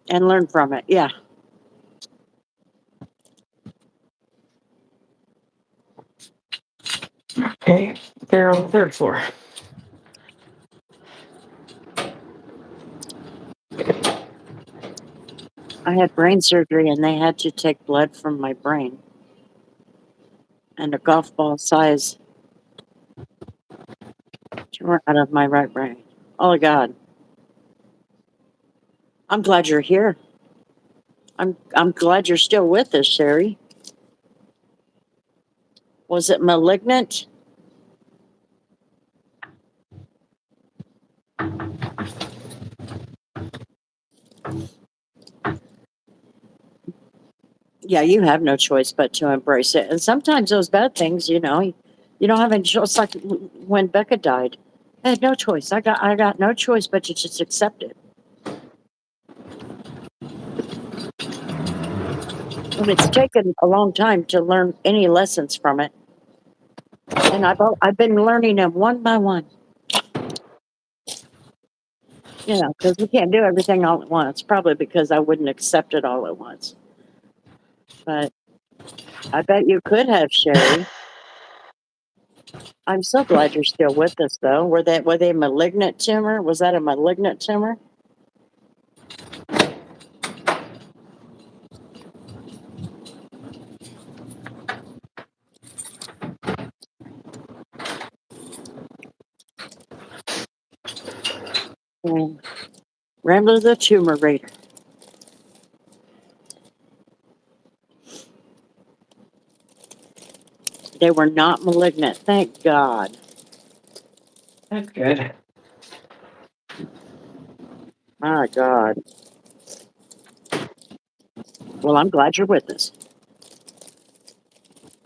And learn from it. Yeah. Okay. They're on the third floor. I had brain surgery and they had to take blood from my brain and a golf ball size tumor out of my right brain. Oh God. I'm glad you're here. I'm glad you're still with us, Sherry. Was it malignant? Yeah, you have no choice but to embrace it. And sometimes those bad things, you don't have any choice. Like when Becca died, I had no choice. I got no choice but to just accept it. And it's taken a long time to learn any lessons from it. And I've been learning them one by one. You know, because we can't do everything all at once. Probably because I wouldn't accept it all at once. But I bet you could have, Sherry. I'm so glad you're still with us, though. Were they malignant tumor? Was that a malignant tumor? Mm. Rambler the tumor raider. They were not malignant. Thank God. That's good. My God. Well, I'm glad you're with us.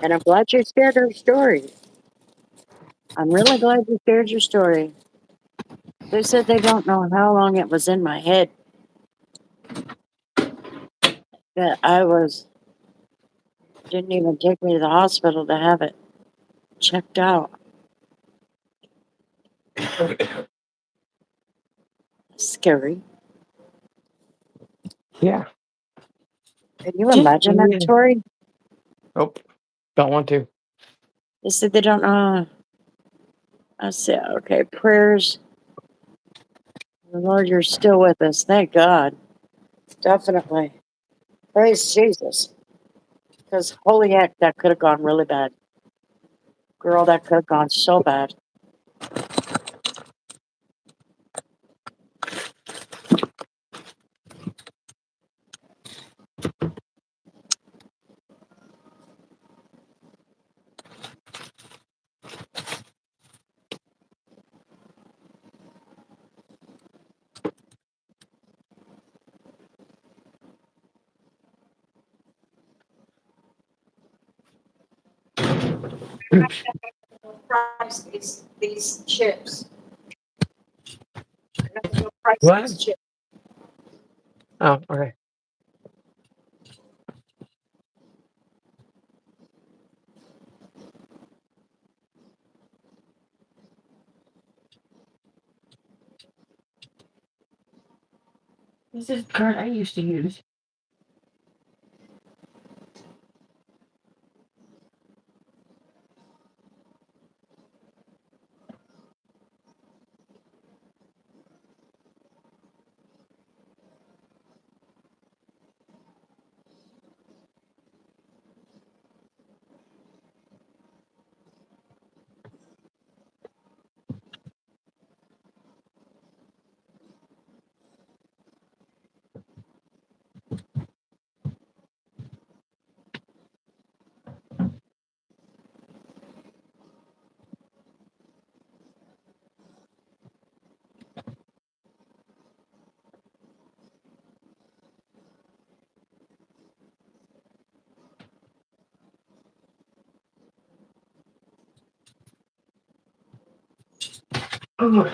And I'm glad you shared your story. I'm really glad you shared your story. They said they don't know how long it was in my head that didn't even take me to the hospital to have it checked out. Scary. Yeah. Can you imagine that, Yeah. Tori? Nope. Don't want to. They said they don't know. I said, okay, prayers. Lord, you're still with us. Thank God. Definitely. Praise Jesus. Because holy heck, that could have gone really bad. Girl, that could have gone so bad. Price these chips. Price What? these chips. Oh, okay. This is the card I used to use. Oh.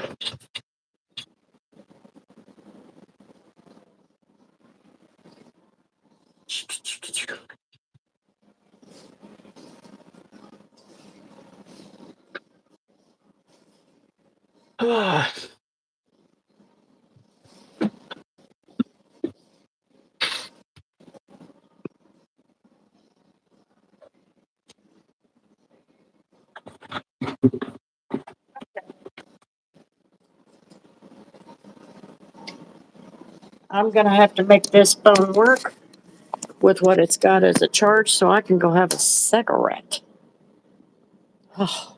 Ah. I'm going to have to make this phone work with what it's got as a charge so I can go have a cigarette. Oh,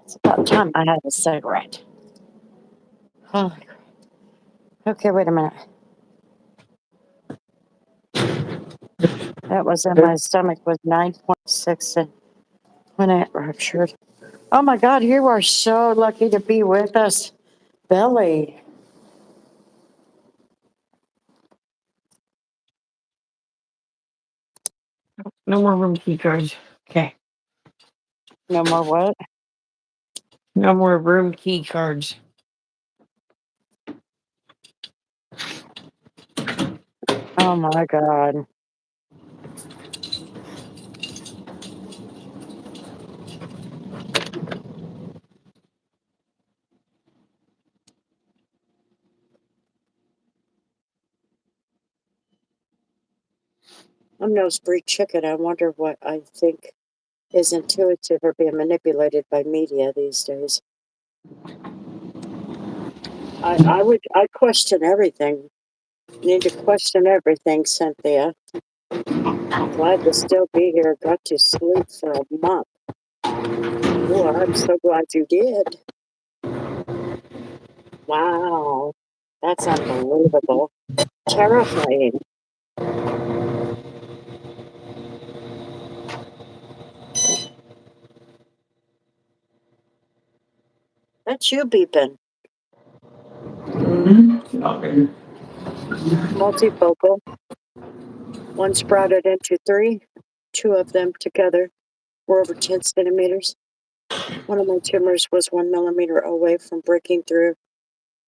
it's about time I had a cigarette. Oh, okay, wait a minute. That was in my stomach was 9.6 and when it ruptured. Oh my God, you are so lucky to be with us, Billy. No more room key cards. Okay. No more what? No more room key cards. Oh my God. I'm nosebleed chicken. I wonder what I think is intuitive or being manipulated by media these days. I question everything. Need to question everything, Cynthia. Glad to still be here. Got to sleep for a month. Oh, I'm so glad you did. Wow. That's unbelievable. Terrifying. That's you beeping. Okay. Multifocal. One sprouted into three. Two of them together were over 10 centimeters. One of my tumors was 1 millimeter away from breaking through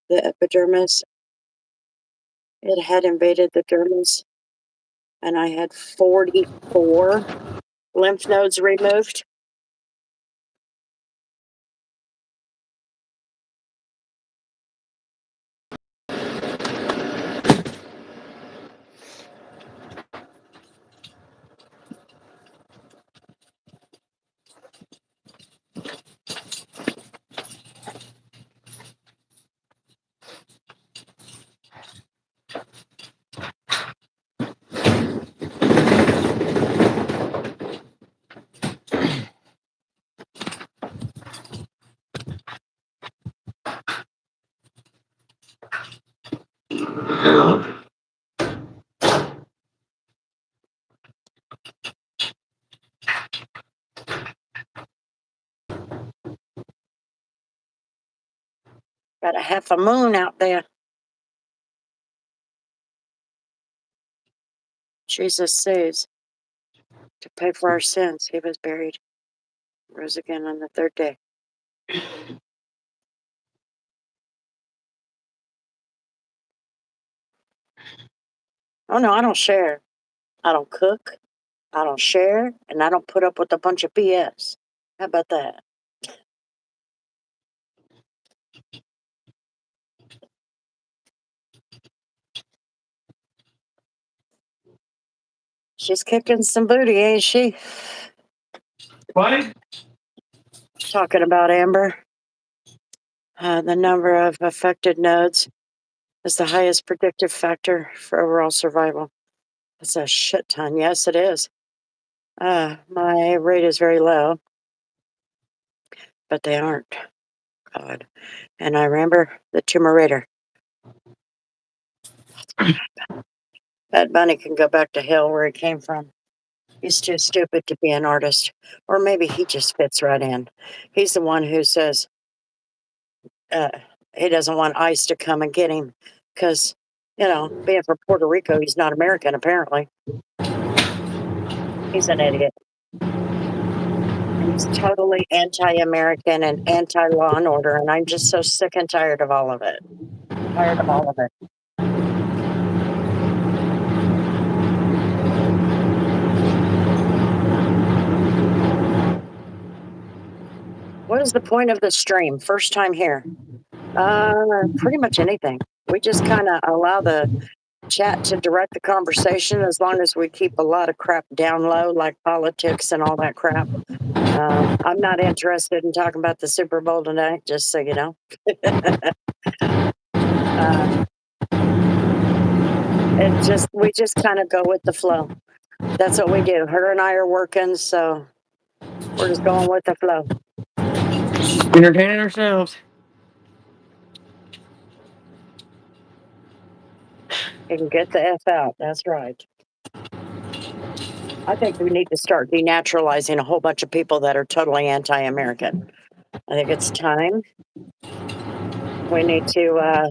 the epidermis. It had invaded the dermis, and I had 44 lymph nodes removed. Got a half a moon out there. Jesus saves. To pay for our sins, he was buried, rose again on the third day. Oh no, I don't share. I don't cook. I don't share, and I don't put up with a bunch of BS. How about that? She's kicking some booty, ain't she? What? Talking about Amber. The number of affected nodes is the highest predictive factor for overall survival. That's a shit ton. Yes, it is. My rate is very low, but they aren't. God. And I remember the tumor. That bunny can go back to hell where he came from. He's too stupid to be an artist. Or maybe he just fits right in. He's the one who says he doesn't want ICE to come and get him because, being from Puerto Rico, he's not American, apparently. He's an idiot. And he's totally anti-American and anti-law and order. And I'm just so sick and tired of all of it. Tired of all of it. What is the point of the stream? First time here. Pretty much anything. We just kind of allow the chat to direct the conversation as long as we keep a lot of crap down low, like politics and all that crap. I'm not interested in talking about the Super Bowl tonight, just so you know. We just kind of go with the flow. That's what we do. Her and I are working, so we're just going with the flow. Entertaining ourselves. You can get the F out. That's right. I think we need to start denaturalizing a whole bunch of people that are totally anti-American. I think it's time. We need to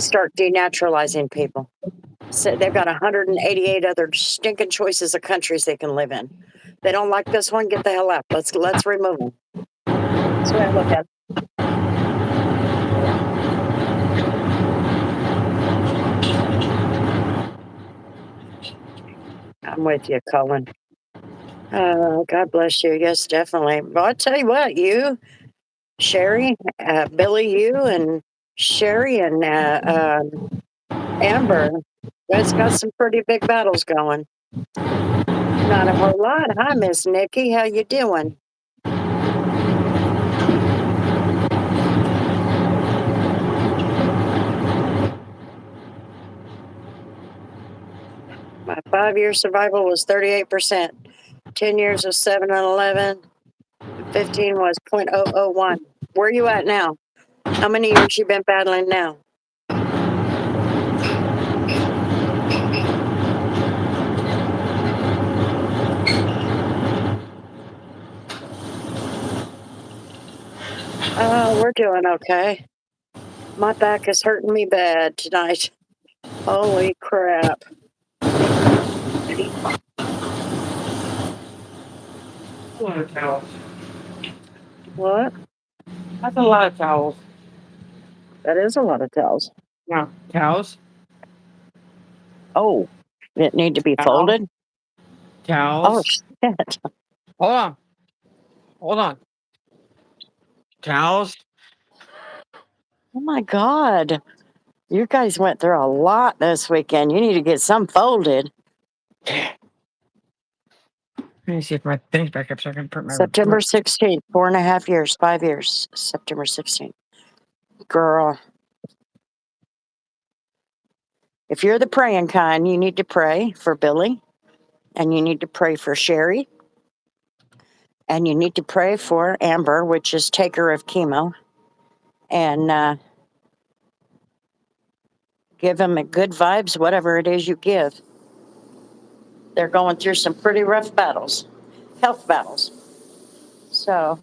start denaturalizing people. So they've got 188 other stinking choices of countries they can live in. They don't like this one, get the hell out. Let's remove them. That's the way I look at it. I'm with you, Colin. God bless you. Yes, definitely. Well, I tell you what, you, Sherry, Billy, you, and Sherry, and Amber, you guys got some pretty big battles going. Not a whole lot. Hi, Miss Nikki. How you doing? My 5-year survival was 38%. 10 years was 7 and 11. And 15 was 0.001. Where you at now? How many years you been battling now? We're doing okay. My back is hurting me bad tonight. Holy crap. A lot of towels. What? That's a lot of towels. That is a lot of towels. No, towels. Oh, it need to be Towels. folded? Oh, Towels. shit. Hold on. Hold on. Towels. Oh, my God. You guys went through a lot this weekend. You need to get some folded. Let me see if my thing's back up so I can put my September report. 16th, 4.5 years, 5 years. September 16th. Girl, if you're the praying kind, you need to pray for Billy, and you need to pray for Sherry, and you need to pray for Amber, which is taker of chemo, and give them good vibes, whatever it is you give. They're going through some pretty rough battles, health battles. So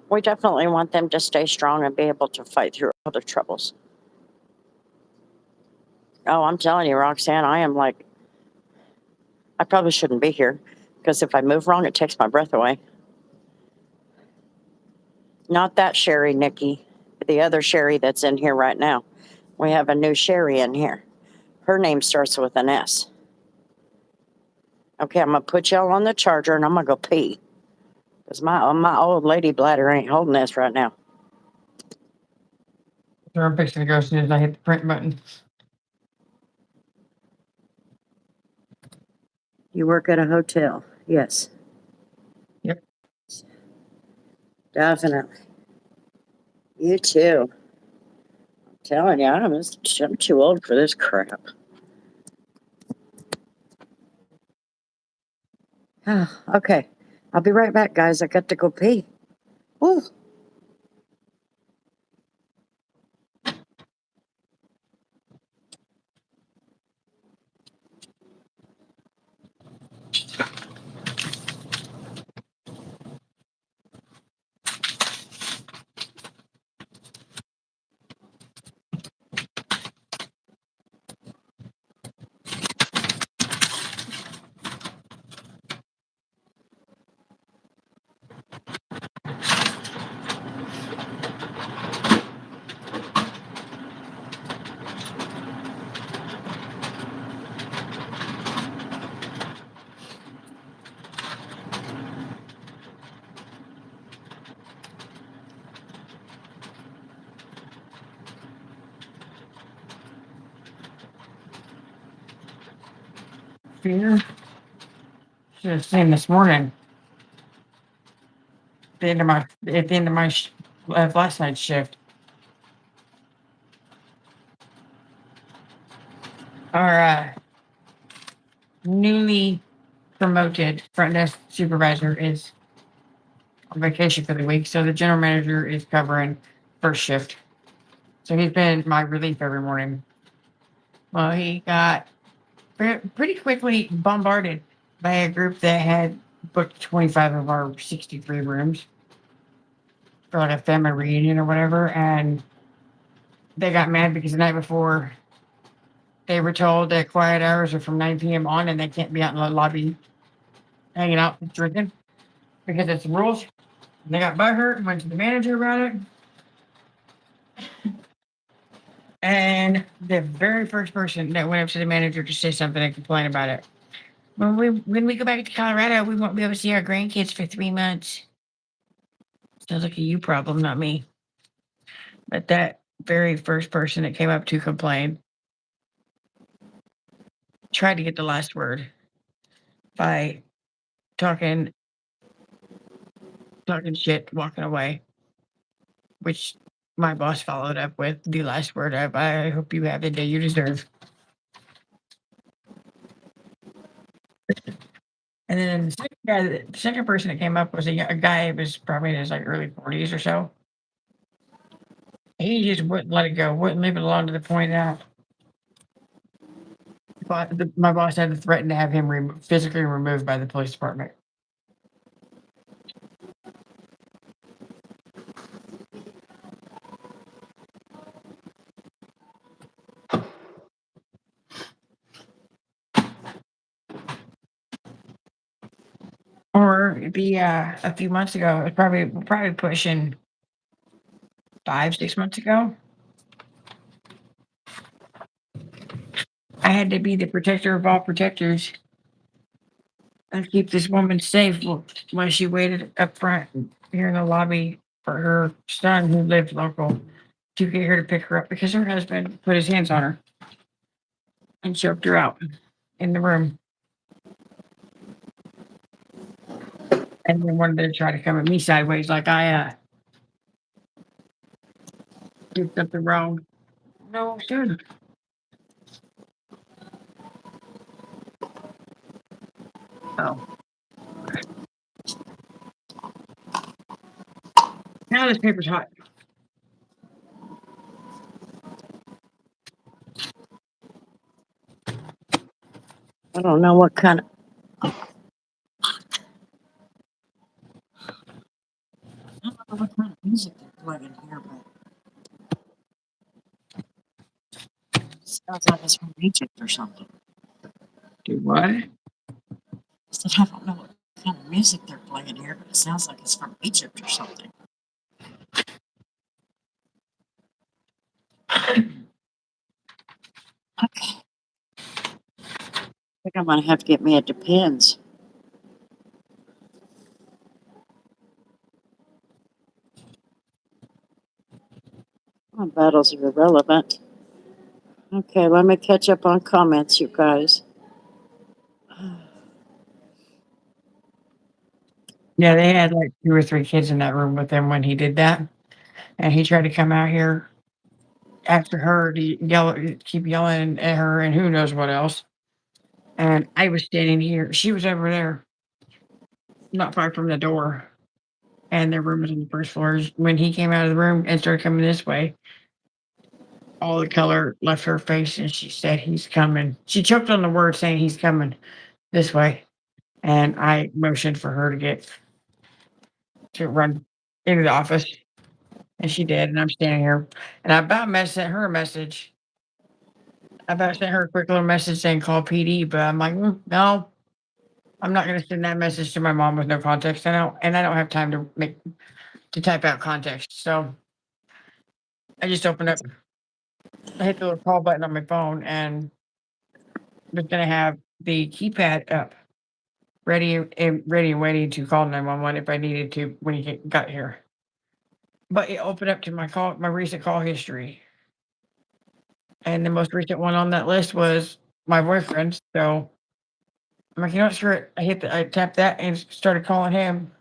we definitely want them to stay strong and be able to fight through other troubles. Oh, I'm telling you, Roxanne, I am like, I probably shouldn't be here because if I move wrong, it takes my breath away. Not that Sherry, Nikki, the other Sherry that's in here right now. We have a new Sherry in here. Her name starts with an S. Okay, I'm gonna put y'all on the charger and I'm gonna go pee because my old lady bladder ain't holding this right now. So I'm fixing to go as soon as I hit the print button. You work at a hotel? Yes. Yep. Definitely. You too. I'm telling you, I'm too old for this crap. Okay, I'll be right back, guys. I got to go pee. Ooh. Fear. Should have seen this morning. At the end of my last night's shift. Our newly promoted front desk supervisor is on vacation for the week, so the general manager is covering first shift. So he's been my relief every morning. Well, he got pretty quickly bombarded by a group that had booked 25 of our 63 rooms for like a family reunion or whatever, and they got mad because the night before they were told that quiet hours are from 9 p.m. on and they can't be out in the lobby hanging out drinking because it's the rules. They got butthurt and went to the manager about it. And the very first person that went up to the manager to say something and complain about it when we go back to Colorado, we won't be able to see our grandkids for 3 months. Sounds like a you problem, not me. But that very first person that came up to complain tried to get the last word by talking talking shit, walking away, which my boss followed up with the last word of, I hope you have the day you deserve. And then the second person that came up was a guy who was probably in his like early 40s or so. He just wouldn't let it go, wouldn't leave it alone to the point that my boss had to threaten to have him physically removed by the police department. Or a few months ago, it was probably pushing 5, 6 months ago. I had to be the protector of all protectors and keep this woman safe while she waited up front here in the lobby for her son who lived local to get her to pick her up because her husband put his hands on her and choked her out in the room. And then wanted to try to come at me sideways like I did something wrong. No, dude. Oh, now this paper's hot. I don't know what kind of. I don't know what kind of music they're playing here, but it sounds like it's from Egypt or something. Do what? I said, I don't know what kind of music they're playing here, but it sounds like it's from Egypt or something. Okay. I think I'm going to have to get me a Depends. Oh, battles are irrelevant. Okay, let me catch up on comments, you guys. Yeah, they had like 2 or 3 kids in that room with him when he did that. And he tried to come out here after her to keep yelling at her and who knows what else. And I was standing here. She was over there, not far from the door. And their room was on the first floor. When he came out of the room and started coming this way, all the color left her face and she said, he's coming. She choked on the word saying he's coming this way. And I motioned for her to run into the office. And she did. And I'm standing here. And I about sent her a message. I about sent her a quick little message saying call PD, but I'm like, no, I'm not going to send that message to my mom with no context. I don't have time to type out context. So I just opened up, I hit the little call button on my phone and was going to have the keypad up, ready and waiting to call 911 if I needed to when he got here. But it opened up to my recent call history. And the most recent one on that list was my boyfriend. So I'm like, you know what, screw it. I tapped that and started calling him.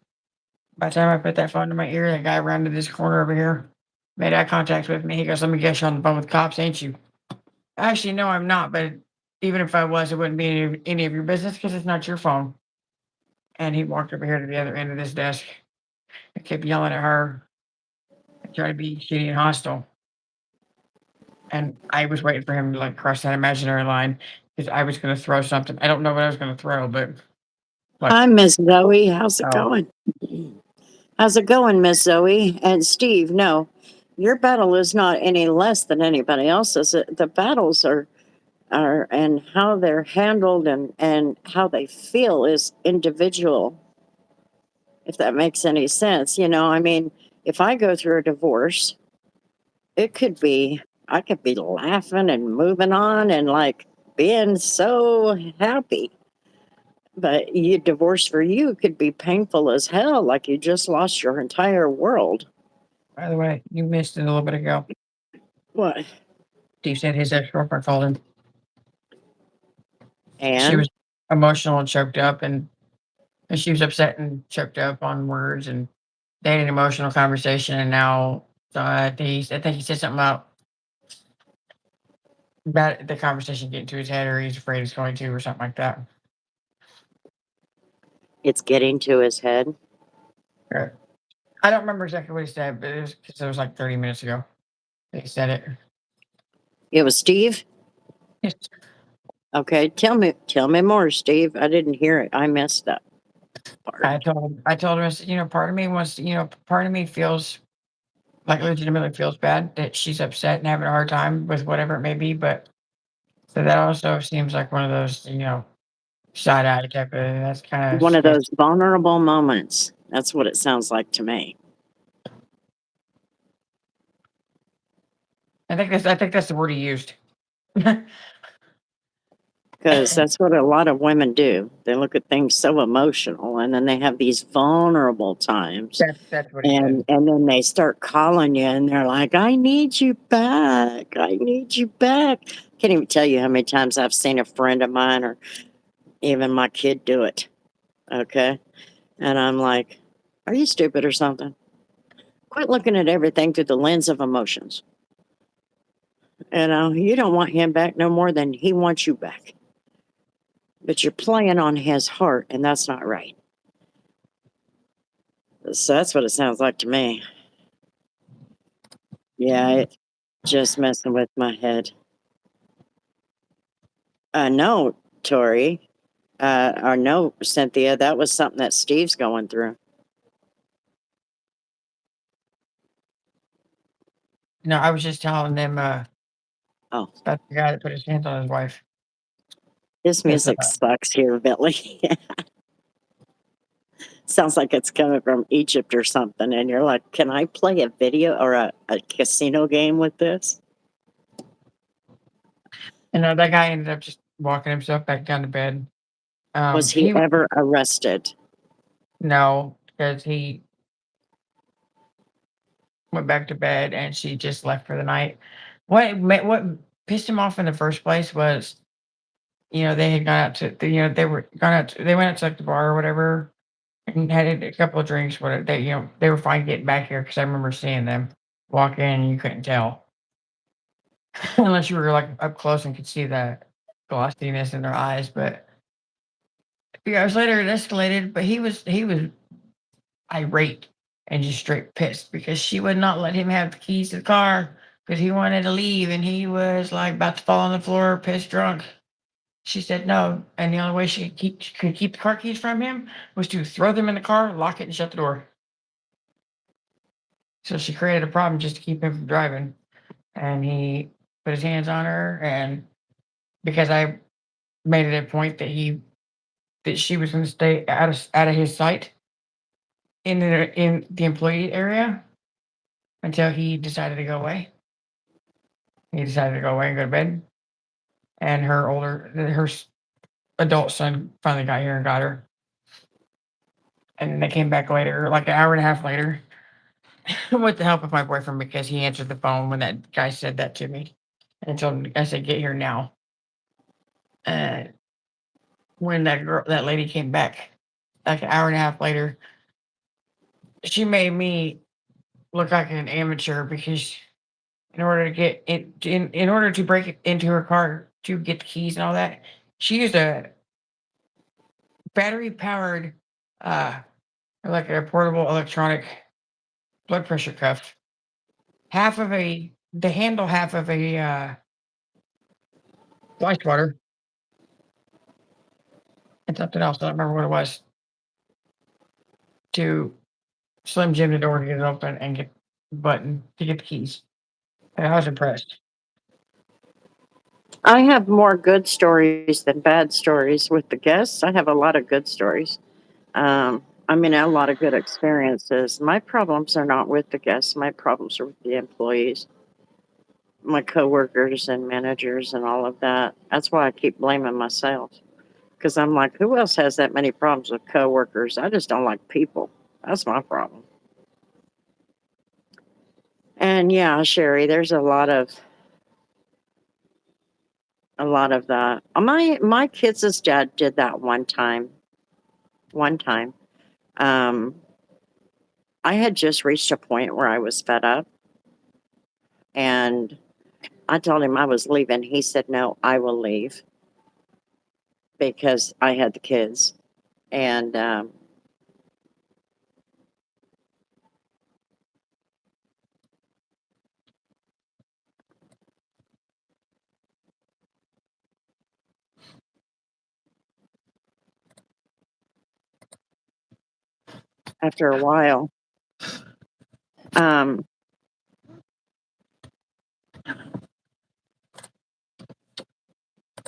By the time I put that phone to my ear, the guy rounded this corner over here, made eye contact with me. He goes, let me guess you're on the phone with cops, ain't you? Actually, no, I'm not. But even if I was, it wouldn't be any of your business because it's not your phone. And he walked over here to the other end of this desk. I kept yelling at her and trying to be shitty and hostile. And I was waiting for him to like cross that imaginary line because I was going to throw something. I don't know what I was going to throw, but like, Hi, Miss Zoe. How's it oh, going? How's it going, Miss Zoe? And Steve, no, your battle is not any less than anybody else's. The battles are and how they're handled and how they feel is individual, if that makes any sense. You know, I mean, if I go through a divorce, it could be, I could be laughing and moving on and like being so happy. But divorce for you could be painful as hell, like you just lost your entire world. By the way, you missed it a little bit ago. What? Steve said his ex-girlfriend called him. She And was emotional and choked up, and she was upset and choked up on words, and they had an emotional conversation. And now, I think he said something about the conversation getting to his head, or he's afraid it's going to, or something like that. it's getting to his head. Right. I don't remember exactly what he said, but it was like 30 minutes ago. He said it. It was Steve. Yes. Okay, tell me more, Steve. I didn't hear it. I messed up. I told him, I said, part of me wants, part of me feels like legitimately feels bad that she's upset and having a hard time with whatever it may be, but so that also seems like one of those, side eye type of. That's kind of One of sketchy. those vulnerable moments. That's what it sounds like to me. I think that's the word he used. Because that's what a lot of women do. They look at things so emotional, and then they have these vulnerable times, That's what he said. and then they start calling you, and they're like, "I need you back. I need you back." Can't even tell you how many times I've seen a friend of mine or even my kid do it. Okay, and I'm like, "Are you stupid or something? Quit looking at everything through the lens of emotions. You don't want him back no more than he wants you back. But you're playing on his heart, and that's not right." So that's what it sounds like to me. Yeah, it just messing with my head. No, Tori, or no, Cynthia, that was something that Steve's going through. No, I was just telling them Oh, about the guy that put his hands on his wife. this It's, music sucks here, Billy. Sounds like it's coming from Egypt or something. And you're like, can I play a video or a casino game with this? that guy ended up just walking himself back down to bed. Was he He ever arrested? No, because he went back to bed and she just left for the night. What pissed him off in the first place was, they had gone out to, they were gone out, they went out to like the bar or whatever and had a couple of drinks. Whatever they were fine getting back here because I remember seeing them walk in and you couldn't tell unless you were like up close and could see the glossiness in their eyes. But a few hours later, it escalated. But he was irate and just straight pissed because she would not let him have the keys to the car because he wanted to leave and he was like about to fall on the floor, pissed drunk. She said no, and the only way could keep the car keys from him was to throw them in the car, lock it, and shut the door. So she created a problem just to keep him from driving, and he put his hands on her, and because I made it a point that she was going to stay out of his sight in the employee area until he decided to go away. He decided to go away and go to bed. And her adult son finally got here and got her. And then they came back later, like an hour and a half later, with the help of my boyfriend because he answered the phone when that guy said that to me. And told him, I said, get here now. And when that lady came back, like an hour and a half later, she made me look like an amateur because in order to get in order to break it into her car to get the keys and all that, she used a battery powered uh like a portable electronic blood pressure cuff. The handle half of a fly swatter and something else. I don't remember what it was to Slim Jim the door to get it open and get the button to get the keys. And I was impressed. I have more good stories than bad stories with the guests. I have a lot of good stories. A lot of good experiences. My problems are not with the guests. My problems are with the employees, my coworkers and managers and all of that. That's why I keep blaming myself Because I'm like, who else has that many problems with coworkers? I just don't like people. That's my problem. And yeah, Sherry, there's a lot of that. My kids' dad did that one time. One time. Um, I had just reached a point where I was fed up, and I told him I was leaving. He said, "No, I will leave," because I had the kids. And after a while, um,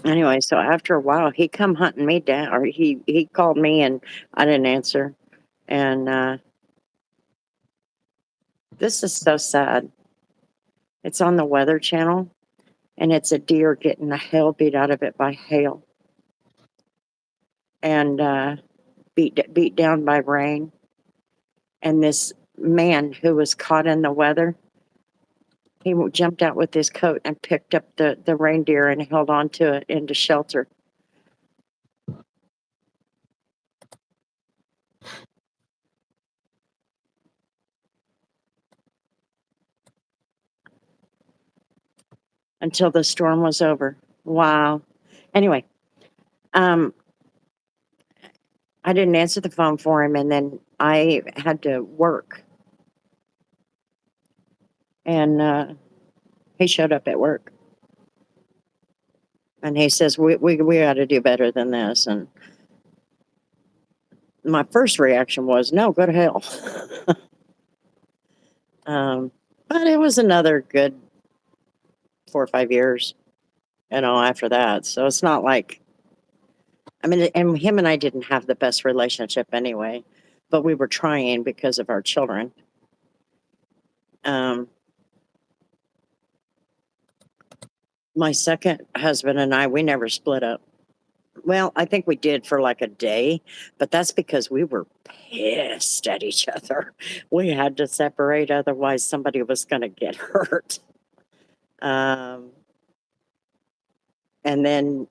anyway, so after a while, he come hunting me down, or he called me, and I didn't answer. And this is so sad. It's on the Weather Channel, and it's a deer getting the hell beat out of it by hail, and beat down by rain. And this man who was caught in the weather, he jumped out with his coat and picked up the reindeer and held on to it into shelter. Until the storm was over. Wow. Anyway, um, I didn't answer the phone for him, and then I had to work. And he showed up at work, and he says, "We got to do better than this." And my first reaction was, "No, go to hell." But it was another good 4 or 5 years, after that. So it's not like, I mean, and him and I didn't have the best relationship anyway, but we were trying because of our children. Um, my second husband and I, we never split up. Well, I think we did for like a day, but that's because we were pissed at each other. We had to separate, otherwise, somebody was going to get hurt. Um, and then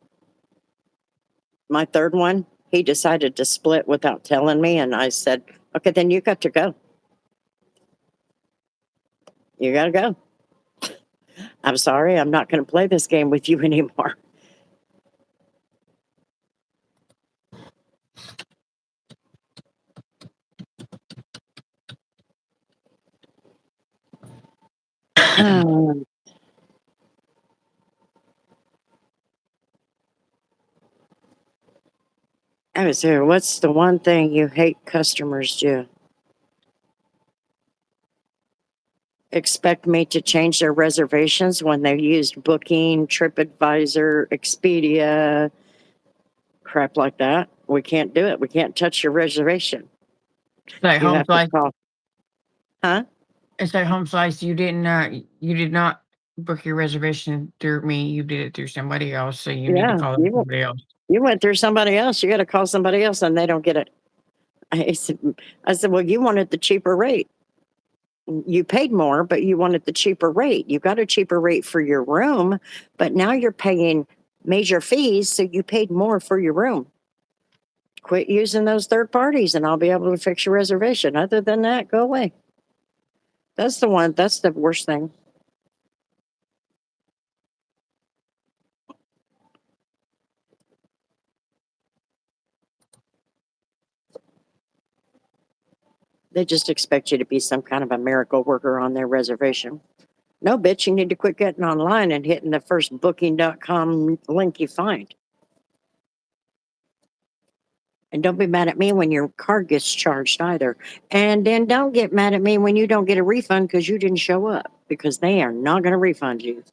my third one, he decided to split without telling me. And I said, okay, then you got to go. You got to go. I'm sorry. I'm not going to play this game with you anymore. Um, I was here. What's the one thing you hate customers do? Expect me to change their reservations when they used Booking, TripAdvisor, Expedia, crap like that. We can't do it. We can't touch your reservation. Like You home have to slice. call. Huh? It's like home slice. You did not book your reservation through me. You did it through somebody else. So you need to Yeah. call You, somebody else. you went through somebody else. You got to call somebody else and they don't get it. I said, well, you wanted the cheaper rate. You paid more, but you wanted the cheaper rate. You got a cheaper rate for your room, but now you're paying major fees. So you paid more for your room. Quit using those third parties and I'll be able to fix your reservation. Other than that, go away. That's the worst thing. They just expect you to be some kind of a miracle worker on their reservation. No, bitch, you need to quit getting online and hitting the first booking.com link you find. And don't be mad at me when your card gets charged either. And then don't get mad at me when you don't get a refund because you didn't show up, because they are not going to refund you.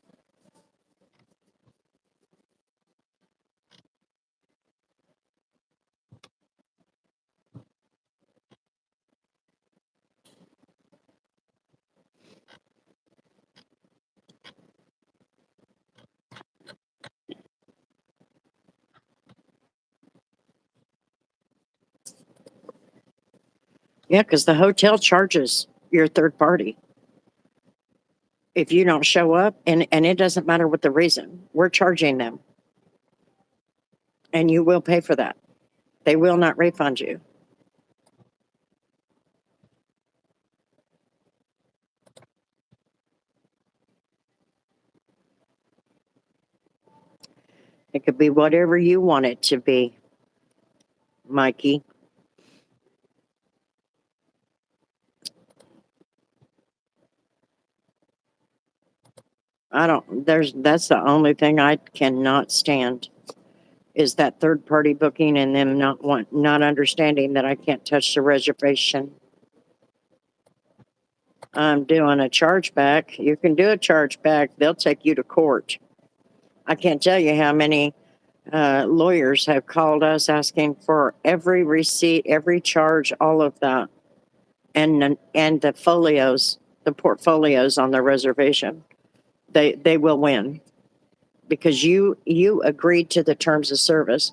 Yeah, because the hotel charges your third party if you don't show up, and it doesn't matter what the reason. We're charging them, and you will pay for that. They will not refund you. It could be whatever you want it to be, Mikey. I don't, that's the only thing I cannot stand is that third party booking and them not understanding that I can't touch the reservation. I'm doing a chargeback. You can do a chargeback. They'll take you to court. I can't tell you how many lawyers have called us asking for every receipt, every charge, all of that, and the folios, the portfolios on the reservation. They will win because you agreed to the terms of service.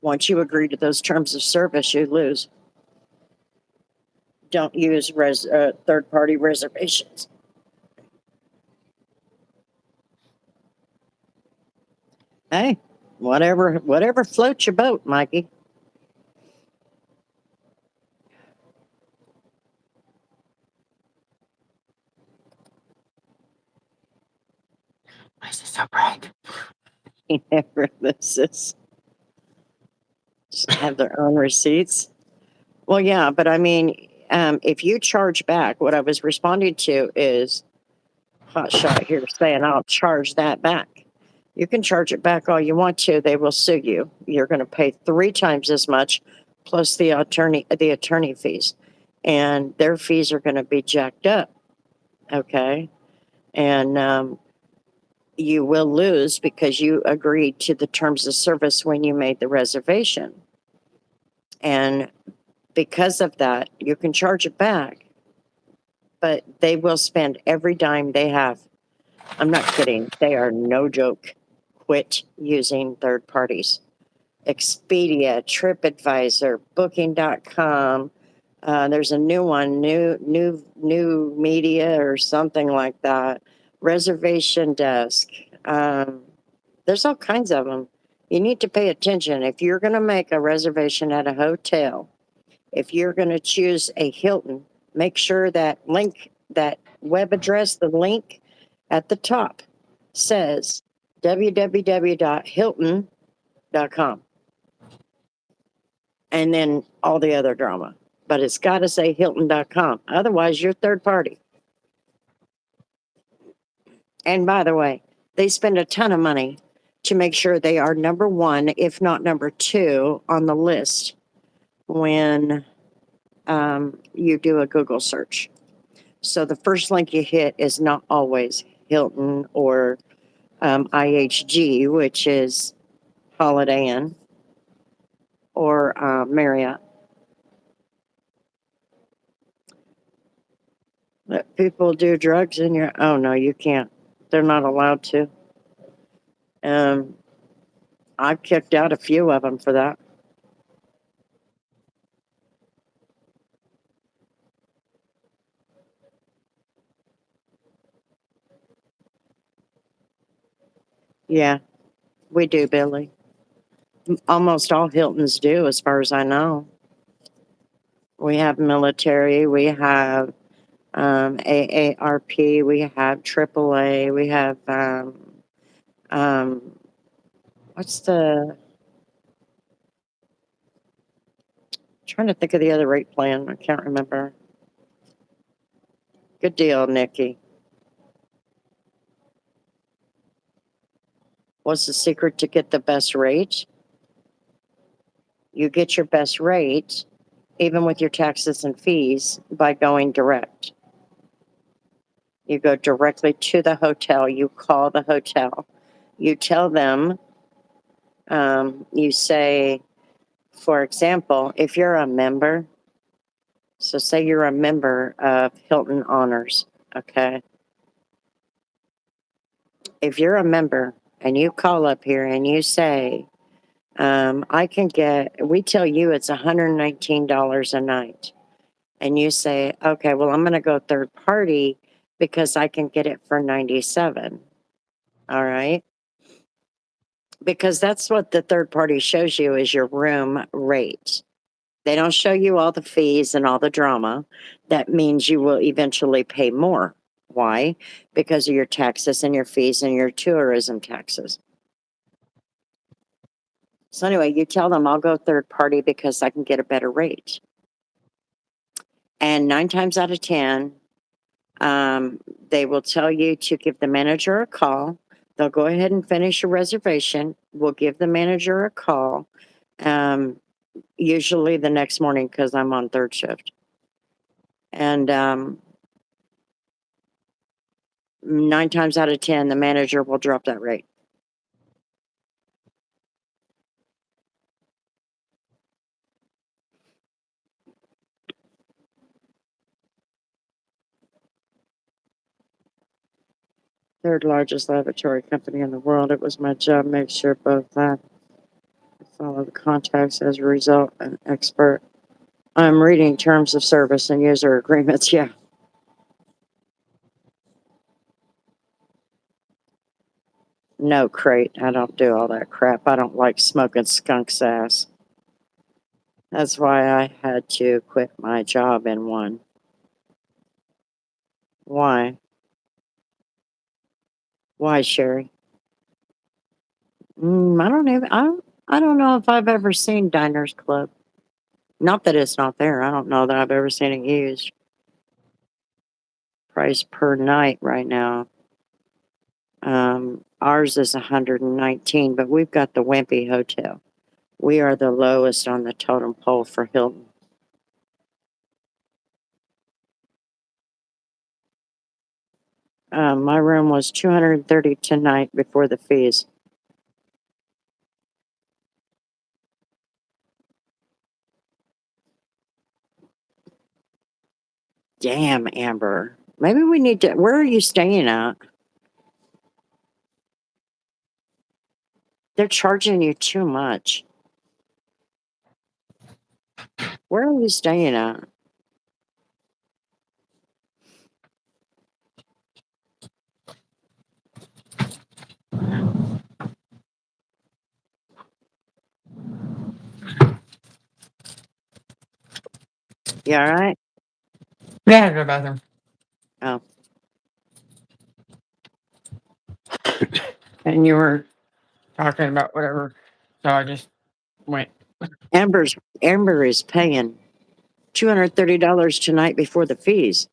Once you agree to those terms of service, you lose. Don't use third party reservations. Hey, whatever floats your boat, Mikey. Why is it so bright? He never loses. Just have their own receipts. Well, yeah, but I mean, if you charge back, what I was responding to is hot shot here saying I'll charge that back. You can charge it back all you want to. They will sue you. You're going to pay 3 times as much plus the attorney fees, and their fees are going to be jacked up. Okay, and you will lose because you agreed to the terms of service when you made the reservation, and because of that, you can charge it back, but they will spend every dime they have. I'm not kidding. They are no joke. Quit using third parties. Expedia, TripAdvisor, Booking.com. There's a new one, new media or something like that. Reservation Desk. There's all kinds of them. You need to pay attention. If you're going to make a reservation at a hotel, if you're going to choose a Hilton, make sure that that web address, the link at the top says www.hilton.com and then all the other drama. But it's got to say Hilton.com. Otherwise, you're third party. And by the way, they spend a ton of money to make sure they are number one, if not number two, on the list when you do a Google search. So the first link you hit is not always Hilton or IHG, which is Holiday Inn, or Marriott. Let people do drugs in your. Oh no, you can't. They're not allowed to. Um, I've kicked out a few of them for that. Yeah, we do, Billy. Almost all Hiltons do, as far as I know. We have military, we have AARP, we have AAA, we have um, what's the? Trying to think of the other rate plan. I can't remember. Good deal, Nikki. What's the secret to get the best rate? You get your best rate, even with your taxes and fees, by going direct. You go directly to the hotel. You call the hotel. You tell them, you say, for example, if you're a member, so say you're a member of Hilton Honors, okay? If you're a member and you call up here and you say, I can get, we tell you it's $119 a night. And you say, okay, well, I'm going to go third party because I can get it for 97. All right. Because that's what the third party shows you is your room rate. They don't show you all the fees and all the drama. That means you will eventually pay more. Why? Because of your taxes and your fees and your tourism taxes. So anyway, you tell them I'll go third party because I can get a better rate. And 9 times out of 10, they will tell you to give the manager a call. They'll go ahead and finish your reservation. We'll give the manager a call, usually the next morning because I'm on third shift. And 9 times out of 10, the manager will drop that rate. Third largest laboratory company in the world. It was my job to make sure both that follow the contacts as a result, an expert. I'm reading terms of service and user agreements. Yeah. No, crate. I don't do all that crap. I don't like smoking skunk's ass. That's why I had to quit my job in one. Why? Why, Sherry? I don't know if I've ever seen Diners Club. Not that it's not there. I don't know that I've ever seen it used. Price per night right now. Ours is 119, but we've got the Wimpy Hotel. We are the lowest on the totem pole for Hilton. My room was 230 tonight before the fees. Damn, Amber. Maybe we need to. Where are you staying at? They're charging you too much. Where are you staying at? You all right? Yeah, go to the bathroom. Oh, And you were talking about whatever. So I just went. Amber is paying $230 tonight before the fees.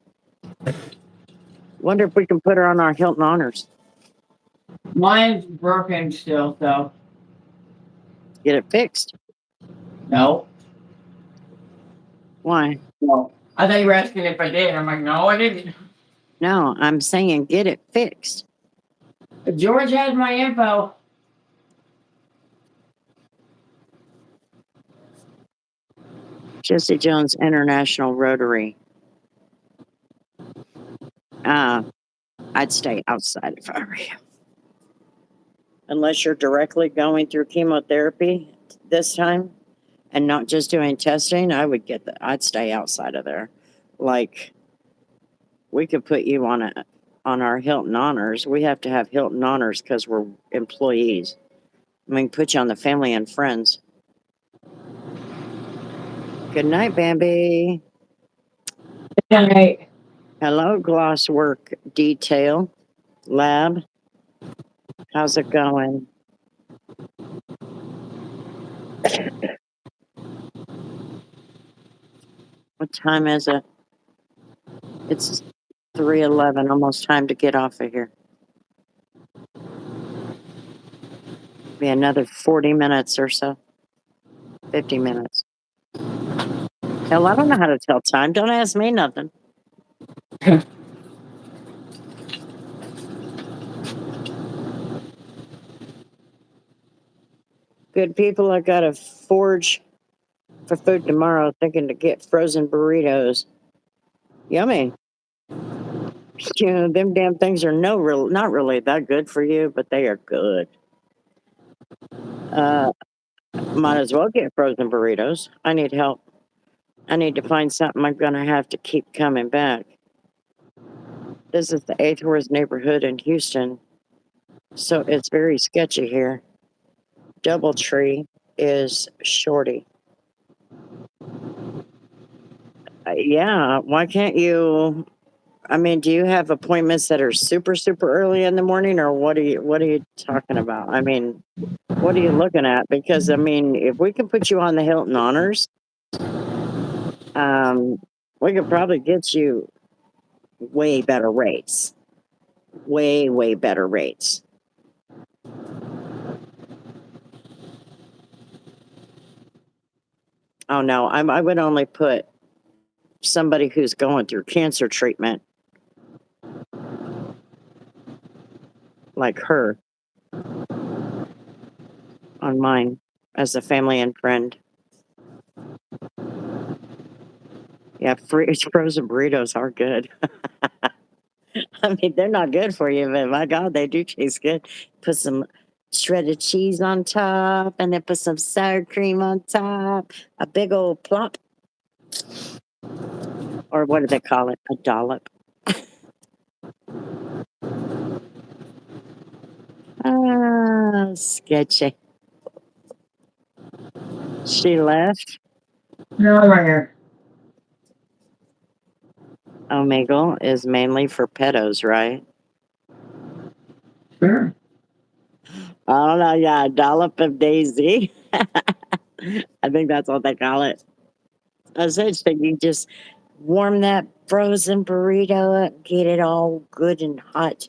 Wonder if we can put her on our Hilton Honors. Mine's broken still, so Get it fixed. no. Why? No. I thought you were asking if I did. I'm like, no, I didn't. No, I'm saying get it fixed. George has my info. Jesse Jones International Rotary. I'd stay outside if I were you. Unless you're directly going through chemotherapy this time and not just doing testing, I'd stay outside of there. Like we could put you on our Hilton Honors. We have to have Hilton Honors because we're employees. I mean, put you on the family and friends. Good night, Bambi. Good night. Hello, Gloss Work Detail Lab. How's it going? What time is it? It's 3:11. Almost time to get off of here. Be another 40 minutes or so. 50 minutes. Hell, I don't know how to tell time. Don't ask me nothing. Good people, I got to forge for food tomorrow, thinking to get frozen burritos. Yummy. You know, them damn things are not really that good for you, but they are good. Might as well get frozen burritos. I need help. I need to find something I'm going to have to keep coming back. This is the 8th worst neighborhood in Houston, so it's very sketchy here. Doubletree is Shorty. Yeah, why can't you? I mean, do you have appointments that are super super early in the morning, or what are you talking about? I mean, what are you looking at? Because I mean, if we can put you on the Hilton Honors, um, we could probably get you way better rates, way better rates. Oh no, I would only put somebody who's going through cancer treatment, like her, on mine as a family and friend. Yeah, frozen burritos are good. I mean, they're not good for you, but my God, they do taste good. Put some shredded cheese on top, and then put some sour cream on top. A big old plop, or what do they call it? A dollop. Ah, sketchy. She left. No, I'm right here. Omegle is mainly for pedos, right? Sure. I don't know. Yeah, a dollop of Daisy. I think that's what they call it. Essentially, you just warm that frozen burrito up, get it all good and hot,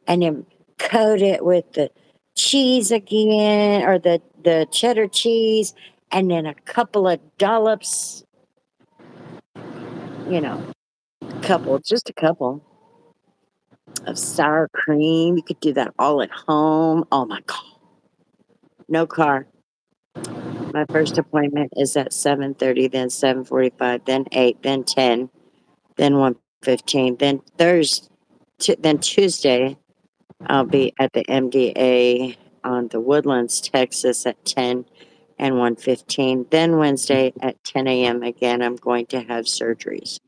and then coat it with the cheese again, or the cheddar cheese, and then a couple of dollops, you know, just a couple of sour cream. You could do that all at home. Oh my God. No car. My first appointment is at 7:30, then 7:45, then 8, then 10, then 1:15, then then Tuesday I'll be at the MDA on the Woodlands, Texas at 10 and 1:15. Then Wednesday at 10 a.m. again, I'm going to have surgeries.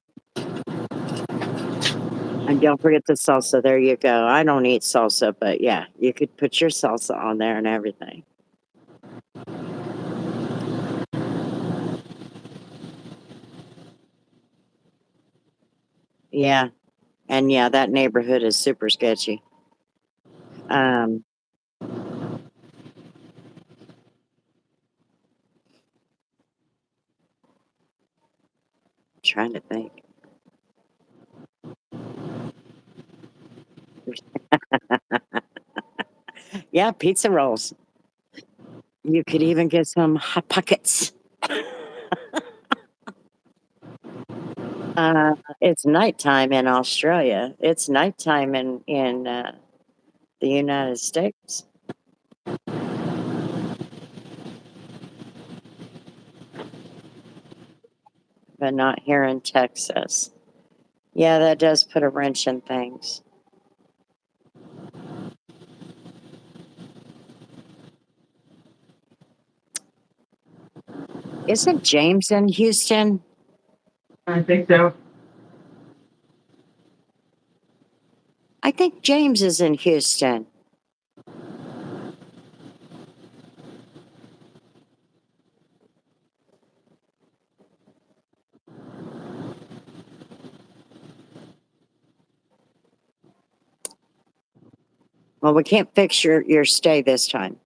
And don't forget the salsa. There you go. I don't eat salsa, but yeah, you could put your salsa on there and everything. Yeah. And yeah, that neighborhood is super sketchy. Um, trying to think. Yeah, pizza rolls. You could even get some hot pockets. It's nighttime in Australia. It's nighttime in the United States, but not here in Texas. Yeah, that does put a wrench in things. Isn't James in Houston? I think so. I think James is in Houston. Well, we can't fix your stay this time.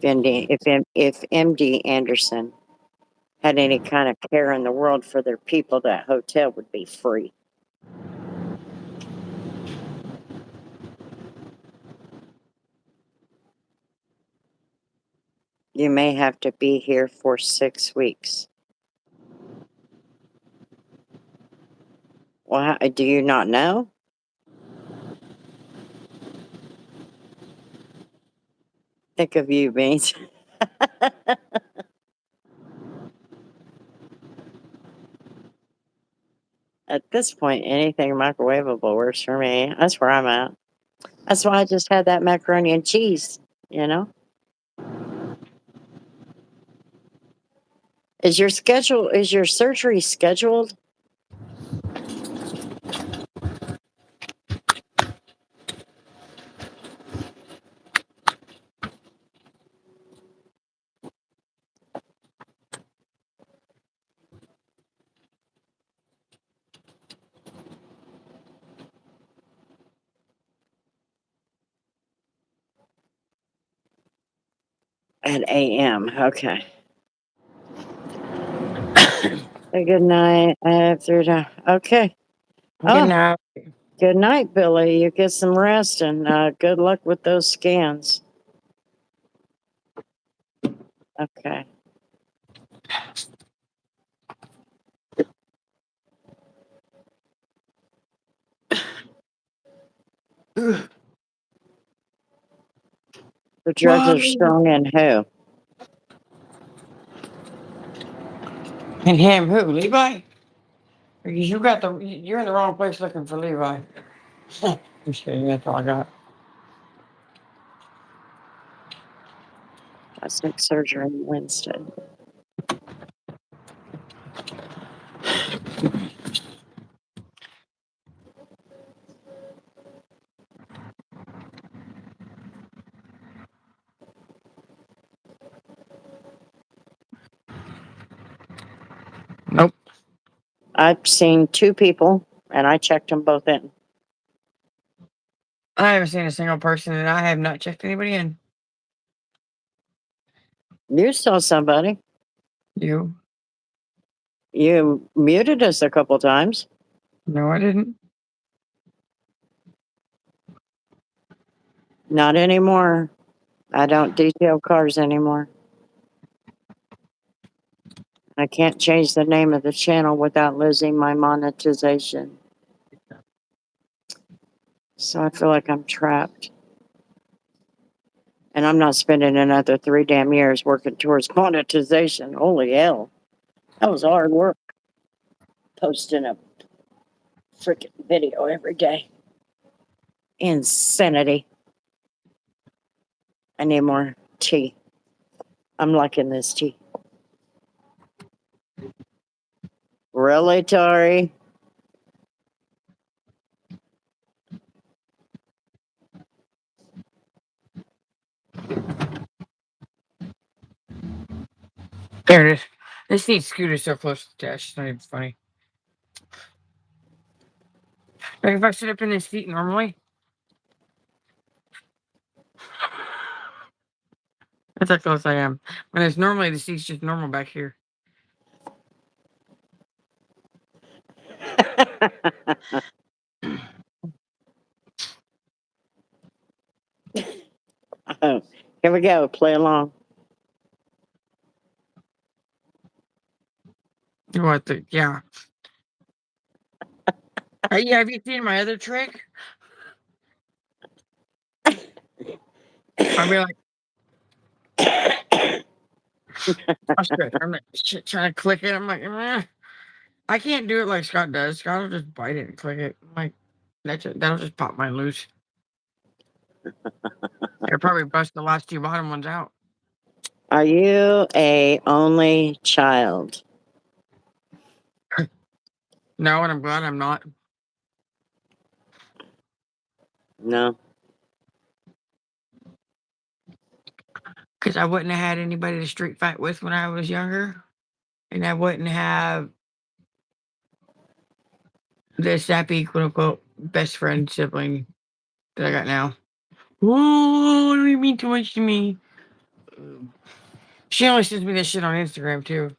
If MD Anderson had any kind of care in the world for their people, that hotel would be free. You may have to be here for 6 weeks. Well, do you not know? Think of you, Beans. this point, anything microwavable works for me. That's where I'm at. That's why I just had that macaroni and cheese, you know? Is your surgery scheduled? At AM. Okay. A good night after okay. Good Oh, night. good night, Billy. You get some rest and good luck with those scans. Okay. The drugs are Whoa. strong in who? And him, who? Levi? You're in the wrong place looking for Levi. I'm just kidding. That's all I got. Plastic surgery Wednesday. Nope. I've seen 2 people and I checked them both in. I haven't seen a single person, and I have not checked anybody in. You saw somebody. You? You muted us a couple times. No, I didn't. Not anymore. I don't detail cars anymore. I can't change the name of the channel without losing my monetization. So I feel like I'm trapped. And I'm not spending another 3 damn years working towards monetization. Holy hell. That was hard work. Posting a freaking video every day. Insanity. I need more tea. I'm liking this tea. Really, Tori? There it is. This neat scooter's so close to the dash. It's not even funny. Like if I sit up in this seat normally, that's how close I am. When it's normally the seat's just normal back here. Oh, here we go. Play along. What the? Yeah. Hey, have you seen my other trick? I'll be like, oh shit. I'm like trying to click it. I'm like, I can't do it like Scott does. Scott will just bite it and click it. I'm like, that'll just pop mine loose. It'll probably bust the last 2 bottom ones out. Are you a only child? No, and I'm glad I'm not. No. Because I wouldn't have had anybody to street fight with when I was younger. And I wouldn't have the sappy, quote unquote, best friend sibling that I got now. Oh, don't mean too much to me. She only sends me this shit on Instagram too.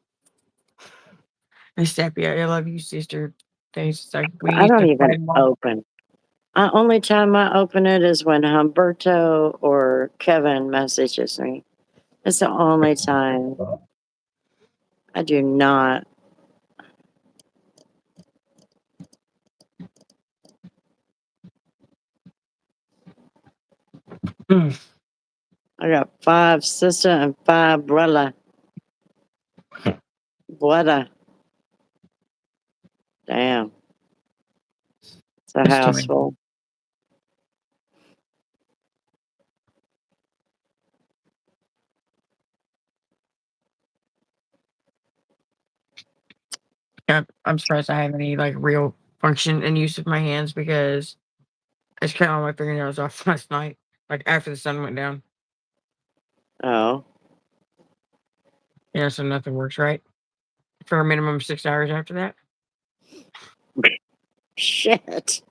And sappy, I love you, sister. Thanks. It's like we I used don't to even fight a lot. open. Only time I open it is when Humberto or Kevin messages me. It's the only time. I do not. Mm. I got 5 sister and 5 brother. Brother. Damn. It's a That's too many. hassle. Yeah, I'm surprised I have any like real function and use of my hands because I just cut all my fingernails off last night, like after the sun went down. Oh, Yeah, so nothing works right for a minimum of 6 hours after that. shit.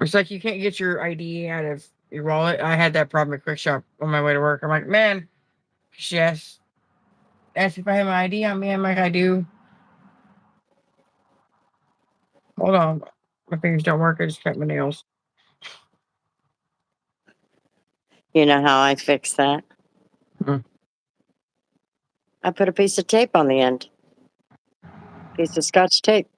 It's like you can't get your ID out of your wallet. I had that problem at Quick Shop on my way to work. I'm like, man, yes. Asked if I have my ID on me. I'm like, I do. Hold on. My fingers don't work. I just cut my nails. You know how I fix that? Mm. I put a piece of tape on the end, piece of scotch tape.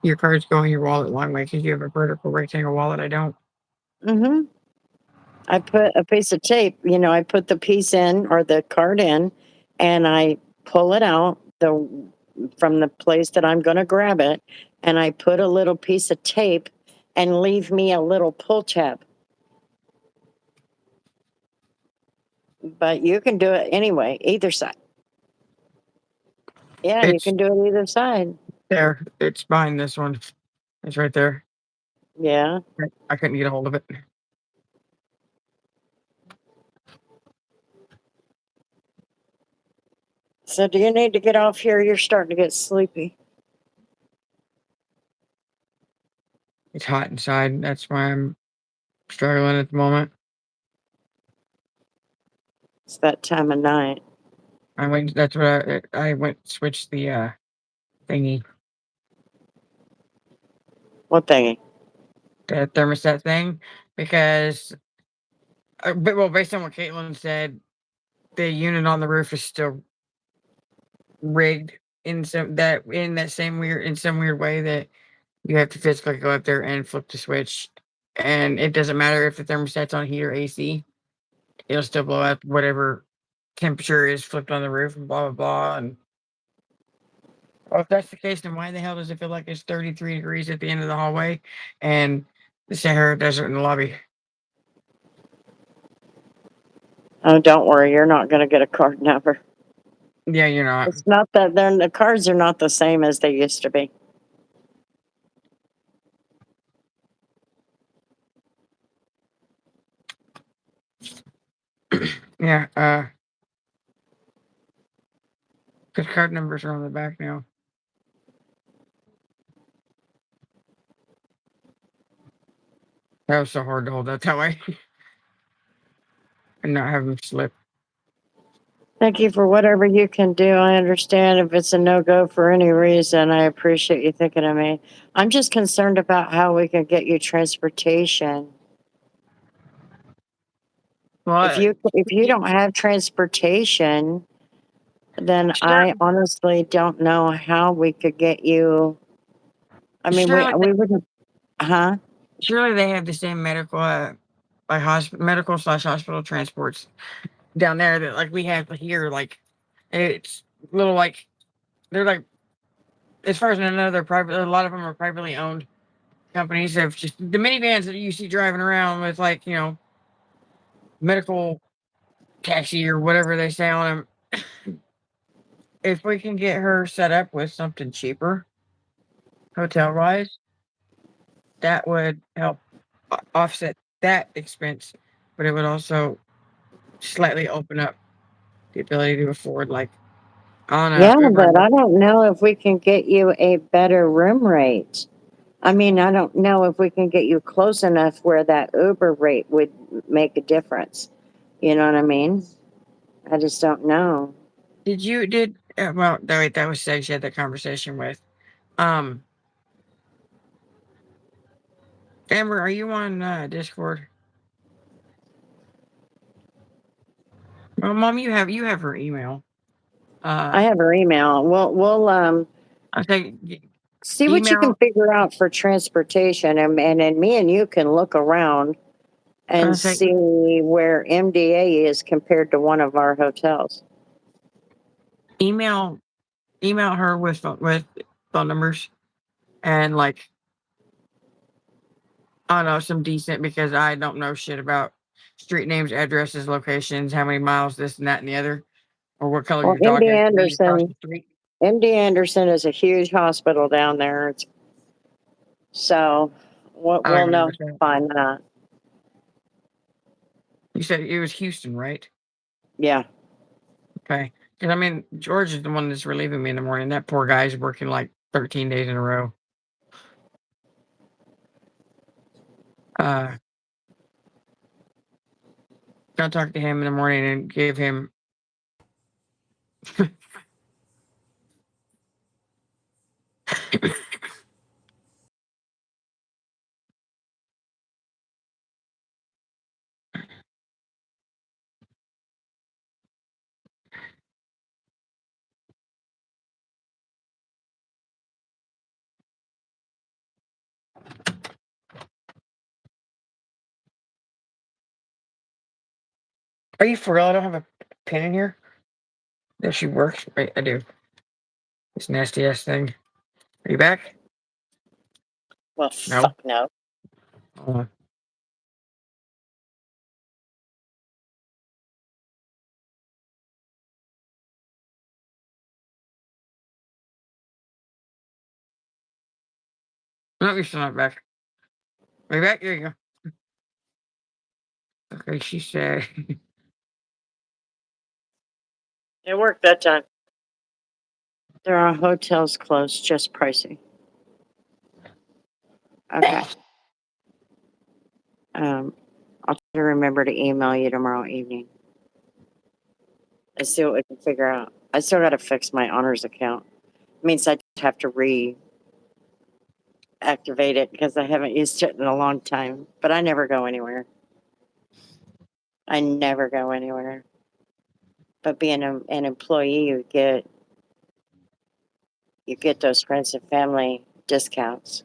Your cards go in your wallet long way because you have a vertical rectangle wallet. I don't. Mm-hmm. I put a piece of tape, I put the piece in or the card in and I pull it out from the place that I'm going to grab it and I put a little piece of tape and leave me a little pull tab. But you can do it anyway, either side. Yeah, you It's can do it either side. there. It's behind this one. It's right there. Yeah. I couldn't get a hold of it. So do you need to get off here? You're starting to get sleepy. It's hot inside. That's why I'm struggling at the moment. It's that time of night. I went. That's what I went. Switched the thingy, What thingy? the thermostat thing, because but well, based on what Caitlin said, the unit on the roof is still rigged in that same weird in some weird way that you have to physically go up there and flip the switch, and it doesn't matter if the thermostat's on heat or AC, it'll still blow up whatever temperature is flipped on the roof and blah blah blah. And well, if that's the case, then why the hell does it feel like it's 33 degrees at the end of the hallway and the Sahara Desert in the lobby? Oh, don't worry. You're not going to get a card number. Yeah, you're not. It's not that the cards are not the same as they used to be. Yeah, because card numbers are on the back now. That was so hard to hold that way and not have them slip. Thank you for whatever you can do. I understand if it's a no go for any reason. I appreciate you thinking of me. I'm just concerned about how we can get you transportation. Well, If you don't have transportation, then sure, I honestly don't know how we could get you. I mean, surely, we wouldn't, huh? surely they have the same medical, like hospital, medical slash hospital transports down there that like we have here. Like it's little like they're like as far as I know, they're private. A lot of them are privately owned companies. Have just the minivans that you see driving around with like medical taxi or whatever they say on them. If we can get her set up with something cheaper, hotel wise, that would help offset that expense, but it would also slightly open up the ability to afford like on a Yeah, Uber. but I don't know if we can get you a better room rate. I mean, I don't know if we can get you close enough where that Uber rate would make a difference. You know what I mean? I just don't know. Well, that wait, that was Seg she had that conversation with. Um, Amber, are you on Discord? Well, Mom, you have her email. I Uh, have her email. We'll I think see what you can email. figure out for transportation, and then me and you can look around and I think see where MDA is compared to one of our hotels. email email her with phone numbers and like I know some decent because I don't know shit about street names, addresses, locations, how many miles, this and that and the other, or what color Well, your dog has to be across the street. MD Anderson is a huge hospital down there. So I don't we'll even know know what's that. find that. You said it was Houston, right? Yeah. Okay. Because I mean, George is the one that's relieving me in the morning. That poor guy's working like 13 days in a row. I'll talk to him in the morning and give him. Are you for real? I don't have a pen in here. There she works. Wait, I do. This nasty ass thing. Are you back? Well, No. fuck no. Oh. No, you're still not back. Are you back? There you go. Okay, she said. It worked that time. There are hotels closed, just pricey. Okay. I'll try to remember to email you tomorrow evening. Let's see what we can figure out. I still got to fix my honors account. It means I just have to reactivate it because I haven't used it in a long time. But I never go anywhere. I never go anywhere. But being an employee, you get those friends and family discounts.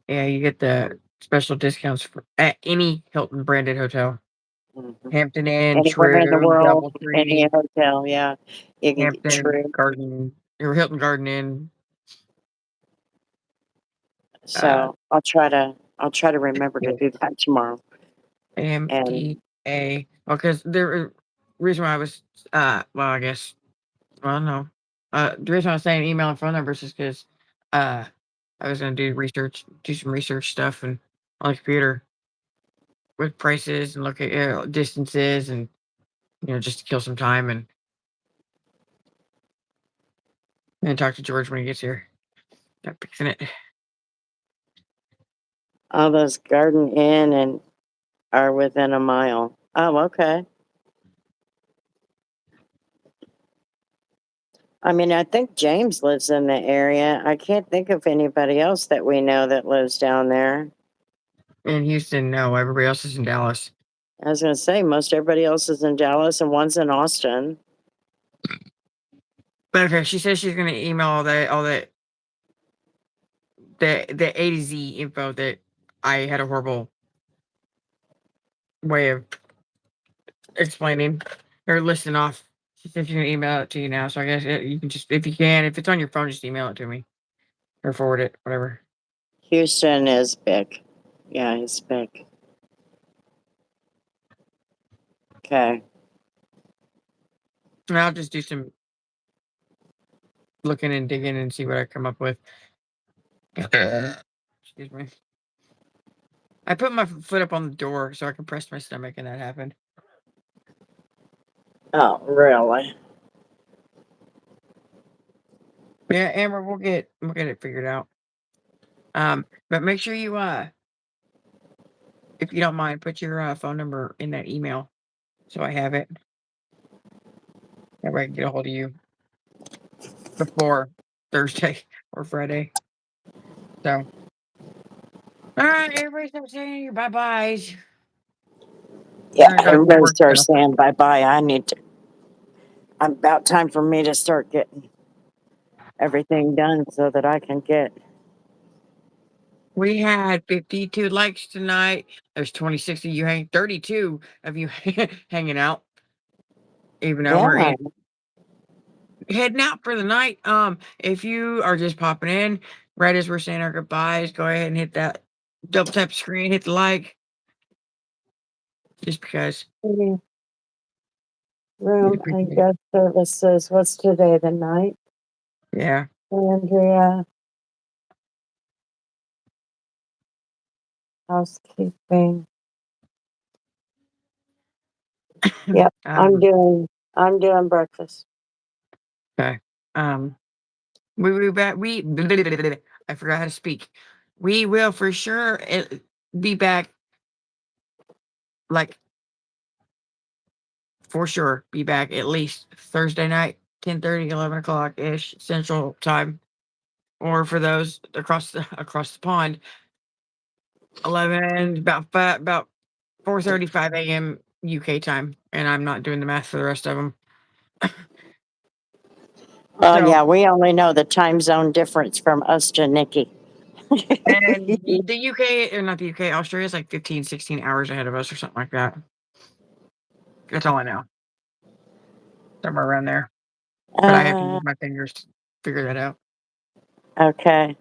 Yeah, you get the special discounts at any Hilton branded hotel. Mhm. Hampton Inn, Anywhere in the True, world, any DoubleTree, hotel, yeah, you can get Hampton true. Garden, or Hilton Garden Inn. Uh, So I'll try to remember to do that tomorrow. And MDA. Because the reason why I was, well, I guess, well, no. The reason I was saying email and phone numbers is because uh, I was going to do some research stuff and on the computer with prices and look at distances and, just to kill some time and talk to George when he gets here. Not fixing it. all those Garden Inn and are within a mile. Oh, okay. I mean, I think James lives in the area. I can't think of anybody else that we know that lives down there. In Houston, no. Everybody else is in Dallas. I was going to say, most everybody else is in Dallas and one's in Austin. But okay, she says she's going to email the A to Z info that I had a horrible way of explaining or listing off. She said she's going to email it to you now. So I guess you can just, if you can, if it's on your phone, just email it to me or forward it, whatever. Houston is big. Yeah, it's big. Okay. And I'll just do some looking and digging and see what I come up with. Excuse me. I put my foot up on the door so I compressed my stomach, and that happened. Oh, really? Yeah, Amber, we'll get it figured out. But make sure you if you don't mind, put your phone number in that email so I have it. That way I can get a hold of you before Thursday or Friday. So, all right, everybody, stop saying your bye byes. Yeah, I'm gonna go do everybody work starts stuff. saying bye bye. About time for me to start getting everything done so that I can get. We had 52 likes tonight. There's 26 of you 32 of you hanging out. Even though we're Yeah. heading out for the night. If you are just popping in right as we're saying our goodbyes, go ahead and hit that double tap the screen, hit the like, just because. Room We'd and appreciate it. guest services. What's today? The night? Yeah. Andrea. Housekeeping. Yep. I'm doing breakfast. Okay. We will be back. I forgot how to speak. We will for sure be back. Like for sure, be back at least Thursday night, 10:30, 11 o'clock ish Central Time, or for those across the pond, 11 about 4:35 a.m. UK time, and I'm not doing the math for the rest of them. So, Yeah, we only know the time zone difference from us to Nikki. and the UK, or not the UK, Australia is like 15, 16 hours ahead of us or something like that. That's all I know. Somewhere around there. But I have to use my fingers to figure that out. Okay.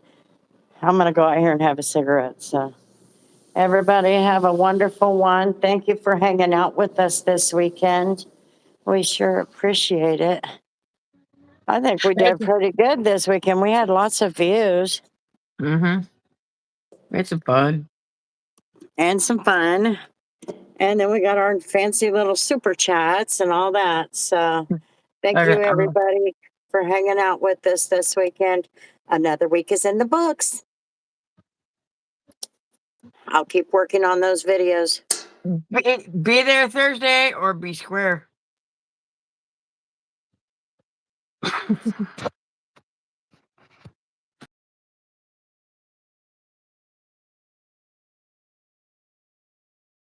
I'm going to go out here and have a cigarette. So, everybody have a wonderful one. Thank you for hanging out with us this weekend. We sure appreciate it. I think we did pretty good this weekend. We had lots of views Mm-hmm. It's a fun. and some fun. And then we got our fancy little super chats and all that. So, thank Okay, you, everybody, for hanging out with us this weekend. Another week is in the books. I'll keep working on those videos. be there Thursday or be square.